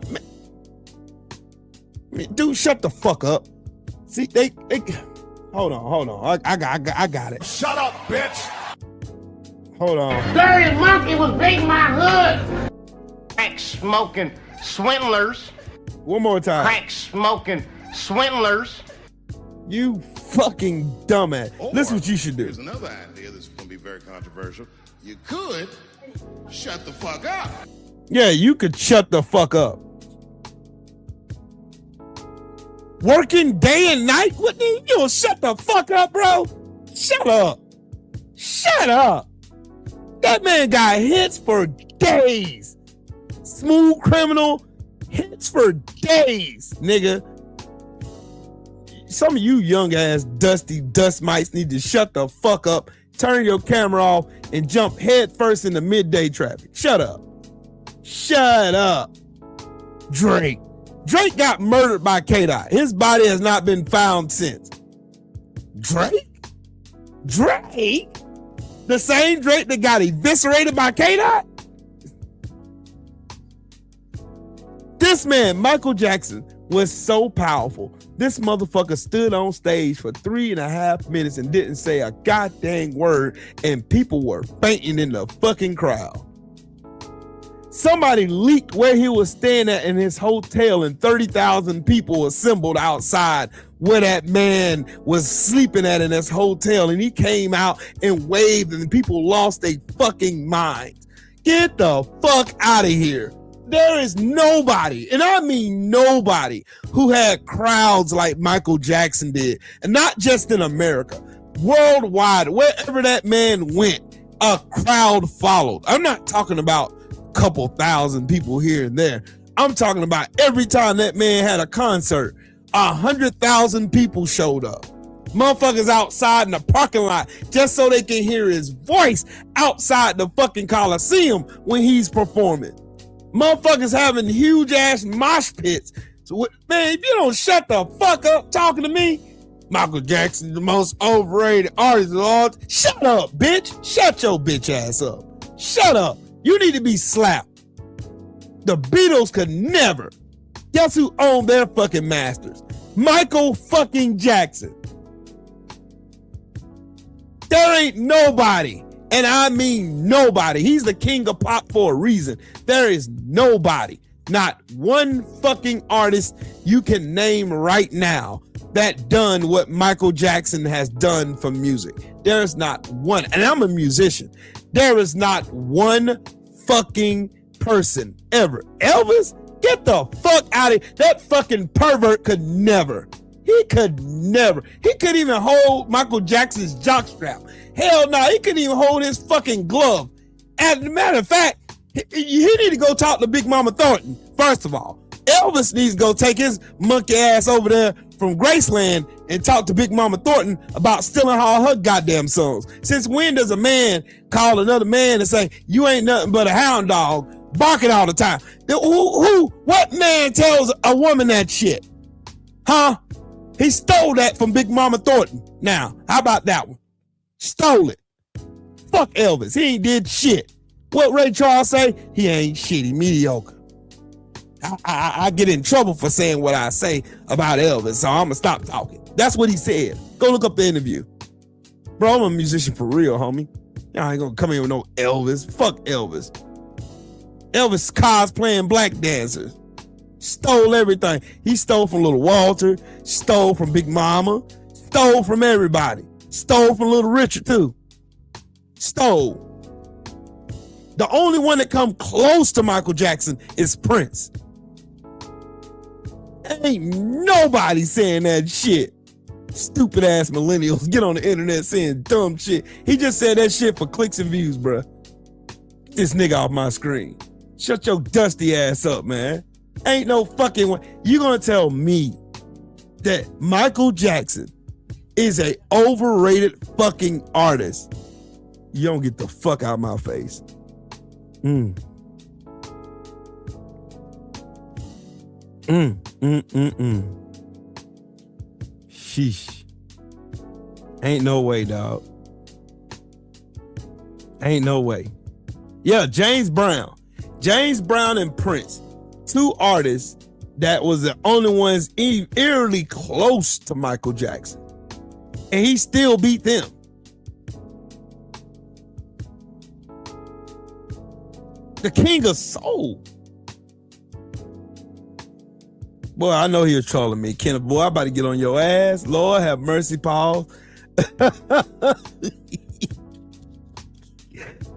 Dude, shut the fuck up. See, they hold on. I got it. Shut up, bitch. Hold on. Dirty Monkey was beating my hood. Crack smoking swindlers. One more time. Crack smoking swindlers. You fucking dumbass. Listen what you should do. Here's another idea that's going to be very controversial. You could shut the fuck up. Yeah, you could shut the fuck up. Working day and night? What you don't shut the fuck up, bro? Shut up. Shut up. That man got hits for days. Smooth Criminal, hits for days, nigga. Some of you young ass dusty dust mites need to shut the fuck up, turn your camera off, and jump head first into midday traffic. Shut up. Shut up. Drake got murdered by K-Dot. His body has not been found since. Drake? The same Drake that got eviscerated by K-Dot? This man, Michael Jackson, was so powerful. This motherfucker stood on stage for 3.5 minutes and didn't say a goddamn word, and people were fainting in the fucking crowd. Somebody leaked where he was staying at in his hotel, and 30,000 people assembled outside where that man was sleeping at in his hotel, and he came out and waved, and people lost their fucking minds. Get the fuck out of here. There is nobody, and I mean nobody, who had crowds like Michael Jackson did, and not just in America, worldwide. Wherever that man went, a crowd followed. I'm not talking about a couple thousand people here and there. I'm talking about every time that man had a concert, 100,000 people showed up. Motherfuckers outside in the parking lot just so they can hear his voice outside the fucking Coliseum when he's performing. Motherfuckers having huge ass mosh pits. So, man, if you don't shut the fuck up talking to me, Michael Jackson, the most overrated artist of all. Shut up, bitch. Shut your bitch ass up. Shut up. You need to be slapped. The Beatles could never. Guess who owned their fucking masters? Michael fucking Jackson. There ain't nobody, and I mean nobody. He's the king of pop for a reason. There is nobody, not one fucking artist you can name right now that done what Michael Jackson has done for music. There is not one, and I'm a musician. There is not one fucking person ever. Elvis, get the fuck out of here. That fucking pervert could never. He could never. He couldn't even hold Michael Jackson's jockstrap. Hell no, he couldn't even hold his fucking glove. As a matter of fact, he need to go talk to Big Mama Thornton, first of all. Elvis needs to go take his monkey ass over there from Graceland and talk to Big Mama Thornton about stealing all her goddamn songs. Since when does a man call another man and say, you ain't nothing but a hound dog, barking all the time? What man tells a woman that shit? Huh? He stole that from Big Mama Thornton. Now, how about that one? Stole it. Fuck Elvis. He ain't did shit. What Ray Charles say? He ain't shit. He mediocre. I get in trouble for saying what I say about Elvis, so I'm gonna stop talking. That's what he said. Go look up the interview. Bro, I'm a musician for real, homie. Y'all ain't gonna come in with no Elvis. Fuck Elvis. Elvis cosplaying black dancers. Stole everything. He stole from Little Walter, stole from Big Mama, stole from everybody. Stole from Little Richard too. Stole. The only one that come close to Michael Jackson is Prince. Ain't nobody saying that shit. Stupid ass millennials get on the internet saying dumb shit. He just said that shit for clicks and views, bruh. Get this nigga off my screen. Shut your dusty ass up, man. Ain't no fucking way. You gonna tell me that Michael Jackson is a overrated fucking artist? You don't get the fuck out of my face. Sheesh. Ain't no way, dog. Ain't no way. Yeah, James Brown and Prince, two artists that was the only ones eerily close to Michael Jackson, and he still beat them. The king of soul. Boy, I know he was trolling me. Kenneth, boy, I'm about to get on your ass. Lord have mercy, Paul.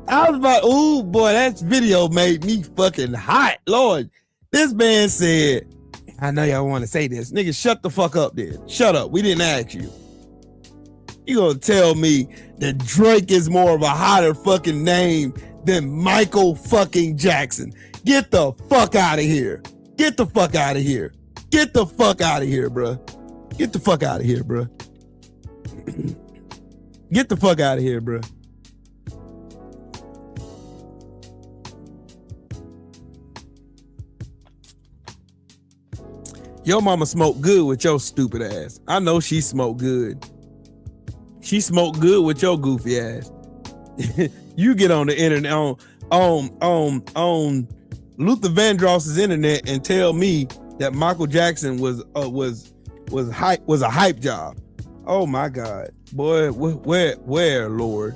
I was about, ooh, boy, that video made me fucking hot. Lord, this man said, I know y'all want to say this. Nigga, shut the fuck up then. Shut up. We didn't ask you. You gonna tell me that Drake is more of a hotter fucking name than Michael fucking Jackson? Get the fuck out of here. Get the fuck out of here. Get the fuck out of here, bro. Get the fuck out of here, bro. Get the fuck out of here, bro. Your mama smoked good with your stupid ass. I know she smoked good. She smoked good with your goofy ass. You get on the internet on Luther Vandross's internet and tell me that Michael Jackson was a hype job. Oh my God, boy, where, Lord?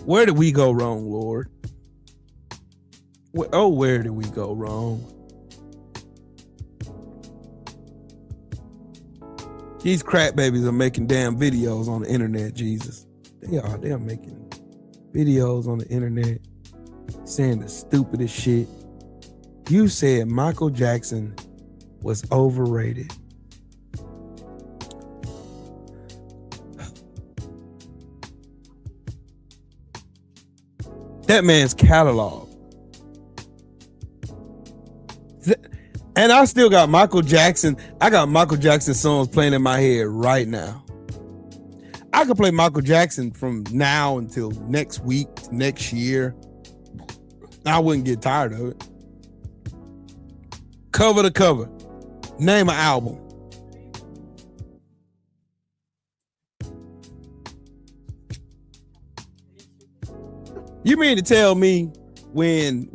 Where did we go wrong, Lord? where did we go wrong? These crack babies are making damn videos on the internet, Jesus. They are making videos on the internet saying the stupidest shit. You said Michael Jackson was overrated. That man's catalog. And I still got Michael Jackson. I got Michael Jackson songs playing in my head right now. I could play Michael Jackson from now until next week, next year. I wouldn't get tired of it. Cover to cover. Name an album. You mean to tell me when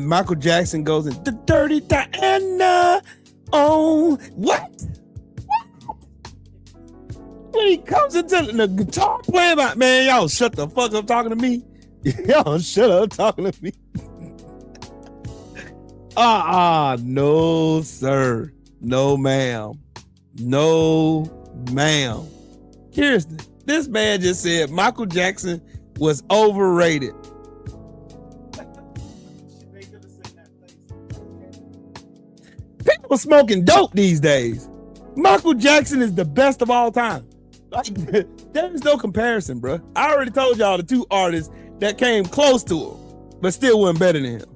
Michael Jackson goes in the Dirty Diana, oh what? When he comes into the guitar playing, like, man, y'all shut the fuck up talking to me. Y'all shut up talking to me. No sir, no ma'am, no ma'am. Kirsten, this man just said Michael Jackson was overrated. People smoking dope these days. Michael Jackson is the best of all time. Like, there's no comparison, bro. I already told y'all the two artists that came close to him, but still wasn't better than him.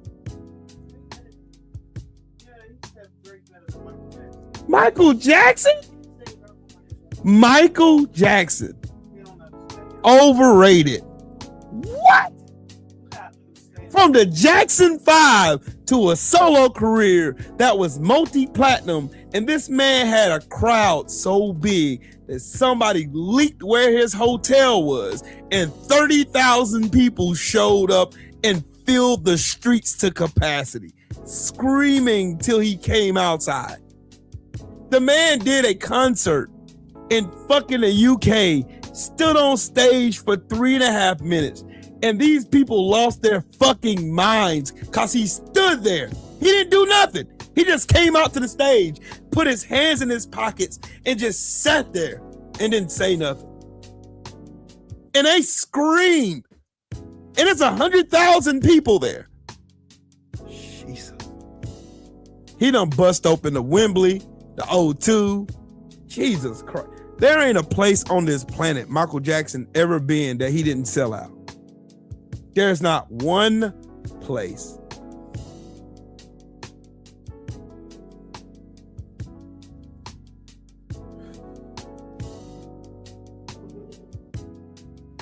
Michael Jackson? Michael Jackson. Overrated. What? From the Jackson 5 to a solo career that was multi-platinum, and this man had a crowd so big that somebody leaked where his hotel was, and 30,000 people showed up and filled the streets to capacity, screaming till he came outside. The man did a concert in fucking the UK, stood on stage for 3.5 minutes, and these people lost their fucking minds because he stood there. He didn't do nothing. He just came out to the stage, put his hands in his pockets, and just sat there and didn't say nothing. And they screamed. And it's 100,000 people there. Jesus. He done bust open the Wembley, the O2. Jesus Christ. There ain't a place on this planet Michael Jackson ever been that he didn't sell out. There's not one place.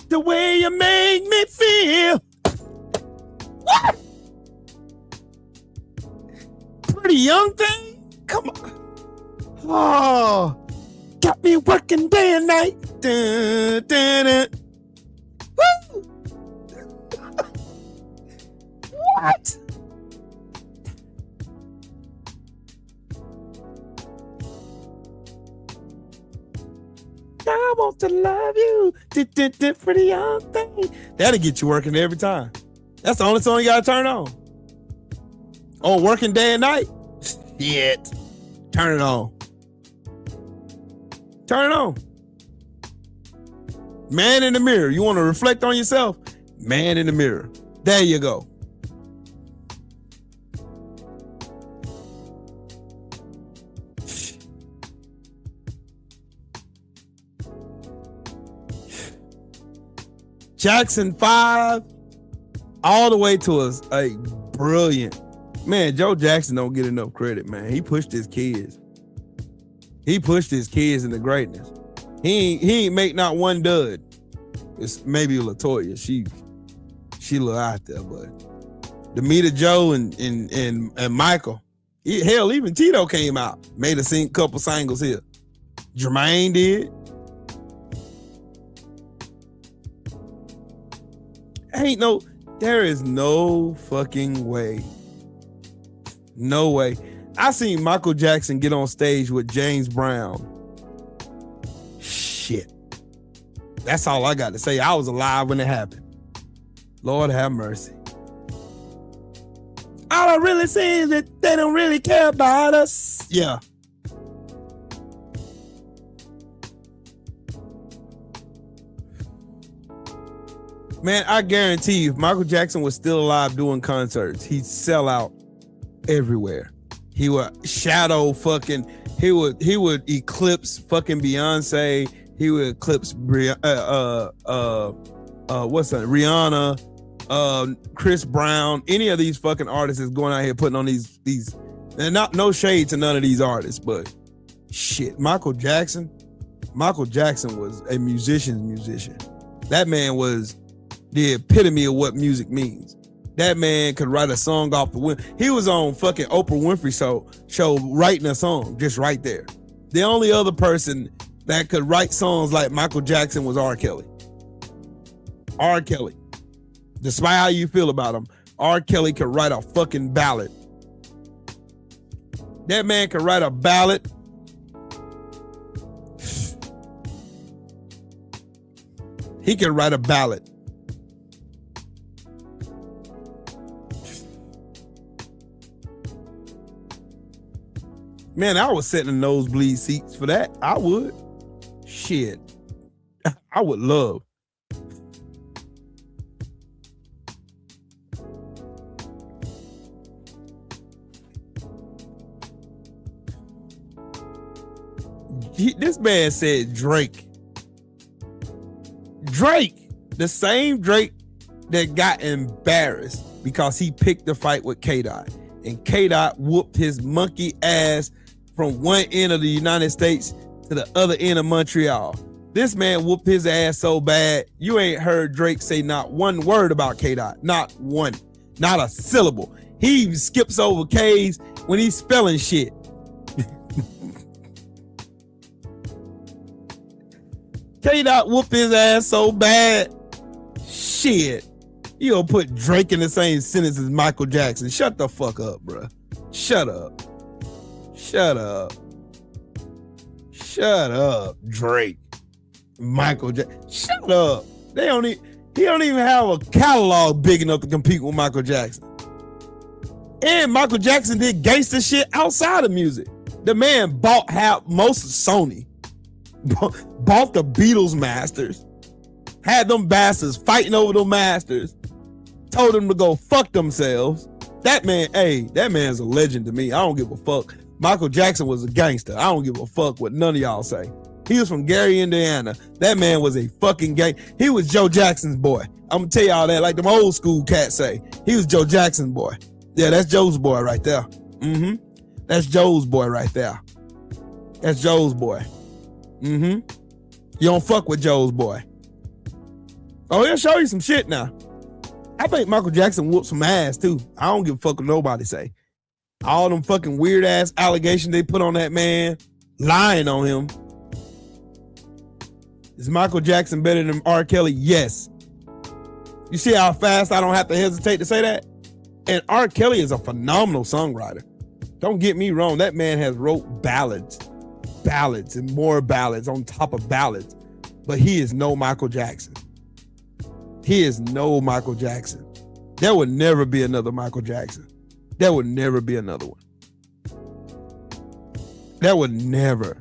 The way you make me feel. What? Pretty Young Thing? Come on. Oh, got me working day and night. Dun, dun, dun. Woo! What? I want to love you. Pretty Young Thing. That'll get you working every time. That's the only song you gotta turn on. On working day and night? Shit. Turn it on. Turn it on. Man in the mirror. You want to reflect on yourself? Man in the mirror. There you go. Jackson 5 all the way to a brilliant man. Joe Jackson don't get enough credit, man. He pushed his kids. He pushed his kids into greatness. He ain't make not one dud. It's maybe LaToya. She a little out there, but Demita Joe and Michael. Hell, even Tito came out, made a couple singles here. Jermaine did. There is no fucking way. No way. I seen Michael Jackson get on stage with James Brown. Shit. That's all I got to say. I was alive when it happened. Lord have mercy. All I really see is that they don't really care about us. Yeah. Man, I guarantee you, if Michael Jackson was still alive doing concerts, he'd sell out everywhere. He would shadow fucking, he would eclipse fucking Beyonce. He would eclipse Rihanna, Chris Brown, any of these fucking artists is going out here putting on these, and no shade to none of these artists, but shit, Michael Jackson was a musician's musician. That man was the epitome of what music means. That man could write a song off the wind. He was on fucking Oprah Winfrey show writing a song just right there. The only other person that could write songs like Michael Jackson was R. Kelly. R. Kelly. Despite how you feel about him, R. Kelly could write a fucking ballad. That man could write a ballad. He could write a ballad. Man, I was sitting in nosebleed seats for that. I would. Shit. I would love. This man said Drake. Drake, the same Drake that got embarrassed because he picked the fight with K-Dot. And K-Dot whooped his monkey ass from one end of the United States to the other end of Montreal. This man whooped his ass so bad, you ain't heard Drake say not one word about K-Dot. Not one. Not a syllable. He even skips over K's when he's spelling shit. K-Dot whooped his ass so bad. Shit. You gonna put Drake in the same sentence as Michael Jackson. Shut the fuck up, bro. Shut up. Shut up. Shut up, Drake. Michael Jackson. Shut up. He don't even have a catalog big enough to compete with Michael Jackson. And Michael Jackson did gangster shit outside of music. The man bought most of Sony. Bought the Beatles masters. Had them bastards fighting over them masters. Told them to go fuck themselves. That man, that man's a legend to me. I don't give a fuck. Michael Jackson was a gangster. I don't give a fuck what none of y'all say. He was from Gary, Indiana. That man was a fucking gang. He was Joe Jackson's boy. I'm gonna tell y'all that like them old school cats say. He was Joe Jackson's boy. Yeah, that's Joe's boy right there. Mm-hmm. That's Joe's boy right there. That's Joe's boy. Mm-hmm. You don't fuck with Joe's boy. Oh, he'll show you some shit now. I think Michael Jackson whooped some ass too. I don't give a fuck what nobody say. All them fucking weird ass allegations they put on that man, lying on him. Is Michael Jackson better than R. Kelly? Yes. You see how fast I don't have to hesitate to say that? And R. Kelly is a phenomenal songwriter. Don't get me wrong. That man has wrote ballads and more ballads on top of ballads. But he is no Michael Jackson. He is no Michael Jackson. There would never be another Michael Jackson. There would never be another one. There would never,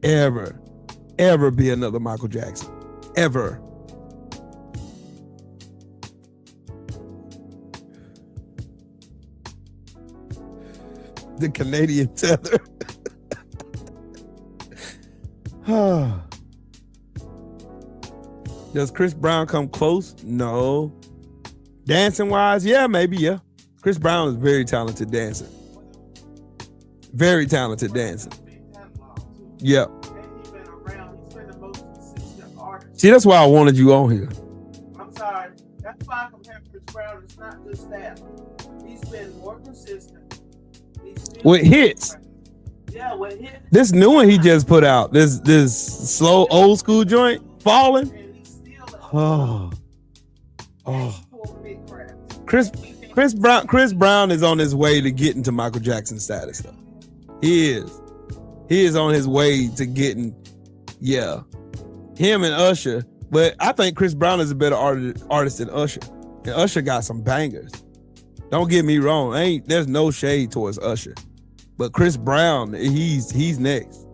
ever, ever be another Michael Jackson. Ever. The Canadian tether. Does Chris Brown come close? No. Dancing wise, yeah, maybe, yeah. Chris Brown is very talented dancer. Very talented dancer. Yeah. See, that's why I wanted you on here. I'm sorry. That's why I compare Chris Brown. It's not just that. He's been more consistent. With hits. Yeah, with hits. This new one he just put out. This slow old school joint, Falling. Oh. Chris Brown is on his way to getting to Michael Jackson status though. He is on his way to getting, yeah, him and Usher. But I think Chris Brown is a better artist than Usher. And Usher got some bangers. Don't get me wrong. There's no shade towards Usher. But Chris Brown, he's next.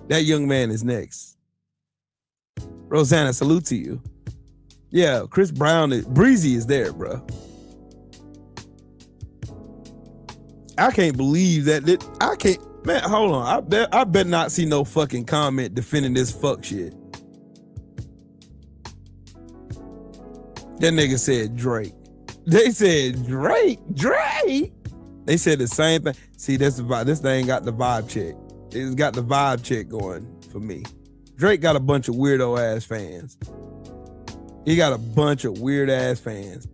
That young man is next. Rosanna, salute to you. Yeah, Chris Brown, Breezy is there, bro. I can't believe that. I can't, man, hold on. I bet not see no fucking comment defending this fuck shit. That nigga said Drake. They said Drake. They said the same thing. See, that's the vibe. This thing got the vibe check. It's got the vibe check going for me. Drake got a bunch of weirdo ass fans. He got a bunch of weird ass fans.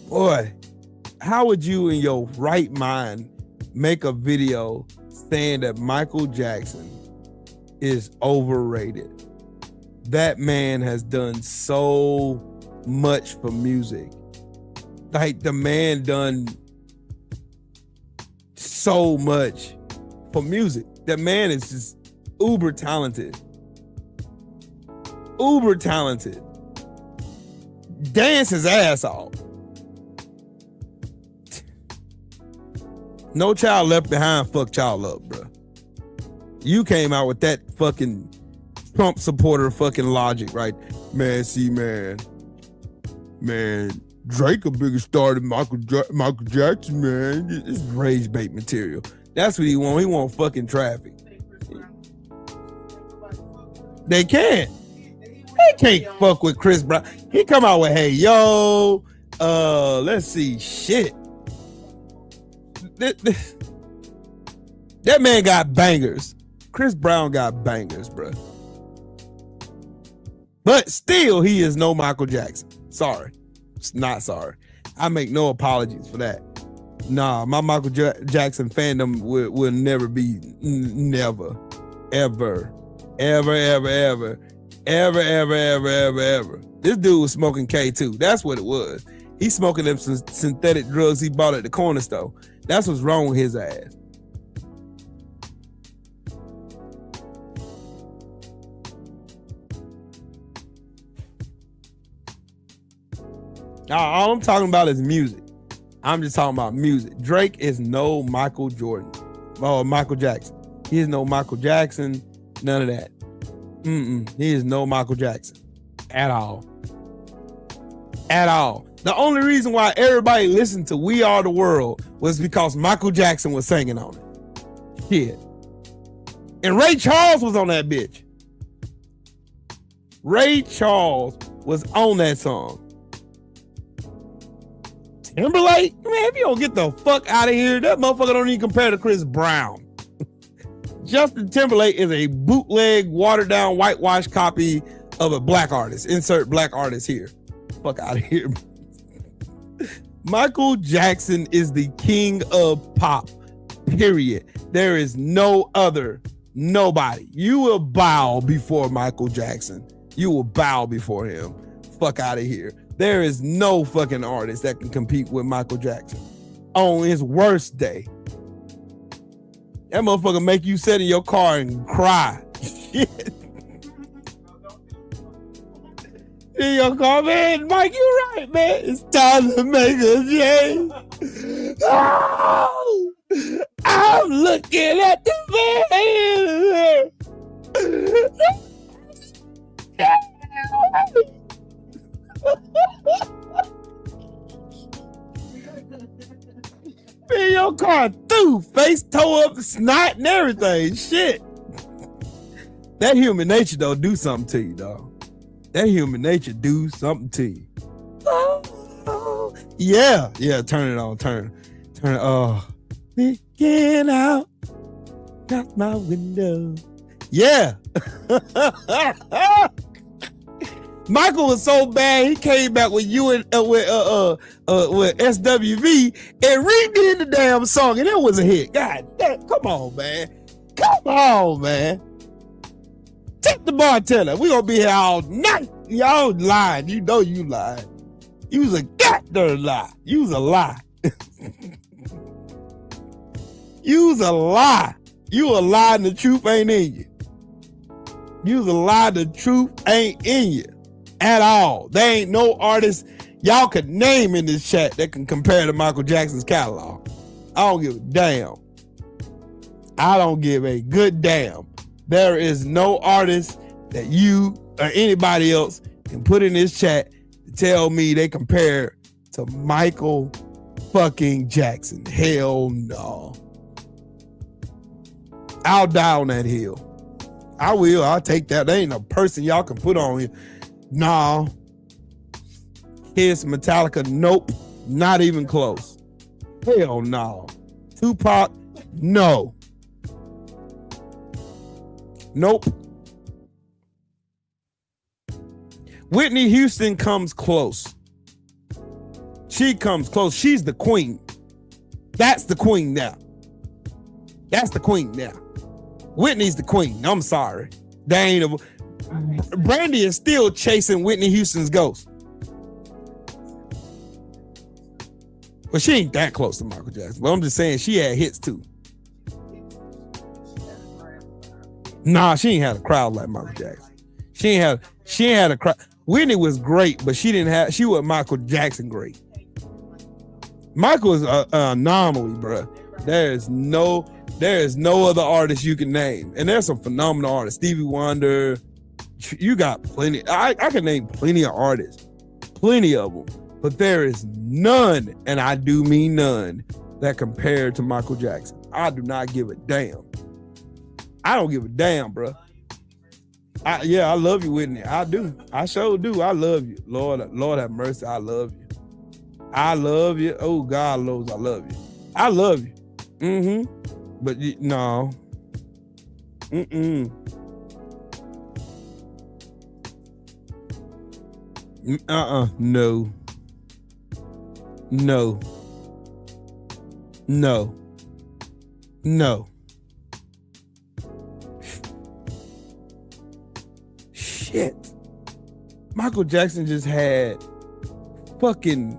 Boy, how would you in your right mind make a video saying that Michael Jackson is overrated? That man has done so much for music. Like, the man done so much for music. That man is just uber talented. Uber talented. Dance his ass off. No Child Left Behind fuck y'all up, bro. You came out with that fucking Trump supporter fucking logic, right? Man, see, man, Drake a bigger star than Michael Jackson, man. It's rage bait material. That's what he want. He want fucking traffic. They can't. They can't fuck with Chris Brown. He come out with, hey, yo, let's see, shit. That man got bangers. Chris Brown got bangers, bro. But still, he is no Michael Jackson. Sorry. It's not sorry. I make no apologies for that. Nah, my Michael Jackson fandom will never be, never, ever. This dude was smoking K2. That's what it was. He's smoking them synthetic drugs he bought at the corner store. That's what's wrong with his ass. All I'm talking about is music. I'm just talking about music. Drake is no Michael Jordan or Michael Jackson. He is no Michael Jackson. None of that. He is no Michael Jackson at all. At all. The only reason why everybody listened to We Are the World was because Michael Jackson was singing on it. Shit. And Ray Charles was on that bitch. Ray Charles was on that song. Timberlake? Man, if you don't get the fuck out of here, that motherfucker don't even compare to Chris Brown. Justin Timberlake is a bootleg, watered down, whitewashed copy of a black artist. Insert black artist here. Fuck out of here. Michael Jackson is the king of pop, period. There is no other, nobody. You will bow before Michael Jackson. You will bow before him. Fuck out of here. There is no fucking artist that can compete with Michael Jackson on his worst day. That motherfucker make you sit in your car and cry. Shit. In your car, man. Mike, you right, man. It's time to make a change. Oh, I'm looking at the man. In your car, through face, toe up, snot, and everything. Shit. That human nature, though, do something to you, dog. That human nature do something to you. Oh, yeah, turn it on, turn it. Oh, looking out my window. Yeah. Michael was so bad he came back with you and with SWV and redid the damn song, and it was a hit. God damn, come on, man. Tip the bartender. We gonna be here all night. Y'all lying. You know you lied. You was a goddamn lie. You was a lie. You was a lie. You a lie and the truth ain't in you. You's a lie. The truth ain't in you at all. There ain't no artist y'all could name in this chat that can compare to Michael Jackson's catalog. I don't give a damn. I don't give a good damn. There is no artist that you or anybody else can put in this chat to tell me they compare to Michael fucking Jackson. Hell no. I'll die on that hill. I will. I'll take that. There ain't no person y'all can put on here. Nah. Kiss, Metallica, nope. Not even close. Hell no. Tupac, no. Nope. Whitney Houston comes close. She comes close. She's the queen. That's the queen now. That's the queen now. Whitney's the queen. I'm sorry. Brandy is still chasing Whitney Houston's ghost. But she ain't that close to Michael Jackson. But I'm just saying she had hits too. Nah, she ain't had a crowd like Michael Jackson. She ain't had a crowd. Whitney was great, but she wasn't Michael Jackson great. Michael is an anomaly, bro. There is no other artist you can name. And there's some phenomenal artists. Stevie Wonder. You got plenty. I can name plenty of artists. Plenty of them. But there is none, and I do mean none, that compare to Michael Jackson. I do not give a damn. I don't give a damn, bro. I love you, Whitney. I do. I sure do. I love you. Lord have mercy. I love you. I love you. Oh, God knows I love you. I love you. Mm-hmm. But no. Mm-mm. No. No. No. No. Shit. Michael Jackson just had fucking,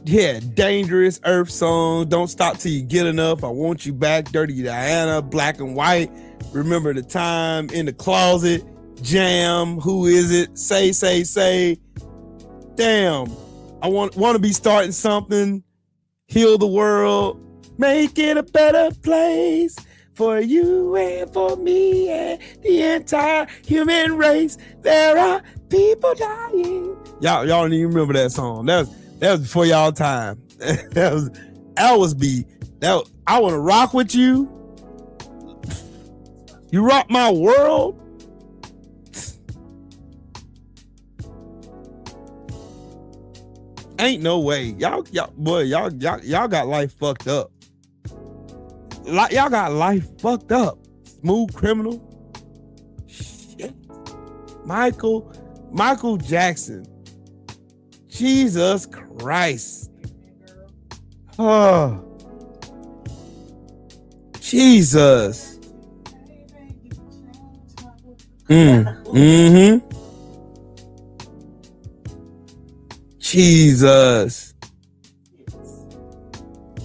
Dangerous, Earth Song, Don't Stop Till You Get Enough, I Want You Back, Dirty Diana, Black and White, Remember the Time, In the Closet, Jam, Who Is It, Say. Damn. I want to be starting something. Heal the World. Make it a better place for you and for me and the entire human race. There are people dying. Y'all don't even remember that song. That was before y'all time. I want to rock with you. You rock my world. Ain't no way. Y'all got life fucked up. Y'all got life fucked up. Smooth Criminal. Shit. Michael Jackson. Jesus Christ. Oh. Jesus. Mm-hmm. Jesus.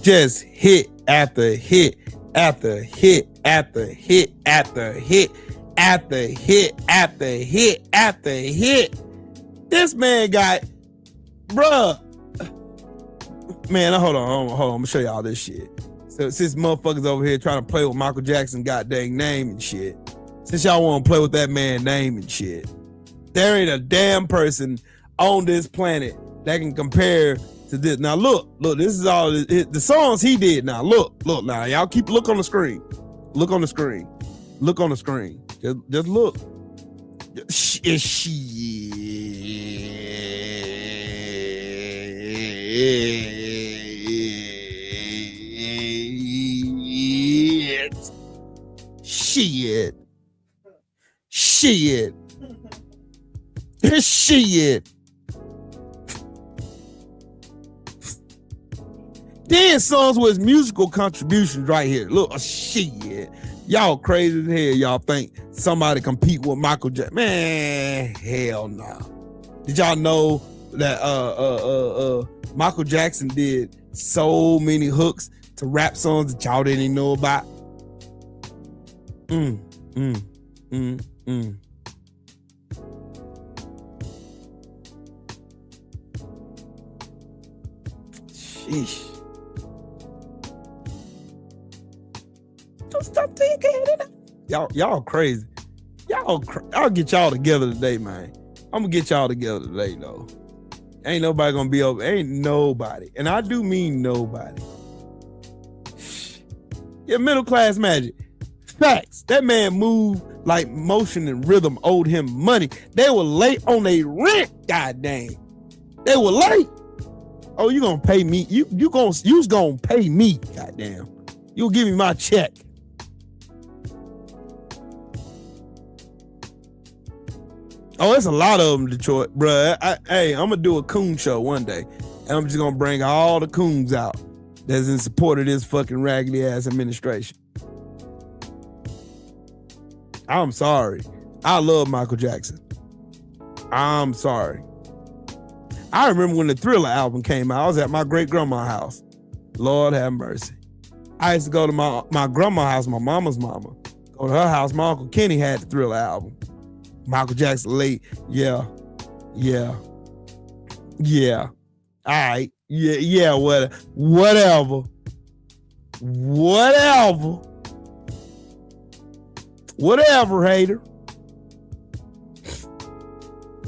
Just hit after hit after hit after hit after hit after hit after hit after hit. This man got, bruh. Man, hold on. I'm gonna show y'all this shit. So since motherfuckers over here trying to play with Michael Jackson goddamn name and shit, since y'all want to play with that man's name and shit, there ain't a damn person on this planet that can compare to this. Now look, this is all the songs he did. Now look now, y'all look on the screen. Look on the screen. Look on the screen. Just look. Shit. Then songs with his musical contributions right here. Look, shit. Y'all crazy as hell. Y'all think somebody compete with Michael Jackson? Man, hell no. Did y'all know that Michael Jackson did so many hooks to rap songs that y'all didn't even know about? Sheesh. Don't stop till you get it. Y'all crazy. I'll get y'all together today, man. I'm gonna get y'all together today, though. Ain't nobody gonna be over. Ain't nobody. And I do mean nobody. Yeah, middle class magic. Facts. That man moved like motion and rhythm owed him money. They were late on their rent, goddamn. They were late. Oh, you gonna pay me? You's gonna pay me, goddamn. You'll give me my check. Oh, it's a lot of them, Detroit, bruh. Hey, I'm gonna do a coon show one day, and I'm just gonna bring all the coons out that's in support of this fucking raggedy ass administration. I'm sorry. I love Michael Jackson. I'm sorry. I remember when the Thriller album came out. I was at my great grandma's house. Lord have mercy. I used to go to my grandma's house, my mama's mama. Go to her house. My Uncle Kenny had the Thriller album. Michael Jackson late. Yeah. All right. Yeah, whatever. Whatever, hater.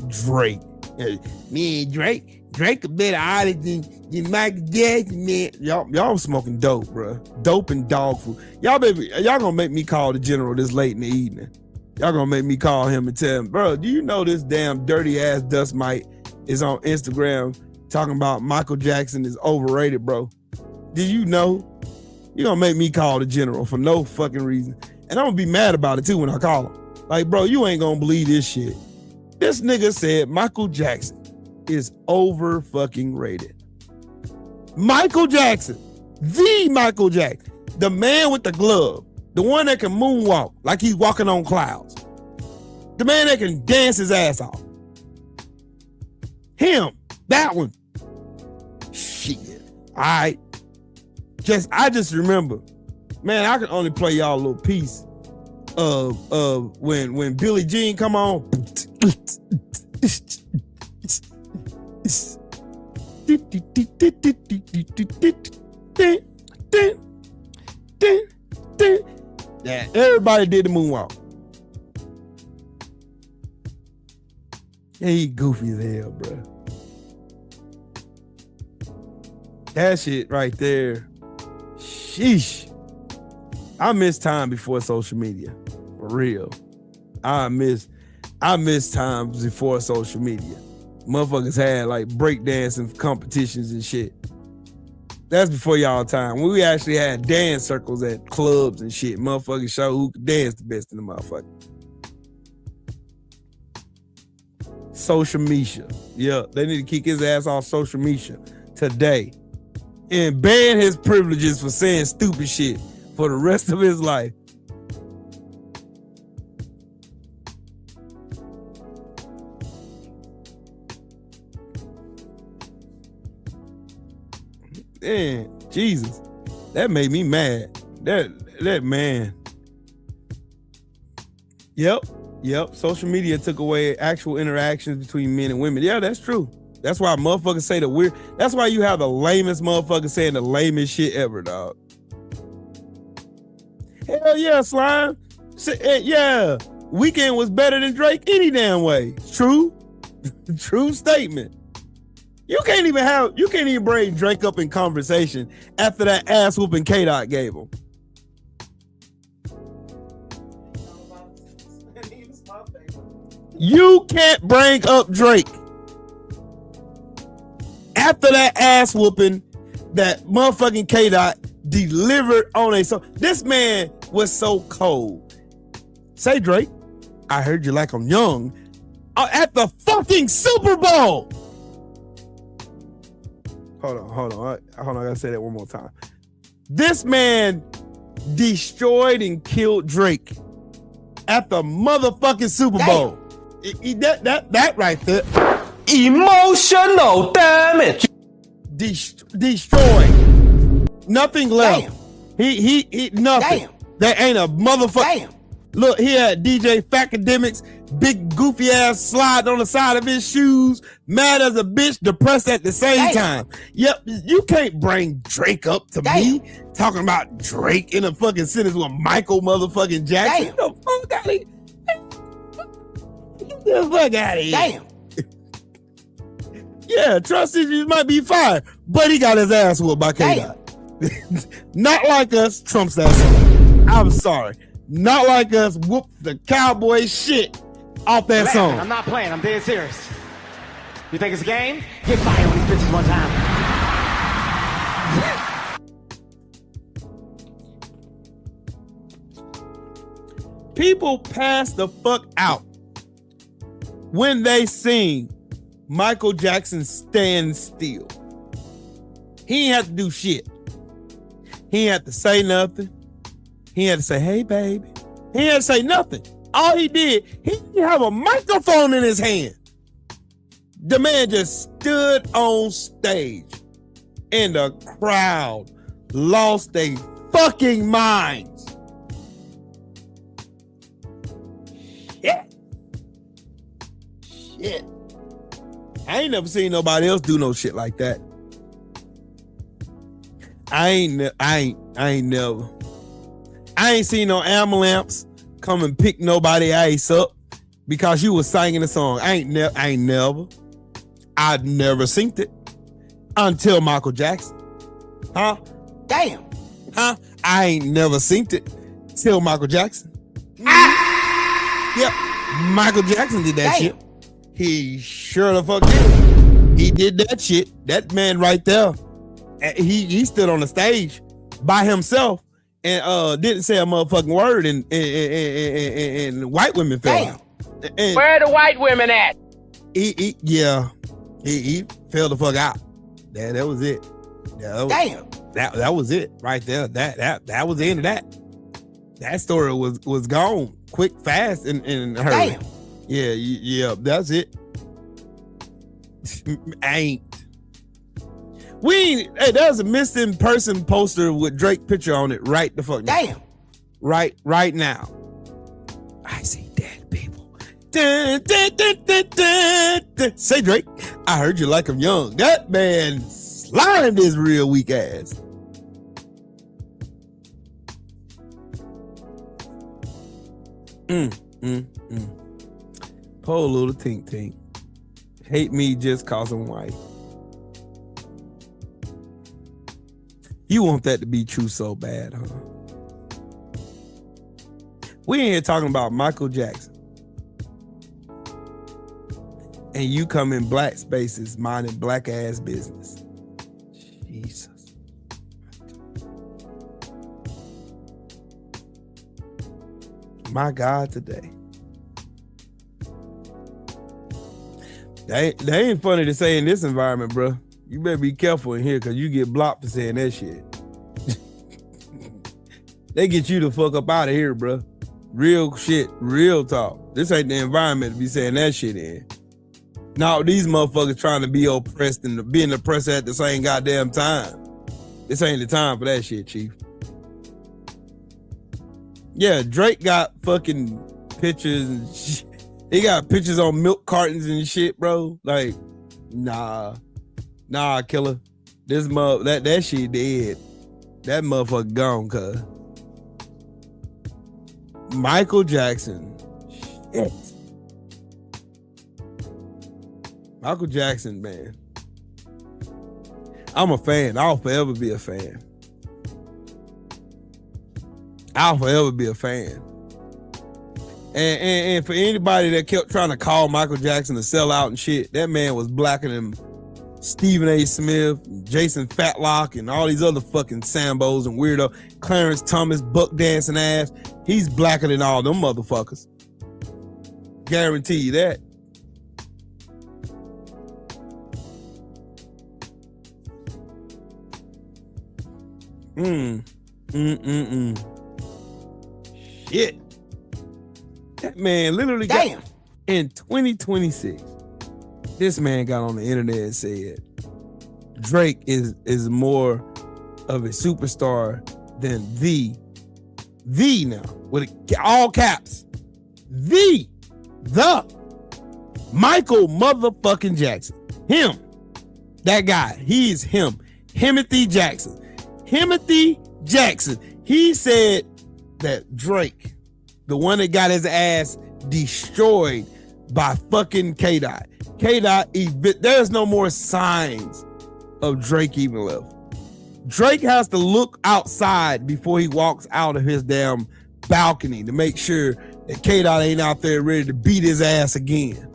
Drake. Man, Drake a better artist than Michael Jackson, man. Y'all smoking dope, bro. Dope and dog food. Y'all gonna make me call the general this late in the evening. Y'all gonna make me call him and tell him, bro, do you know this damn dirty ass dust mite is on Instagram talking about Michael Jackson is overrated, bro? Did you know? You gonna make me call the general for no fucking reason. And I'm gonna be mad about it too when I call him. Like, bro, you ain't gonna believe this shit. This nigga said Michael Jackson is over fucking rated. Michael Jackson, the Michael Jackson, the man with the glove, the one that can moonwalk like he's walking on clouds, the man that can dance his ass off. Him, that one. Shit. All right. I just remember, man, I can only play y'all a little piece of when Billie Jean come on. Yeah, everybody did the moonwalk. Yeah, he goofy as hell, bro. That shit right there. Sheesh. I miss time before social media. For real. I miss times before social media. Motherfuckers had like breakdancing competitions and shit. That's before y'all time. When we actually had dance circles at clubs and shit. Motherfuckers show who could dance the best in the motherfucker. Social media. Yeah, they need to kick his ass off social media today. And ban his privileges for saying stupid shit for the rest of his life. Man, Jesus, that made me mad. That man. Yep. Social media took away actual interactions between men and women. Yeah, that's true. That's why motherfuckers say the weird. That's why you have the lamest motherfuckers saying the lamest shit ever, dog. Hell yeah, Slime. Yeah, Weeknd was better than Drake any damn way. True. True statement. You can't even bring Drake up in conversation after that ass whooping K-Dot gave him. You can't bring up Drake after that ass whooping that motherfucking K-Dot delivered on a song. This man was so cold. Say, Drake, I heard you like I'm young at the fucking Super Bowl. Hold on. I gotta say that one more time. This man destroyed and killed Drake at the motherfucking Super Bowl. That right there. Emotional damage. Destroyed. Nothing left. He nothing. Damn. There ain't a motherfucker. Damn. Look, he had DJ Facademics, big goofy ass slide on the side of his shoes, mad as a bitch, depressed at the same time. Yep, you can't bring Drake up to me talking about Drake in a fucking sentence with Michael motherfucking Jackson. Get the fuck out of here. Get the fuck out of here. Yeah, trust issues might be fired, but he got his ass whooped by K-Dot. Not like us, Trump's that song. I'm sorry. Not like us, whooped the cowboy shit off that song. I'm not playing, I'm dead serious. You think it's a game? Get fire on these bitches one time. People pass the fuck out when they sing Michael Jackson Stand Still. He ain't have to do shit. He ain't have to say nothing. He had to say, hey, baby. He had to say nothing. All he did, he didn't have a microphone in his hand. The man just stood on stage and the crowd lost their fucking minds. Shit. I ain't never seen nobody else do no shit like that. I ain't never. I ain't seen no ambulance come and pick nobody ass up because you was singing a song. I'd never seen it until Michael Jackson. Huh? Damn. Huh? I ain't never seen it till Michael Jackson. Yep. Michael Jackson did that shit. He sure the fuck did. He did that shit. That man right there. He stood on the stage by himself and didn't say a motherfucking word, and white women fell out. And where are the white women at? He fell the fuck out. That was it. That was it right there. That was the end of that. That story was gone quick, fast, and hurry. Yeah, that's it. Hey, there's a missing person poster with Drake picture on it right the fuck now. Right now. I see dead people. Dun, dun, dun, dun, dun, dun. Say, Drake, I heard you like him young. That man slimed his real weak ass. Poor little tink tink. Hate me just cause I'm white. You want that to be true so bad, huh? We ain't here talking about Michael Jackson. And you come in black spaces minding black ass business. Jesus. My God, today. They ain't funny to say in this environment, bro. You better be careful in here because you get blocked for saying that shit. They get you the fuck up out of here, bro. Real shit, real talk. This ain't the environment to be saying that shit in. Now these motherfuckers trying to be oppressed and being oppressed at the same goddamn time. This ain't the time for that shit, Chief. Yeah, Drake got fucking pictures and shit. He got pictures on milk cartons and shit, bro. Like, nah, killer. This that shit dead. That motherfucker gone, cuz. Michael Jackson. Shit. Michael Jackson, man. I'm a fan. I'll forever be a fan. I'll forever be a fan. And for anybody that kept trying to call Michael Jackson a sellout and shit, that man was blacker than Stephen A. Smith, Jason Fatlock, and all these other fucking Sambos and weirdo Clarence Thomas, buck dancing ass. He's blacker than all them motherfuckers. Guarantee you that. Shit. That man literally got in 2026. This man got on the internet and said Drake is more of a superstar than the the now, with all caps, the Michael motherfucking Jackson. Him. That guy. He is him. Timothy Jackson. Timothy Jackson. He said that Drake, the one that got his ass destroyed by fucking K-Dot. K-Dot, there's no more signs of Drake even left. Drake has to look outside before he walks out of his damn balcony to make sure that K-Dot ain't out there ready to beat his ass again.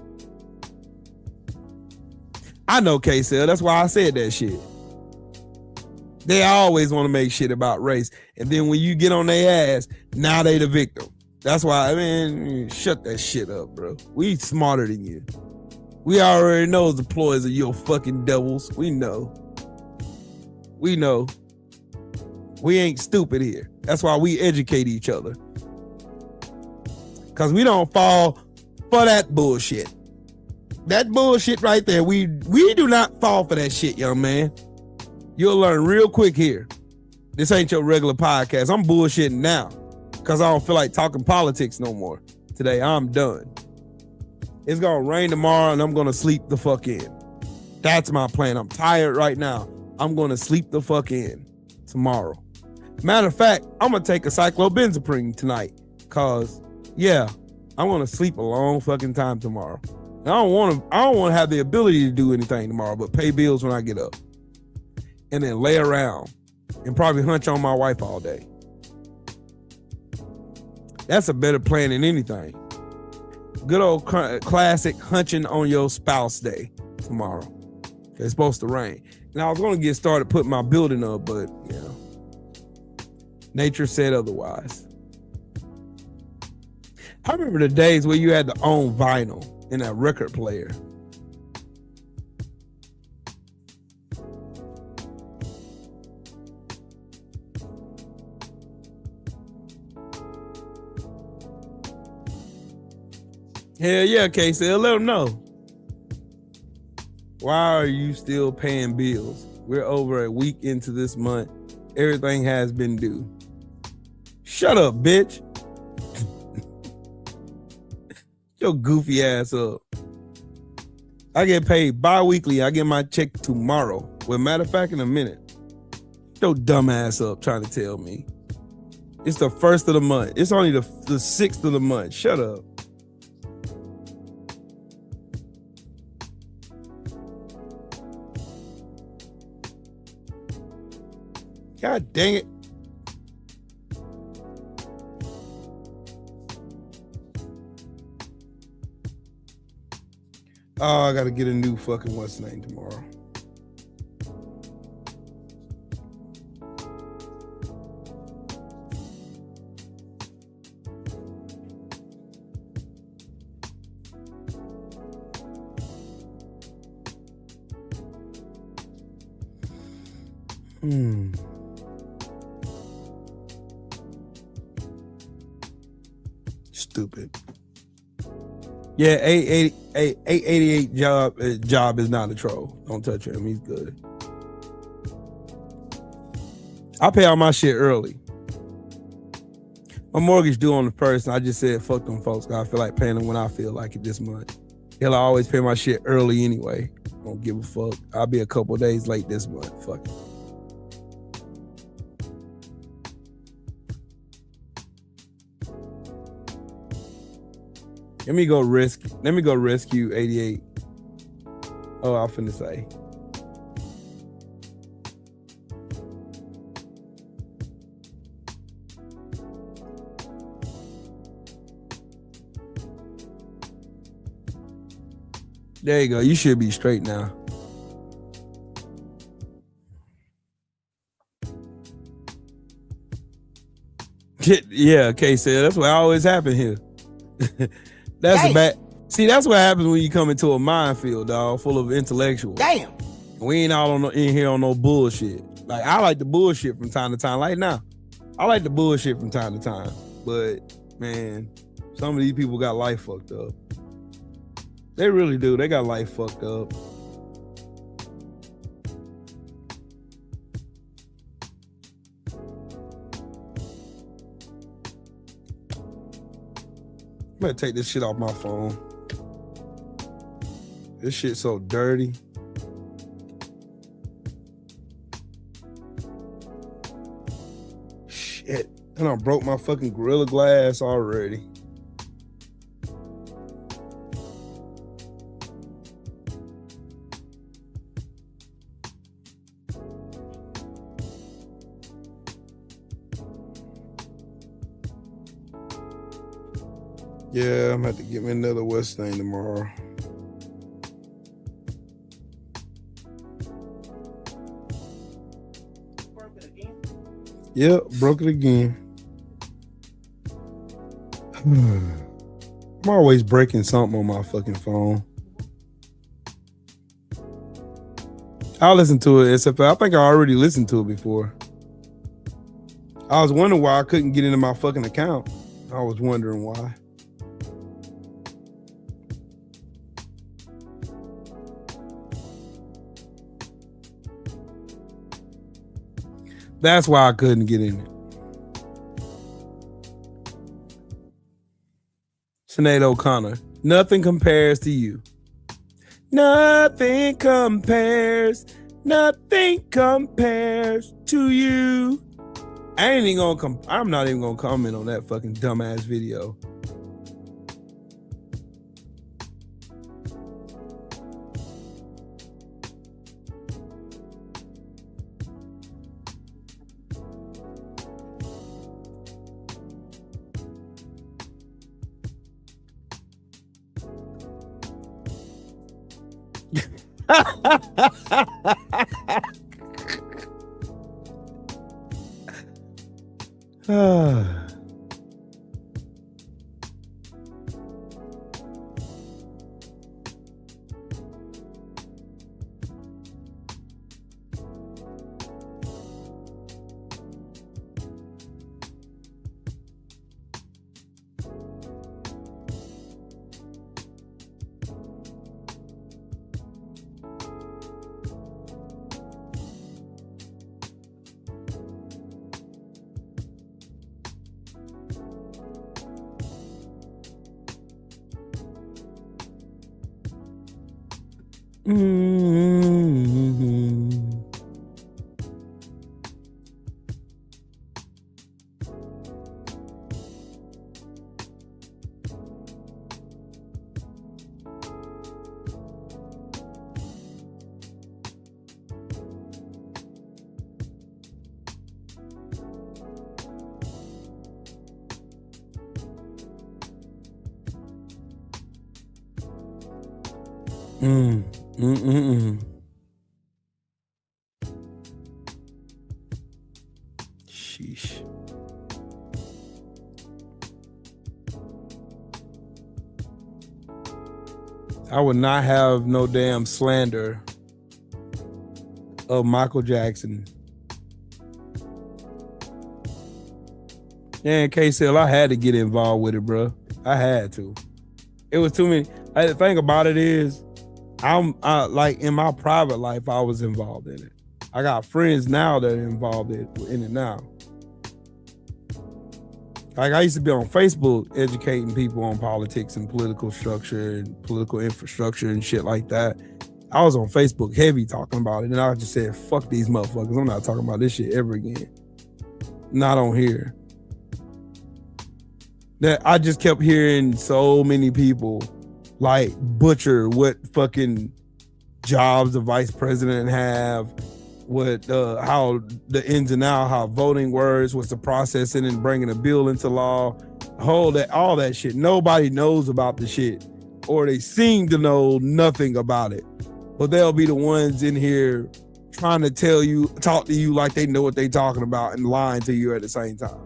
I know K-Cell, that's why I said that shit. They always want to make shit about race. And then when you get on their ass, now they the victim. That's why, I mean, shut that shit up, bro. We smarter than you. We already know the ploys of your fucking devils. We know. We know. We ain't stupid here. That's why we educate each other. Because we don't fall for that bullshit. That bullshit right there, we do not fall for that shit, young man. You'll learn real quick here. This ain't your regular podcast. I'm bullshitting now because I don't feel like talking politics no more. Today, I'm done. It's going to rain tomorrow and I'm going to sleep the fuck in. That's my plan. I'm tired right now. I'm going to sleep the fuck in tomorrow. Matter of fact, I'm going to take a cyclobenzaprine tonight because, yeah, I'm going to sleep a long fucking time tomorrow. I don't want to have the ability to do anything tomorrow but pay bills when I get up. And then lay around and probably hunch on my wife all day. That's a better plan than anything. Good old classic hunching on your spouse day tomorrow. It's supposed to rain. And I was going to get started putting my building up, but you know, nature said otherwise. I remember the days where you had to own vinyl in a record player. Hell yeah, K-Cell, let them know. Why are you still paying bills? We're over a week into this month. Everything has been due. Shut up, bitch. Your goofy ass up. I get paid bi-weekly. I get my check tomorrow. Well, matter of fact, in a minute. Your dumb ass up trying to tell me. It's the 1st of the month. It's only the 6th of the month. Shut up. God dang it. Oh, I gotta get a new fucking what's name tomorrow. Stupid. Yeah, 888 job is not a troll. Don't touch him. He's good. I pay all my shit early. My mortgage due on the 1st. I just said fuck them folks. I feel like paying them when I feel like it this month. Hell, I always pay my shit early anyway. Don't give a fuck. I'll be a couple days late this month. Fuck it. Let me go rescue 88. Oh, I'm finna say. There you go. You should be straight now. Yeah, K-Cell. That's what always happen here. That's a bad. See, that's what happens when you come into a minefield, dog, full of intellectuals. Damn. We ain't all in here on no bullshit. Like, I like the bullshit from time to time. Like now, I like the bullshit from time to time. But man, some of these people got life fucked up. They really do. They got life fucked up. I'm gonna take this shit off my phone. This shit's so dirty. Shit. And I broke my fucking Gorilla Glass already. Yeah, I'm gonna have to get me another West thing tomorrow. Yep, broke it again. I'm always breaking something on my fucking phone. I'll listen to it, SFL. I think I already listened to it before. I was wondering why I couldn't get into my fucking account. I was wondering why. That's why I couldn't get in it. Sinead O'Connor, nothing compares to you. Nothing compares to you. I'm not even gonna comment on that fucking dumbass video. Sheesh. I would not have no damn slander of Michael Jackson. And K-Cell, I had to get involved with it, bro. I had to. It was too many. The thing about it is, I like in my private life, I was involved in it. I got friends now that are involved in it now. Like I used to be on Facebook educating people on politics and political structure and political infrastructure and shit like that. I was on Facebook heavy talking about it, and I just said, fuck these motherfuckers. I'm not talking about this shit ever again. Not on here. That I just kept hearing so many people like butcher what fucking jobs the vice president have, what how the ins and outs, how voting works, what's the processing and bringing a bill into law, all that shit. Nobody knows about the shit, or they seem to know nothing about it. But they'll be the ones in here trying to talk to you like they know what they talking about and lying to you at the same time.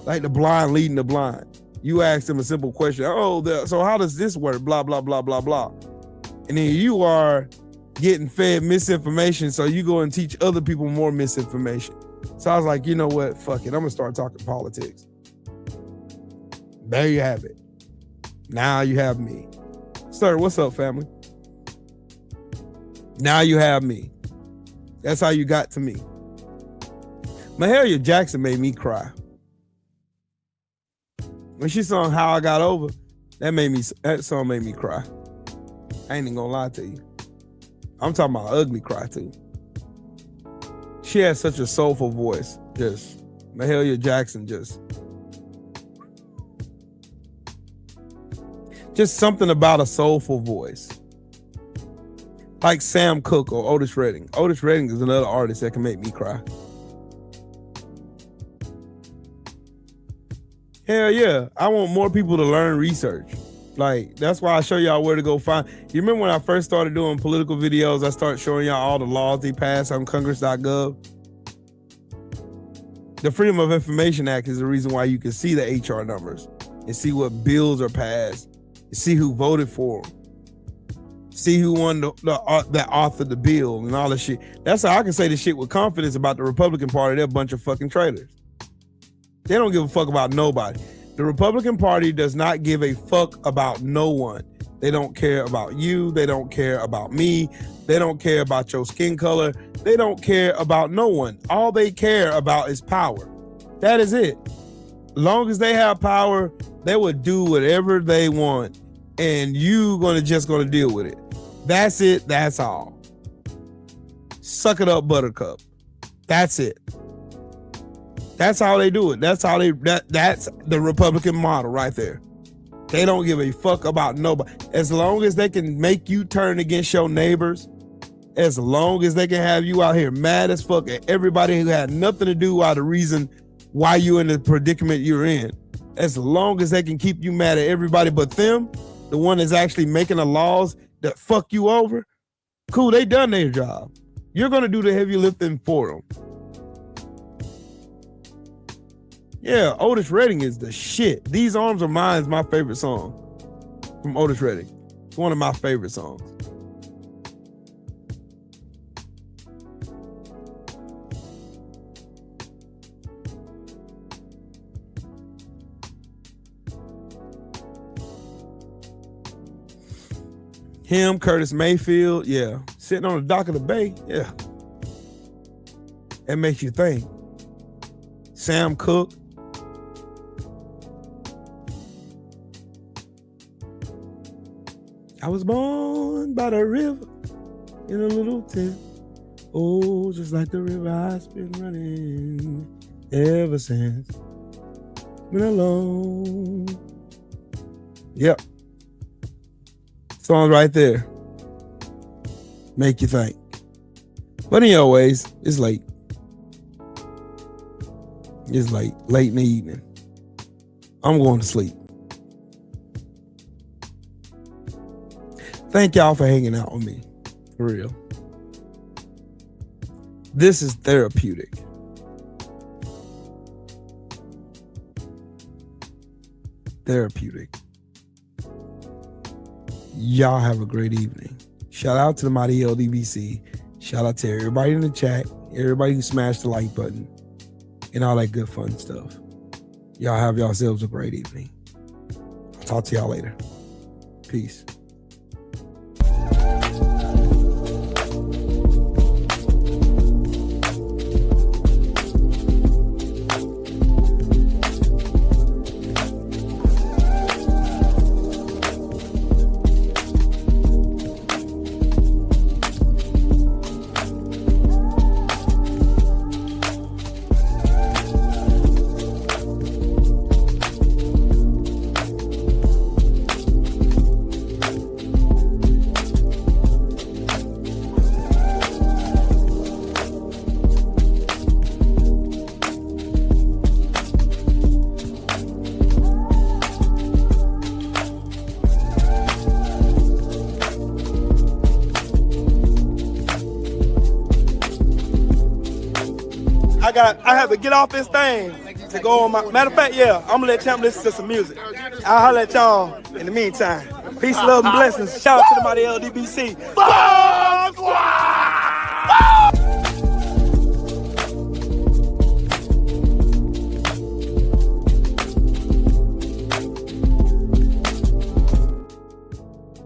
Like the blind leading the blind. You ask them a simple question. So how does this work? Blah, blah, blah, blah, blah. And then you are getting fed misinformation. So you go and teach other people more misinformation. So I was like, you know what? Fuck it. I'm going to start talking politics. There you have it. Now you have me. Sir, what's up, family? Now you have me. That's how you got to me. Mahalia Jackson made me cry. When she sung How I Got Over, that song made me cry. I ain't even gonna lie to you. I'm talking about ugly cry too. She has such a soulful voice. Just Mahalia Jackson, just something about a soulful voice. Like Sam Cooke or Otis Redding. Otis Redding is another artist that can make me cry. Hell yeah. I want more people to learn research. Like, that's why I show y'all where to go find. You remember when I first started doing political videos, I started showing y'all all the laws they passed on Congress.gov? The Freedom of Information Act is the reason why you can see the HR numbers and see what bills are passed, and see who voted for them, see who won that authored the bill and all this shit. That's how I can say this shit with confidence about the Republican Party. They're a bunch of fucking traitors. They don't give a fuck about nobody. The Republican Party does not give a fuck about no one. They don't care about you. They don't care about me. They don't care about your skin color. They don't care about no one. All they care about is power. That is it. As long as they have power, they will do whatever they want. And you just gonna deal with it. That's it. That's all. Suck it up, Buttercup. That's it. That's how they do it. That's the Republican model right there. They don't give a fuck about nobody. As long as they can make you turn against your neighbors, as long as they can have you out here mad as fuck at everybody who had nothing to do with the reason why you're in the predicament you're in, as long as they can keep you mad at everybody but them, the one that's actually making the laws that fuck you over, cool, they done their job. You're gonna do the heavy lifting for them. Yeah, Otis Redding is the shit. These Arms Are Mine is my favorite song from Otis Redding. It's one of my favorite songs. Him, Curtis Mayfield, yeah. Sitting on the dock of the bay, yeah. That makes you think. Sam Cooke. I was born by the river in a little tent. Oh, just like the river I've been running ever since. Been alone. Yep. Song right there. Make you think. But anyways, it's late. It's late in the evening. I'm going to sleep. Thank y'all for hanging out with me. For real. This is therapeutic. Therapeutic. Y'all have a great evening. Shout out to the Mighty LDBC. Shout out to everybody in the chat. Everybody who smashed the like button. And all that good fun stuff. Y'all have yourselves a great evening. I'll talk to y'all later. Peace. I have to get off this thing to go on my. Matter of fact, yeah, I'm gonna let Champ listen to some music. I'll holler at y'all in the meantime. Peace, love, and blessings. Shout out to the Mighty LDBC. Bomb Squad!